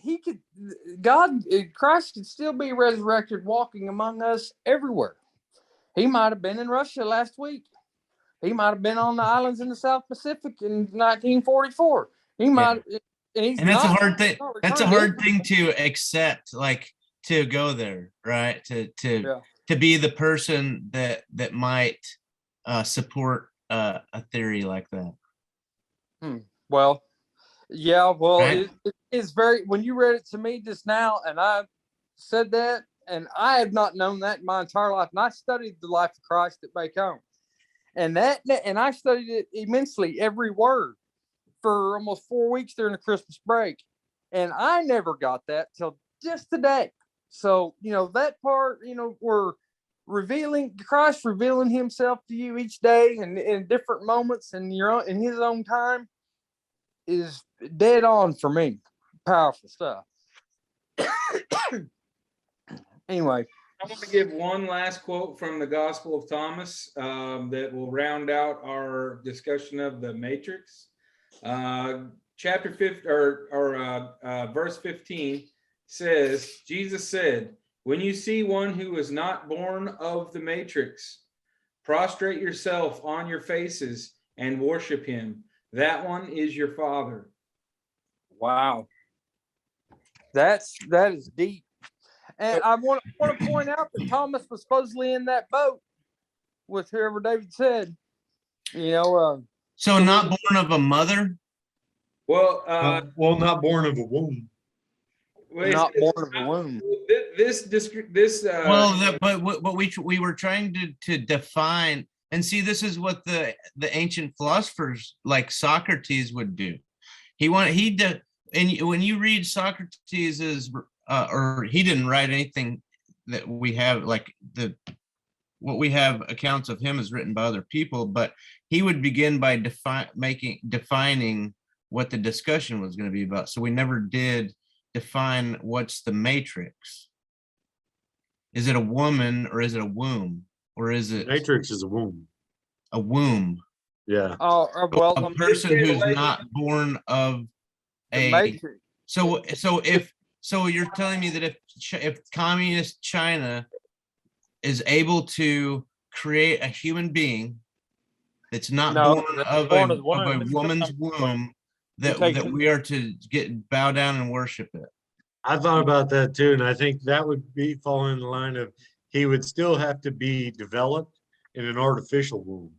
Christ could still be resurrected, walking among us everywhere. He might have been in Russia last week. He might have been on the islands in the South Pacific in 1944. He might, and that's a hard thing. That's a hard thing to accept, like to go there, right? To be the person that might support a theory like that. Well, yeah. Well, right? it is very. When you read it to me just now, and I said that. And I have not known that in my entire life. And I studied the life of Christ at Bacon. And I studied it immensely, every word, for almost 4 weeks during the Christmas break. And I never got that till just today. So, you know, that part, you know, we're Christ revealing himself to you each day and in different moments and in his own time is dead on for me. Powerful stuff. Anyway, I want to give one last quote from the Gospel of Thomas that will round out our discussion of the Matrix. Chapter 50 or verse 15 says, Jesus said, when you see one who is not born of the Matrix, prostrate yourself on your faces and worship him. That one is your Father. Wow. That is deep. And I want to point out that Thomas was supposedly in that boat with whoever David said. You know. So not born of a mother? Well, not born of a womb. Not born of a womb. But what we were trying to define, and see, this is what the ancient philosophers like Socrates would do. And when you read Socrates's or he didn't write anything that we have, like what we have accounts of him is written by other people, but he would begin by defining what the discussion was going to be about. So we never did define what's the matrix. Is it a woman or is it a womb? Or is it matrix is a womb? A womb. Yeah. Oh, well, a person who's not born of a matrix. So you're telling me that if communist China is able to create a human being that's not born of a woman's womb, that we are to bow down and worship it? I thought about that too, and I think that would fall in the line of he would still have to be developed in an artificial womb.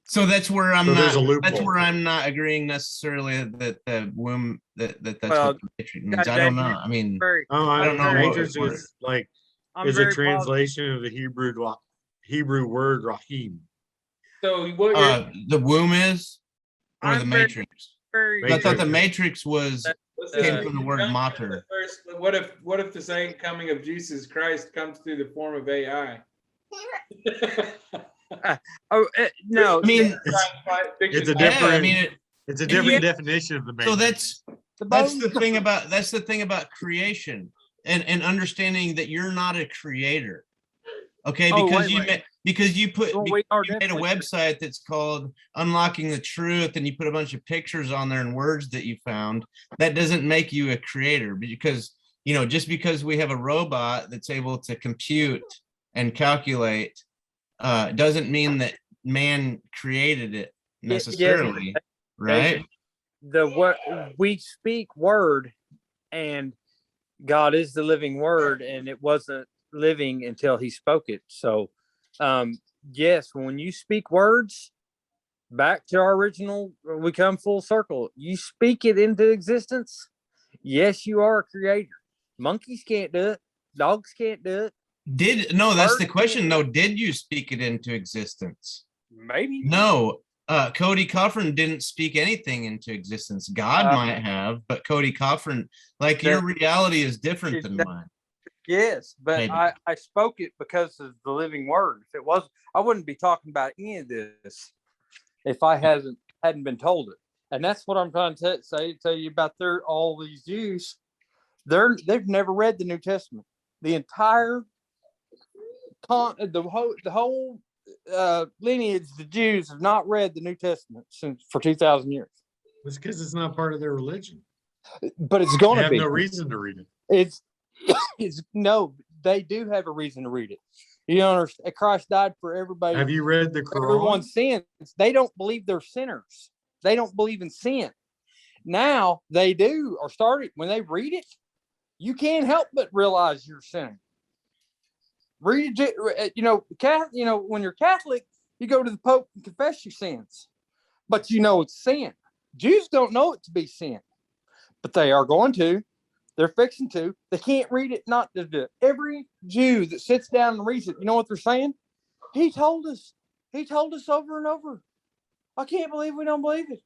So that's where I'm So not. there's a That's loophole. where I'm not agreeing necessarily that the womb that's Well, what the matrix means. I don't know. I mean, Oh, I don't know the what- matrix what- is like I'm is a very positive. translation of the Hebrew word rahim. So what you're the womb is, or the I'm very- matrix. Very, I thought the Matrix. matrix was what's came the- from the word mater. What if the second coming of Jesus Christ comes through the form of AI? no. I mean, It's a yeah. I different. mean, It's a different definition of the matrix. so that's the thing about creation and understanding that you're not a creator. Okay, Oh, because wait. because you Well, we are made a definitely- website that's called Unlocking the Truth, and you put a bunch of pictures on there and words that you found. That doesn't make you a creator, because just because we have a robot that's able to compute and calculate doesn't mean that man created it necessarily, right? We speak word, and God is the living word, and it wasn't living until he spoke it. So yes, when you speak words, back to our original, we come full circle. You speak it into existence. Yes, you are a creator. Monkeys can't do it. Dogs can't do it. That's the question. No, did you speak it into existence? Maybe. No. Cody Coffin didn't speak anything into existence. God might have, but Cody Coffin, like, your reality is different than mine. Yes, but Maybe. I spoke it because of the living word. If it was, I wouldn't be talking about any of this if I hadn't been told it. And that's what I'm trying to tell you about all these Jews. They've never read the New Testament. The entire the whole lineage, the Jews have not read the New Testament for 2,000 years. It's because it's not part of their religion. But it's going They to have be. no reason to read it. It's no, they do have a reason to read it. You understand? Christ died for everybody. Have you read the Quran? Everyone's sins. They don't believe they're sinners. They don't believe in sin. Now they do, or started when they read it. You can't help but realize you're sinning. Read it, when you're Catholic, you go to the Pope and confess your sins, but it's sin. Jews don't know it to be sin, but they are going to. They're fixing to. They can't read it not to do it. Every Jew that sits down and reads it, you know what they're saying? He told us. He told us over and over. I can't believe we don't believe it.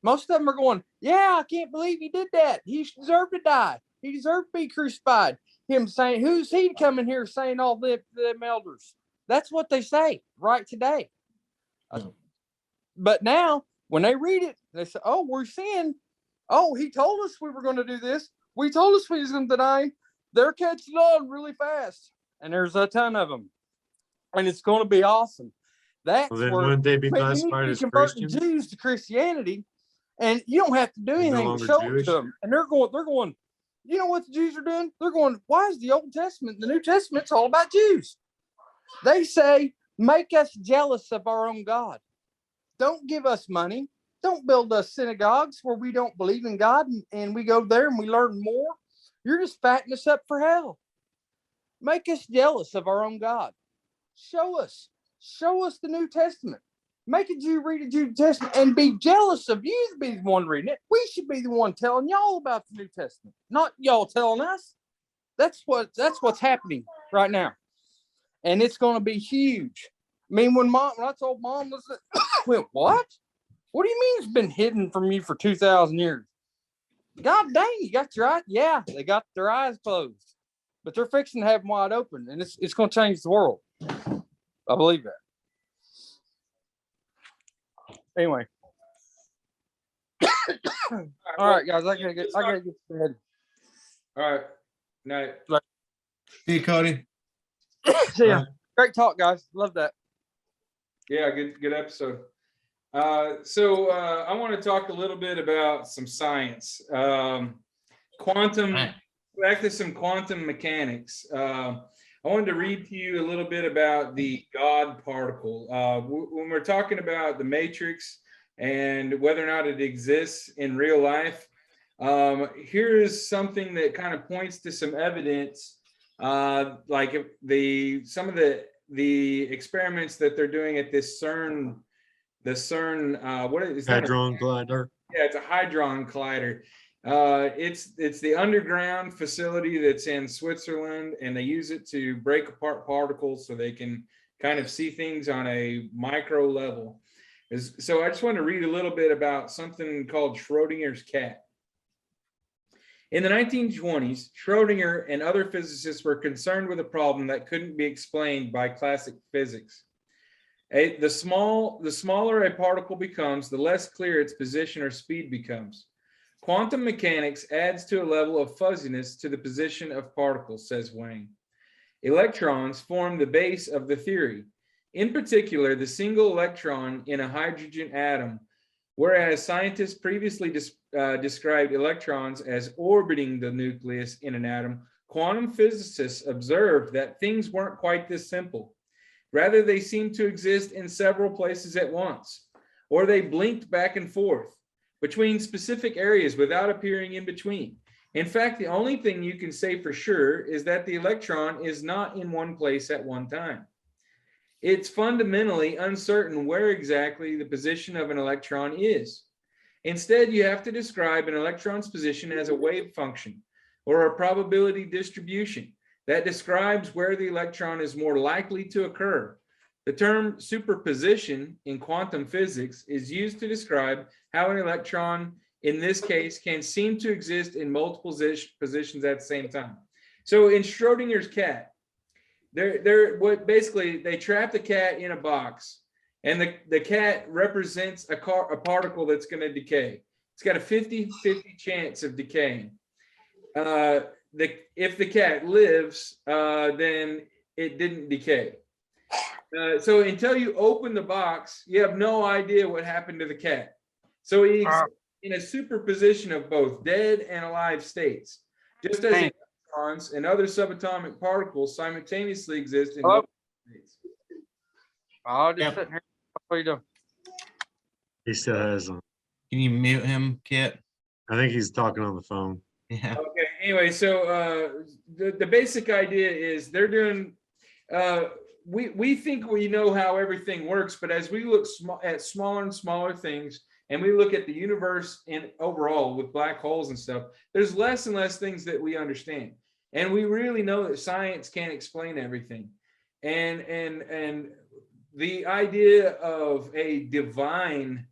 Most of them are going, yeah, I can't believe he did that. He deserved to die. He deserved to be crucified. Him saying, who's he coming here saying all them elders? That's what they say right today. But now, when they read it, they say, oh, we're sin. Oh, he told us we were going to do this. We told us we was going to deny him. They're catching on really fast. And there's a ton of them. And it's going to be awesome. That's Well, then where wouldn't they be you classified need as to convert the Christians? Jews to Christianity, and you don't have to do They're no anything longer to show it Jewish? to them. And they're going, you know what the Jews are doing? They're going, why is the Old Testament, the New Testament's all about Jews? They say, make us jealous of our own God. Don't give us money. Don't build us synagogues where we don't believe in God and we go there and we learn more. You're just fattening us up for hell. Make us jealous of our own God. Show us the New Testament. Make a Jew read a New Testament and be jealous of you to be the one reading it. We should be the one telling y'all about the New Testament, not y'all telling us. That's what's happening right now. And it's going to be huge. I mean, when I told Mom, went, what? What do you mean it's been hidden from you for 2,000 years? God dang, you got your eyes. Yeah, they got their eyes closed, but they're fixing to have them wide open, and it's going to change the world. I believe that. Anyway. All right, guys, I gotta get to bed. All right. Night. See you, Cody. See ya. Great talk, guys. Love that. Yeah, good episode. So I want to talk a little bit about some science. Quantum, actually some quantum mechanics. I wanted to read to you a little bit about the God particle. When we're talking about the matrix and whether or not it exists in real life, here is something that kind of points to some evidence, like some of the experiments that they're doing at this CERN the CERN, what is that? Hadron Collider. Yeah, it's a hadron collider. It's the underground facility that's in Switzerland, and they use it to break apart particles so they can kind of see things on a micro level. So I just want to read a little bit about something called Schrodinger's cat. In the 1920s, Schrodinger and other physicists were concerned with a problem that couldn't be explained by classic physics. The smaller a particle becomes, the less clear its position or speed becomes. Quantum mechanics adds to a level of fuzziness to the position of particles, says Wang. Electrons form the base of the theory. In particular, the single electron in a hydrogen atom, whereas scientists previously described electrons as orbiting the nucleus in an atom, quantum physicists observed that things weren't quite this simple. Rather, they seemed to exist in several places at once, or they blinked back and forth between specific areas without appearing in between. In fact, the only thing you can say for sure is that the electron is not in one place at one time. It's fundamentally uncertain where exactly the position of an electron is. Instead, you have to describe an electron's position as a wave function or a probability distribution that describes where the electron is more likely to occur. The term superposition in quantum physics is used to describe how an electron, in this case, can seem to exist in multiple positions at the same time. So in Schrodinger's cat, they trap the cat in a box, and the cat represents a particle that's going to decay. It's got a 50-50 chance of decaying. If the cat lives, then it didn't decay. So until you open the box, you have no idea what happened to the cat. So he's in a superposition of both dead and alive states, just as electrons and other subatomic particles simultaneously exist in both states. I'll just sit here. What are you doing? He still has them. Can you mute him, Kit? I think he's talking on the phone. Yeah. Okay. Anyway, so the basic idea is they're doing. We think we know how everything works, but as we look at smaller and smaller things, and we look at the universe and overall with black holes and stuff, there's less and less things that we understand, and we really know that science can't explain everything, and the idea of a divine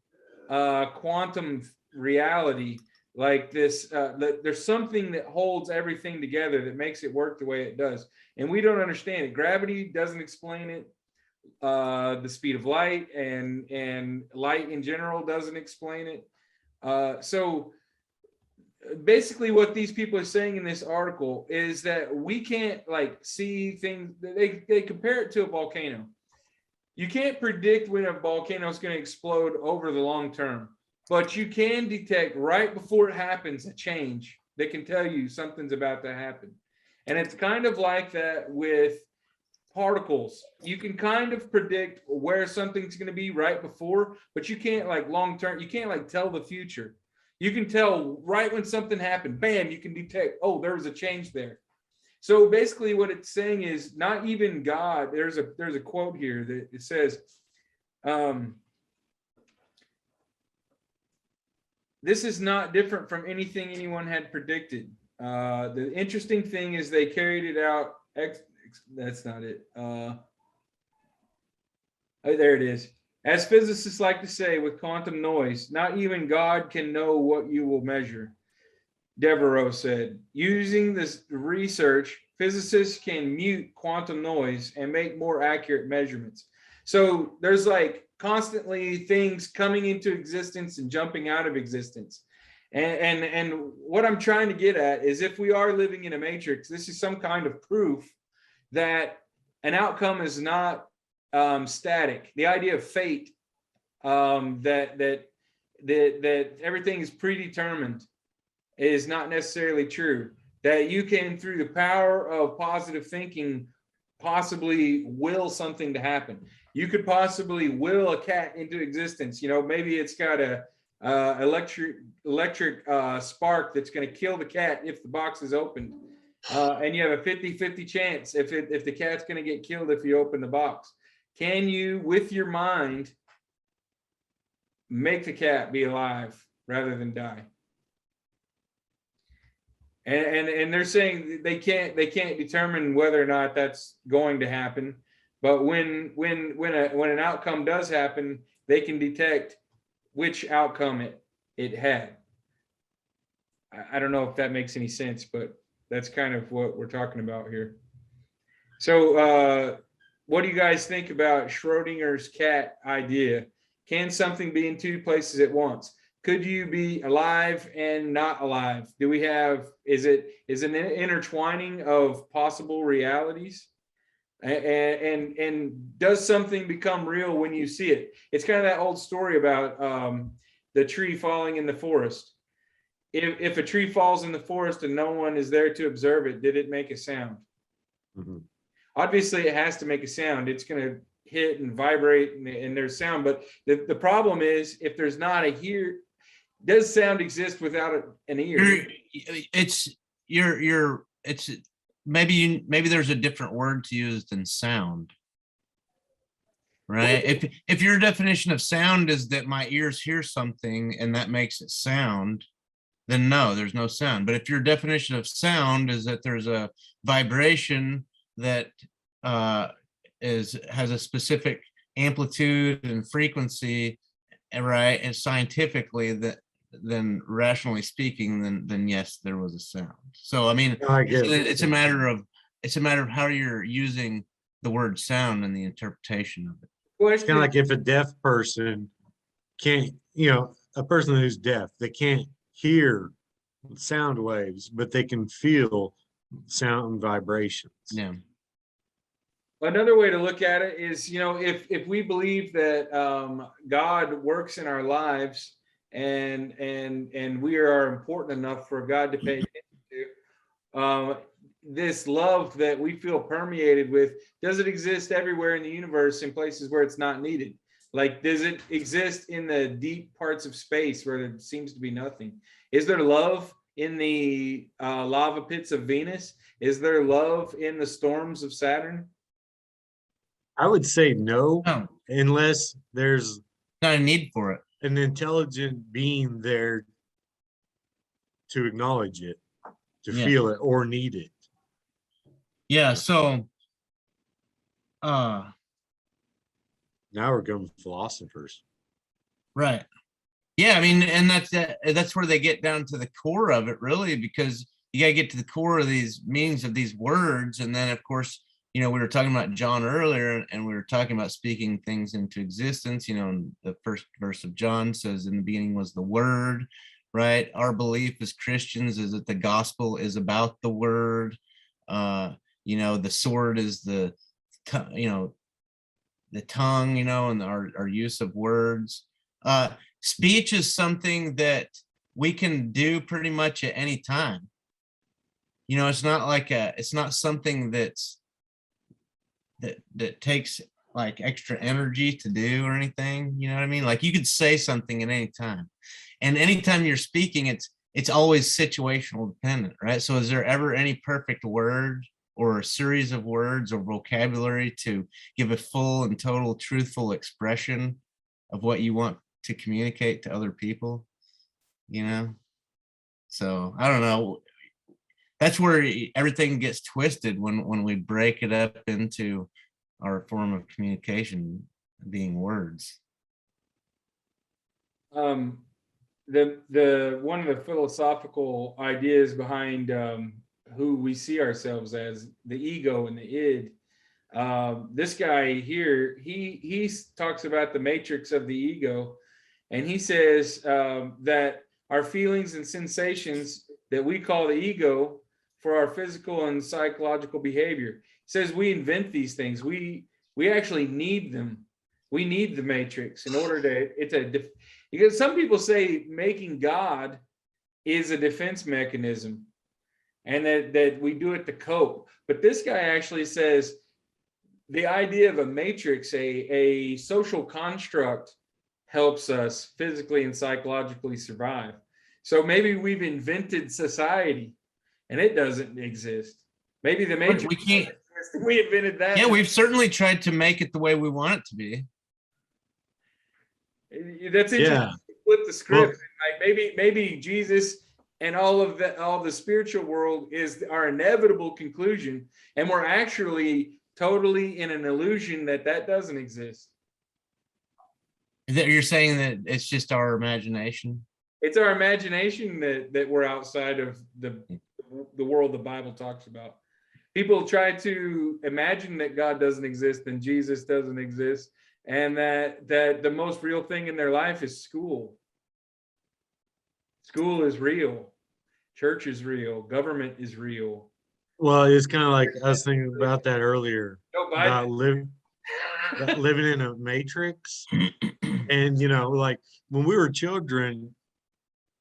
quantum reality like this, there's something that holds everything together that makes it work the way it does, and we don't understand it. Gravity doesn't explain it. The speed of light and light in general doesn't explain it. So basically what these people are saying in this article is that we can't like see things. They compare it to a volcano. You can't predict when a volcano is going to explode over the long term, but you can detect right before it happens a change that can tell you something's about to happen. And it's kind of like that with particles. You can kind of predict where something's going to be right before, but you can't like long term. You can't like tell the future. You can tell right when something happened, bam, you can detect, oh, there was a change there. So basically what it's saying is not even God. There's a quote here that it says, this is not different from anything anyone had predicted. The interesting thing is they carried it out. That's not it. Oh, there it is. As physicists like to say with quantum noise, not even God can know what you will measure. Devereaux said, using this research, physicists can mute quantum noise and make more accurate measurements. So there's like constantly things coming into existence and jumping out of existence. And what I'm trying to get at is if we are living in a matrix, this is some kind of proof that an outcome is not static. The idea of fate, that everything is predetermined, is not necessarily true. That you can, through the power of positive thinking, possibly will something to happen. You could possibly will a cat into existence. You know, maybe it's got a electric spark that's going to kill the cat if the box is opened. And you have a 50-50 chance if the cat's going to get killed if you open the box. Can you, with your mind, make the cat be alive rather than die. And they're saying they can't determine whether or not that's going to happen, but when an outcome does happen, they can detect which outcome it had. I don't know if that makes any sense, but that's kind of what we're talking about here. So what do you guys think about Schrodinger's cat idea? Can something be in two places at once? Could you be alive and not alive? Do we have, is it an intertwining of possible realities? And does something become real when you see it? It's kind of that old story about the tree falling in the forest. If a tree falls in the forest and no one is there to observe it, did it make a sound? Mhm. Obviously it has to make a sound. It's going to hit and vibrate and there's sound, but the problem is if there's not a ear, does sound exist without an ear? It's maybe there's a different word to use than sound, right? If your definition of sound is that my ears hear something and that makes it sound, then no, there's no sound. But if your definition of sound is that there's a vibration that has a specific amplitude and frequency, right, and scientifically, then rationally speaking, then yes, there was a sound. So I mean, I guess it's a matter of how you're using the word sound and the interpretation of it. it's kind of like if a deaf person can't, a person who's deaf, they can't hear sound waves, but they can feel sound vibrations. Yeah. Another way to look at it is, if we believe that God works in our lives and we are important enough for God to pay attention to, this love that we feel permeated with, does it exist everywhere in the universe in places where it's not needed? Like, does it exist in the deep parts of space where there seems to be nothing? Is there love in the lava pits of Venus? Is there love in the storms of Saturn? I would say no, No, unless there's not a need for it. an intelligent being there to acknowledge it, to Yeah. feel it or need it. Yeah. So Now we're going philosophers. right. Yeah, I mean, and that's where they get down to the core of it, really, because you gotta get to the core of these meanings of these words. And then of course, we were talking about John earlier, and we were talking about speaking things into existence. And the first verse of John says, in the beginning was the word, right? Our belief as Christians is that the gospel is about the word. The sword is the tongue, and our use of words. Speech is something that we can do pretty much at any time. It's not something that takes like extra energy to do or anything. You know what I mean? Like, you could say something at any time, and anytime you're speaking, it's always situational dependent, right? So is there ever any perfect word or a series of words or vocabulary to give a full and total truthful expression of what you want to communicate to other people? So I don't know. That's where everything gets twisted when we break it up into our form of communication being words. The one of the philosophical ideas behind who we see ourselves as, the ego and the id. This guy here, he talks about the matrix of the ego, and he says that our feelings and sensations that we call the ego for our physical and psychological behavior. He says we invent these things. We actually need them. We need the matrix in order to, because some people say making God is a defense mechanism, and that we do it to cope. But this guy actually says the idea of a matrix, a social construct, helps us physically and psychologically survive. So maybe we've invented society and it doesn't exist. Maybe the matrix, We can't. We invented that. Yeah, we've certainly tried to make it the way we want it to be. That's interesting. Yeah. Flip the script. Like maybe Jesus and all the spiritual world is our inevitable conclusion, and we're actually totally in an illusion that doesn't exist. You're saying that it's just our imagination? It's our imagination that we're outside of the world the Bible talks about. People try to imagine that God doesn't exist and Jesus doesn't exist, and that the most real thing in their life is school. School is real. Church is real. Government is real. Well, it's kind of like I was thinking about that earlier, Joe about Biden. living in a matrix. And, like when we were children,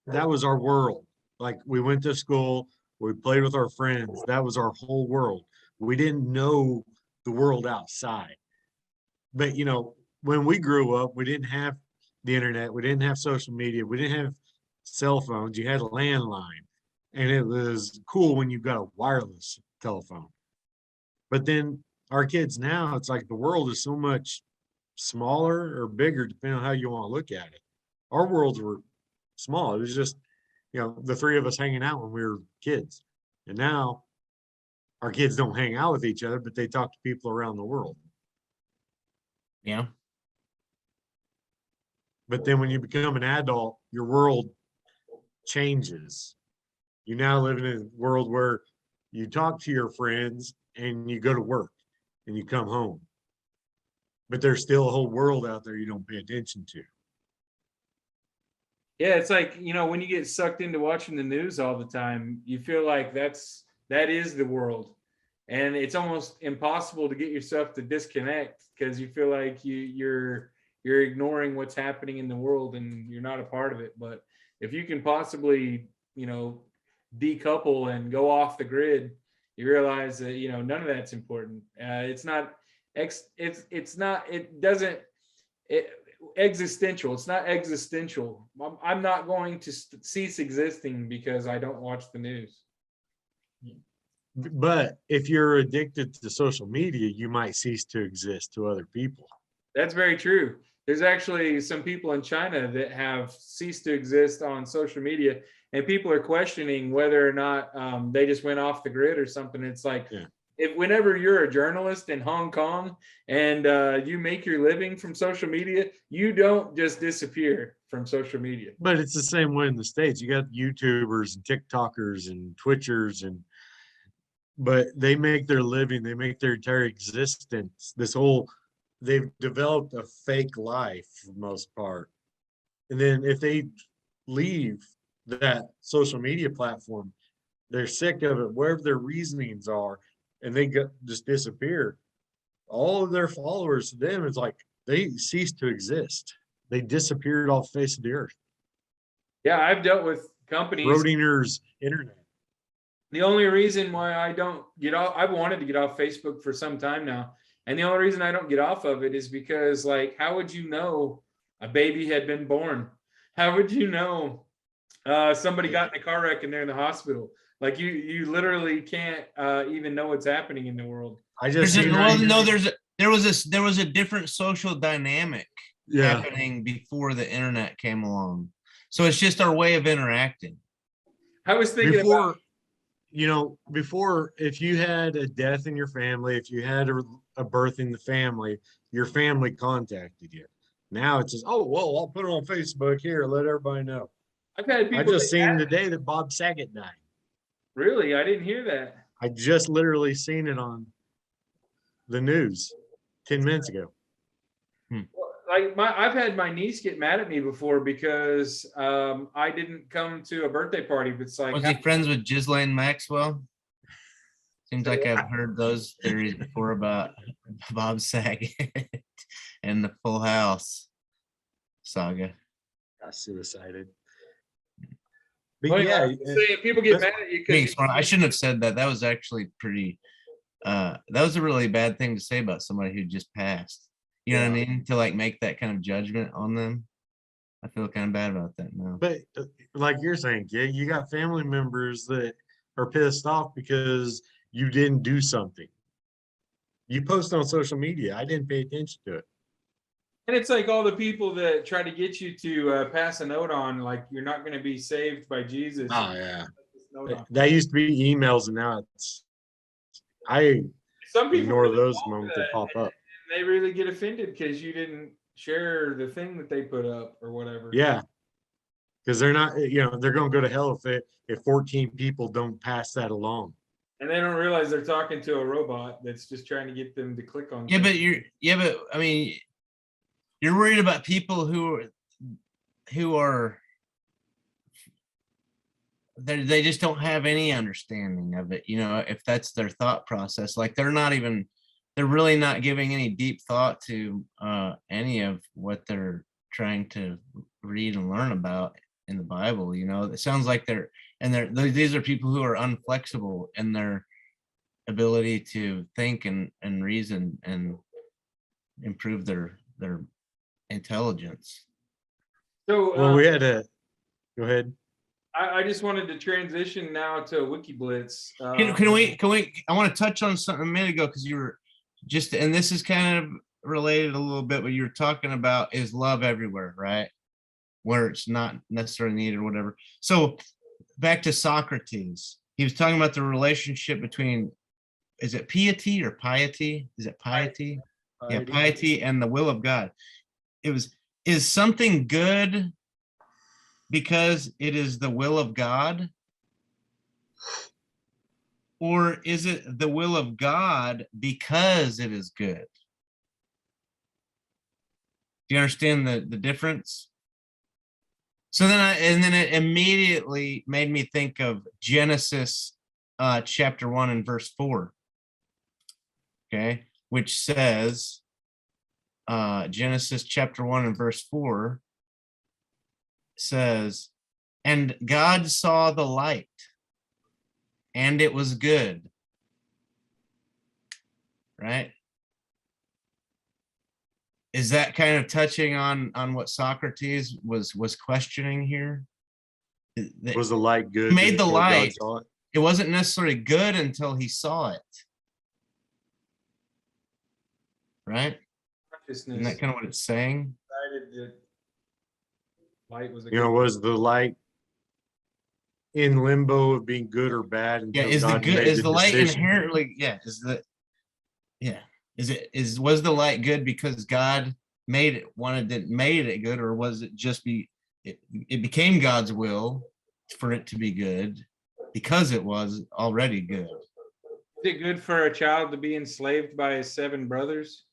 that was our world. Like we went to school, we played with our friends. That was our whole world. We didn't know the world outside. But, when we grew up, we didn't have the internet. We didn't have social media. We didn't have cell phones. You had a landline. And it was cool when you got a wireless telephone. But then our kids now, it's like the world is so much smaller or bigger, depending on how you want to look at it. Our worlds were small. It was just, the three of us hanging out when we were kids. And now our kids don't hang out with each other, but they talk to people around the world. Yeah. But then when you become an adult, your world changes. You now live in a world where you talk to your friends and you go to work and you come home. But there's still a whole world out there you don't pay attention to. Yeah, it's like, when you get sucked into watching the news all the time, you feel like that is the world. And it's almost impossible to get yourself to disconnect because you feel like you're ignoring what's happening in the world and you're not a part of it. But if you can possibly, decouple and go off the grid, you realize that, none of that's important. Existential. It's not existential. I'm not going to cease existing because I don't watch the news. But if you're addicted to social media, you might cease to exist to other people. That's very true. There's actually some people in China that have ceased to exist on social media, and people are questioning whether or not they just went off the grid or something. It's like, whenever you're a journalist in Hong Kong and you make your living from social media, you don't just disappear from social media. But it's the same way in the States. You got YouTubers and TikTokers and Twitchers, but they make their living, they make their entire existence. They've developed a fake life for the most part. And then if they leave that social media platform, they're sick of it, wherever their reasonings are, and they just disappear. All of their followers to them is like they cease to exist. They disappeared off the face of the earth. Yeah, I've dealt with companies. Schrodinger's internet. The only reason why I don't get off, I've wanted to get off Facebook for some time now. And the only reason I don't get off of it is because, like, how would you know a baby had been born? How would you know somebody got in a car wreck and they're in the hospital? Like, you literally can't even know what's happening in the world. There was a different social dynamic happening before the internet came along. So it's just our way of interacting. I was thinking before, if you had a death in your family, if you had a birth in the family, your family contacted you. Now it's just, oh, well, I'll put it on Facebook here, let everybody know. I've had people. I just seen today that Bob Saget died. Really? I didn't hear that. I just literally seen it on the news 10 minutes ago. Like I've had my niece get mad at me before because I didn't come to a birthday party. But it's like, was he friends with Ghislaine Maxwell? Seems like I've heard those theories before about Bob Saget and the Full House saga. Got suicided. But people get mad at you because I shouldn't have said that. That was actually pretty. That was a really bad thing to say about somebody who just passed. You know what I mean? To like make that kind of judgment on them. I feel kind of bad about that now. But like you're saying, kid, you got family members that are pissed off because you didn't do something. You post on social media. I didn't pay attention to it. And it's like all the people that try to get you to pass a note on, like you're not going to be saved by Jesus. Oh yeah. That used to be emails, and now I Some people ignore really those fall for moments they that, pop up. and they really get offended because you didn't share the thing that they put up or whatever. Yeah, because they're not, they're going to go to hell if 14 people don't pass that along. And they don't realize they're talking to a robot that's just trying to get them to click on. Yeah, things. but I mean, you're worried about people who are they just don't have any understanding of it. If that's their thought process, like they're really not giving any deep thought to any of what they're trying to read and learn about in the Bible. It sounds like these are people who are unflexible in their ability to think and reason and improve their intelligence. So Well, we had to go ahead. I just wanted to transition now to WikiBlitz. Can we? I want to touch on something a minute ago because you were just, and this is kind of related a little bit. What you were talking about is love everywhere, right? Where it's not necessarily needed or whatever. So back to Socrates, he was talking about the relationship between, is it piety or piety? Is it piety? Yeah, piety and the will of God. Is something good because it is the will of God? Or is it the will of God because it is good? Do you understand the difference? So then it immediately made me think of Genesis chapter 1 and verse 4. Okay, which says, Genesis chapter 1 and verse 4 says, and God saw the light, and it was good. Right? Is that kind of touching on what Socrates was questioning here? Was the light good? He made the before God light. saw it? It wasn't necessarily good until he saw it. Right? Isn't that kind of what it's saying? Decided that light was a Was the light in limbo of being good or bad Yeah, until God made is the light decision? inherently, was the light good because God made it good, or was it just it became God's will for it to be good because it was already good? Is it good for a child to be enslaved by his 7 brothers?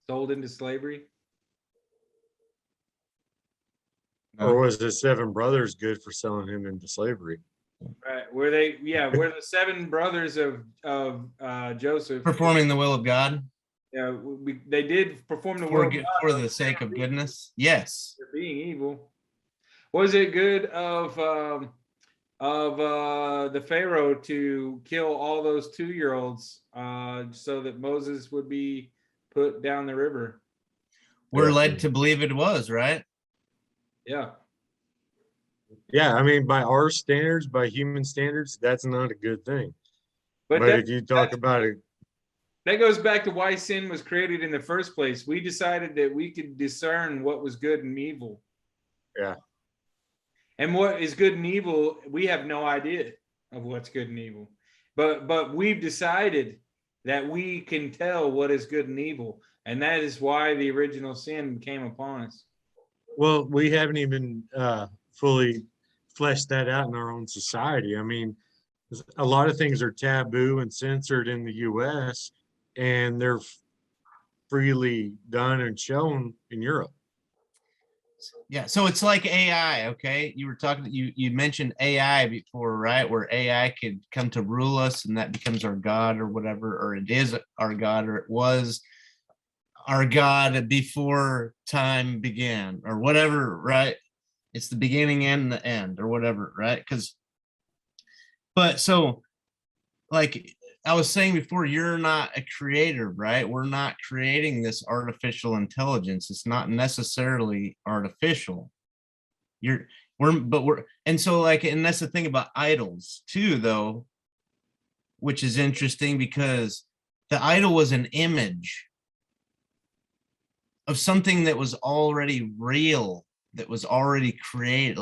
Sold into slavery? Or was the 7 brothers good for selling him into slavery? Right. Were the 7 brothers of Joseph Performing the will of God? Yeah, they did perform the will for the sake of goodness. Yes. They're being evil. Was it good of the Pharaoh to kill all those 2-year-olds so that Moses would be put down the river? We're led to believe it was, right? Yeah. Yeah, I mean, by our standards, by human standards, that's not a good thing. But if you talk about it, that goes back to why sin was created in the first place. We decided that we could discern what was good and evil. Yeah. And what is good and evil, we have no idea of what's good and evil. But we've decided that we can tell what is good and evil. And that is why the original sin came upon us. Well, we haven't even fully fleshed that out in our own society. I mean, a lot of things are taboo and censored in the US, and they're freely done and shown in Europe. Yeah, so it's like AI, okay? You mentioned AI before, right? Where AI could come to rule us and that becomes our God or whatever, or it is our God, or it was our God before time began or whatever, right? It's the beginning and the end or whatever, right? But so like I was saying before, you're not a creator, right? We're not creating this artificial intelligence. It's not necessarily artificial. And so like, and that's the thing about idols too, though, which is interesting because the idol was an image. of something that was already real, that was already created.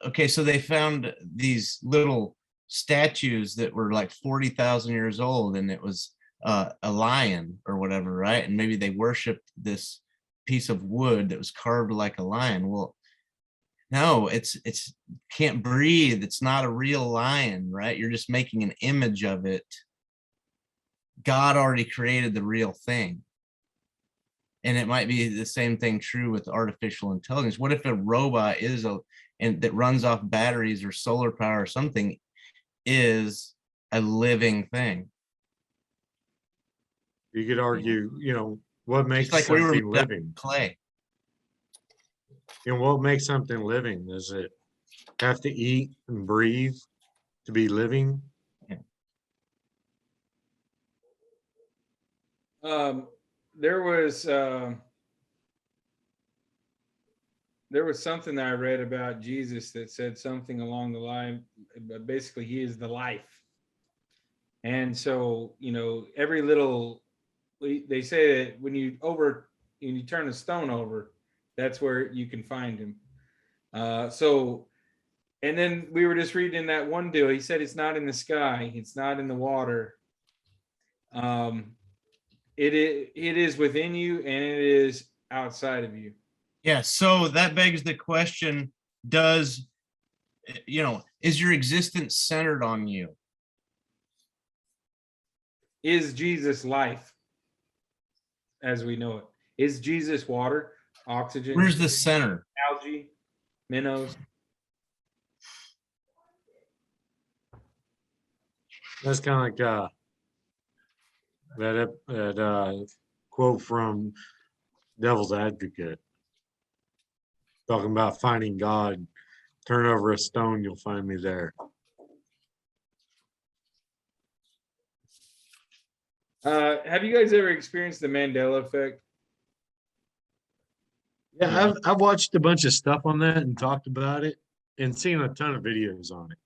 Okay, so they found these little statues that were like 40,000 years old, and it was a lion or whatever, right? And maybe they worshiped this piece of wood that was carved like a lion. Well, no, it's can't breathe. It's not a real lion, right? You're just making an image of it. God already created the real thing. And it might be the same thing true with artificial intelligence. What if a robot and that runs off batteries or solar power or something is a living thing? You could argue, what makes Just like we were something living? clay. What makes something living? Does it have to eat and breathe to be living? There was something that I read about Jesus that said something along the line, but basically he is the life. And so, every little, they say that when you turn a stone over, that's where you can find him. And then we were just reading that one deal. He said it's not in the sky, it's not in the water. It is within you, and it is outside of you. Yeah, so that begs the question, is your existence centered on you? Is Jesus life as we know it? Is Jesus water, oxygen? Where's the center? Algae, minnows? That's kind of like that quote from Devil's Advocate, talking about finding God. Turn over a stone, you'll find me there. Have you guys ever experienced the Mandela effect? Yeah, I've watched a bunch of stuff on that and talked about it and seen a ton of videos on it.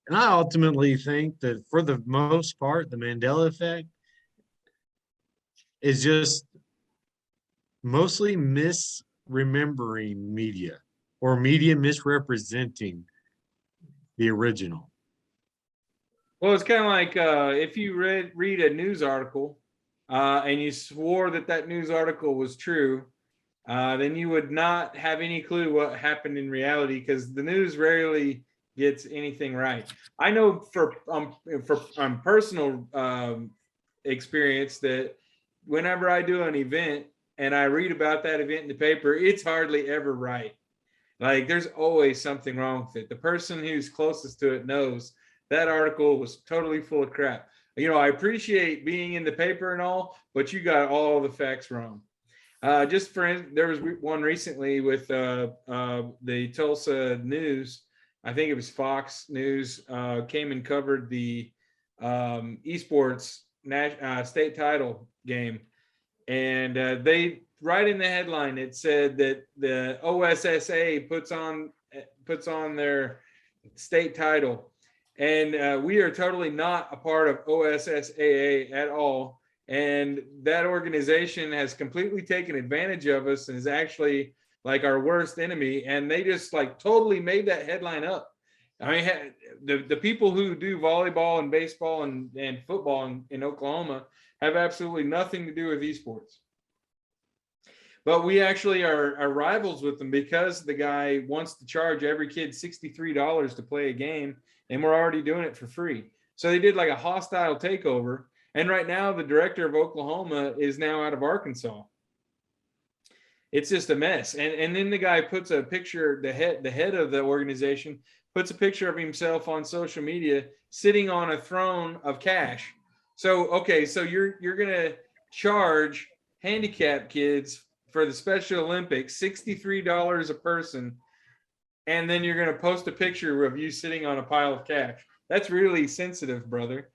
And I ultimately think that for the most part, the Mandela effect is just mostly misremembering media or media misrepresenting the original. Well, it's kind of like if you read a news article and you swore that news article was true, then you would not have any clue what happened in reality, because the news rarely gets anything right. I know for personal experience that whenever I do an event and I read about that event in the paper, it's hardly ever right. Like, there's always something wrong with it. The person who's closest to it knows that article was totally full of crap. I appreciate being in the paper and all, but you got all the facts wrong. There was one recently with the Tulsa News. I think it was Fox News, came and covered the esports state title game. And they, right in the headline, it said that the OSSA puts on their state title. And we are totally not a part of OSSAA at all. And that organization has completely taken advantage of us and is actually like our worst enemy. And they just like totally made that headline up. I mean, the people who do volleyball and baseball and football in Oklahoma have absolutely nothing to do with esports. But we actually are rivals with them because the guy wants to charge every kid $63 to play a game, and we're already doing it for free. So they did like a hostile takeover. And right now, the director of Oklahoma is now out of Arkansas. It's just a mess. And then the guy puts a picture, the head of the organization puts a picture of himself on social media sitting on a throne of cash. So, okay, so you're going to charge handicapped kids for the Special Olympics $63 a person, and then you're going to post a picture of you sitting on a pile of cash. That's really sensitive, brother.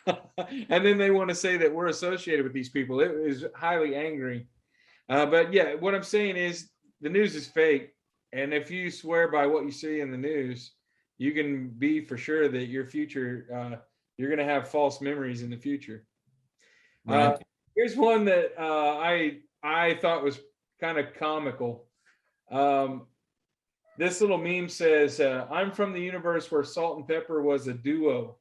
And then they want to say that we're associated with these people. It is highly angering. But yeah, what I'm saying is the news is fake. And if you swear by what you see in the news, you can be for sure that your future, you're going to have false memories in the future. Right. Here's one that I thought was kind of comical. This little meme says, "I'm from the universe where salt and pepper was a duo.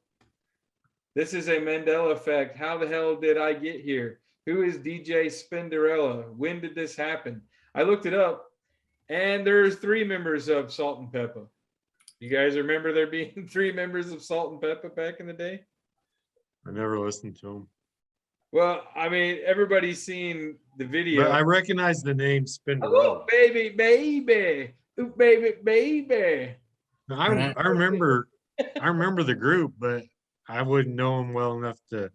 This is a Mandela effect. How the hell did I get here? Who is DJ Spinderella? When did this happen?" I looked it up, and there's 3 members of Salt and Pepper. You guys remember there being 3 members of Salt and Pepper back in the day? I never listened to him, Well, I mean, everybody's seen the video. but I recognize the name Oh, Spinderella. baby, baby, ooh, baby, baby. I remember the group, but I wouldn't know him well enough to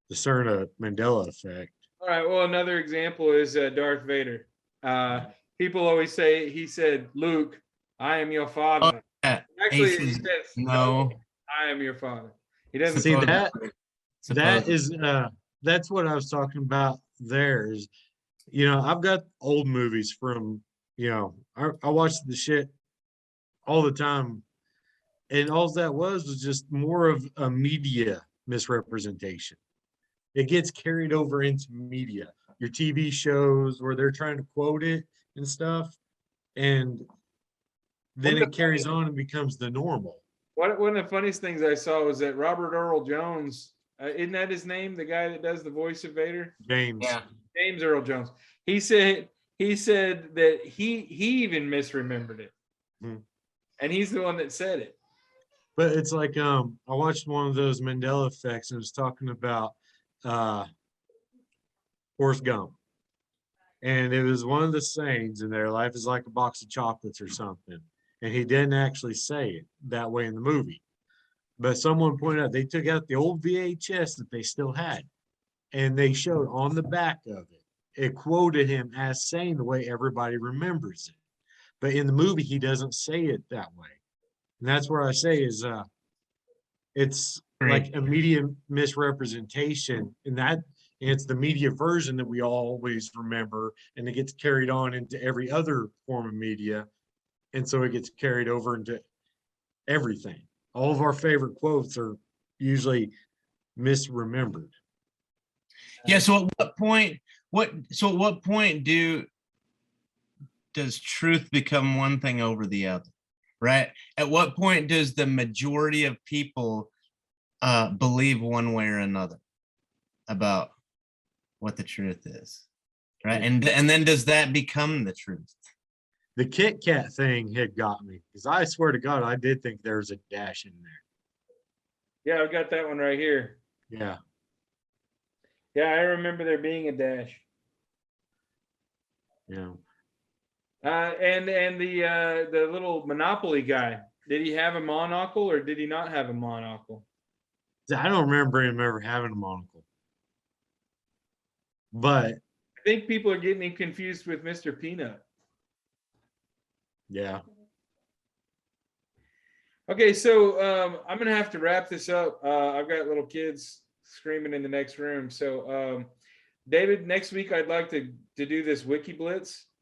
discern a Mandela effect. All right. Well, another example is Darth Vader. People always say he said, "Luke, I am your father." Yeah, Actually, he he says, says, no. I am your father." He doesn't See say that Supposedly. is that's what I was talking about there is, I've got old movies from, I watch the shit all the time, and all that was just more of a media misrepresentation. It gets carried over into media, your TV shows where they're trying to quote it and stuff, and then One of it the carries on and becomes the normal. One of the funniest things I saw was that Robert Earl Jones, isn't that his name? The guy that does the voice of Vader? James. Yeah. James Earl Jones. He said that he even misremembered it. Hmm. And he's the one that said it. But it's like I watched one of those Mandela effects and it was talking about Forrest Gump. And it was one of the sayings in there, life is like a box of chocolates or something. And he didn't actually say it that way in the movie. But someone pointed out they took out the old VHS that they still had and they showed on the back of it. It quoted him as saying the way everybody remembers it. But in the movie, he doesn't say it that way. And that's where I say is it's like Great. a media misrepresentation, and it's the media version that we always remember, and it gets carried on into every other form of media, and so it gets carried over into everything. All of our favorite quotes are usually misremembered. Yeah. So at what point? At what point does truth become one thing over the other? Right. At what point does the majority of people believe one way or another about what the truth is? Right. And then does that become the truth? The Kit Kat thing had got me because I swear to God, I did think there was a dash in there. Yeah, I've got that one right here. Yeah. Yeah, I remember there being a dash. Yeah. And the little Monopoly guy, did he have a monocle or did he not have a monocle? I don't remember him ever having a monocle. But I think people are getting him confused with Mr. Peanut. yeah. Okay, so I'm gonna have to wrap this up. I've got little kids screaming in the next room. So David, next week I'd like to do this Wiki Blitz.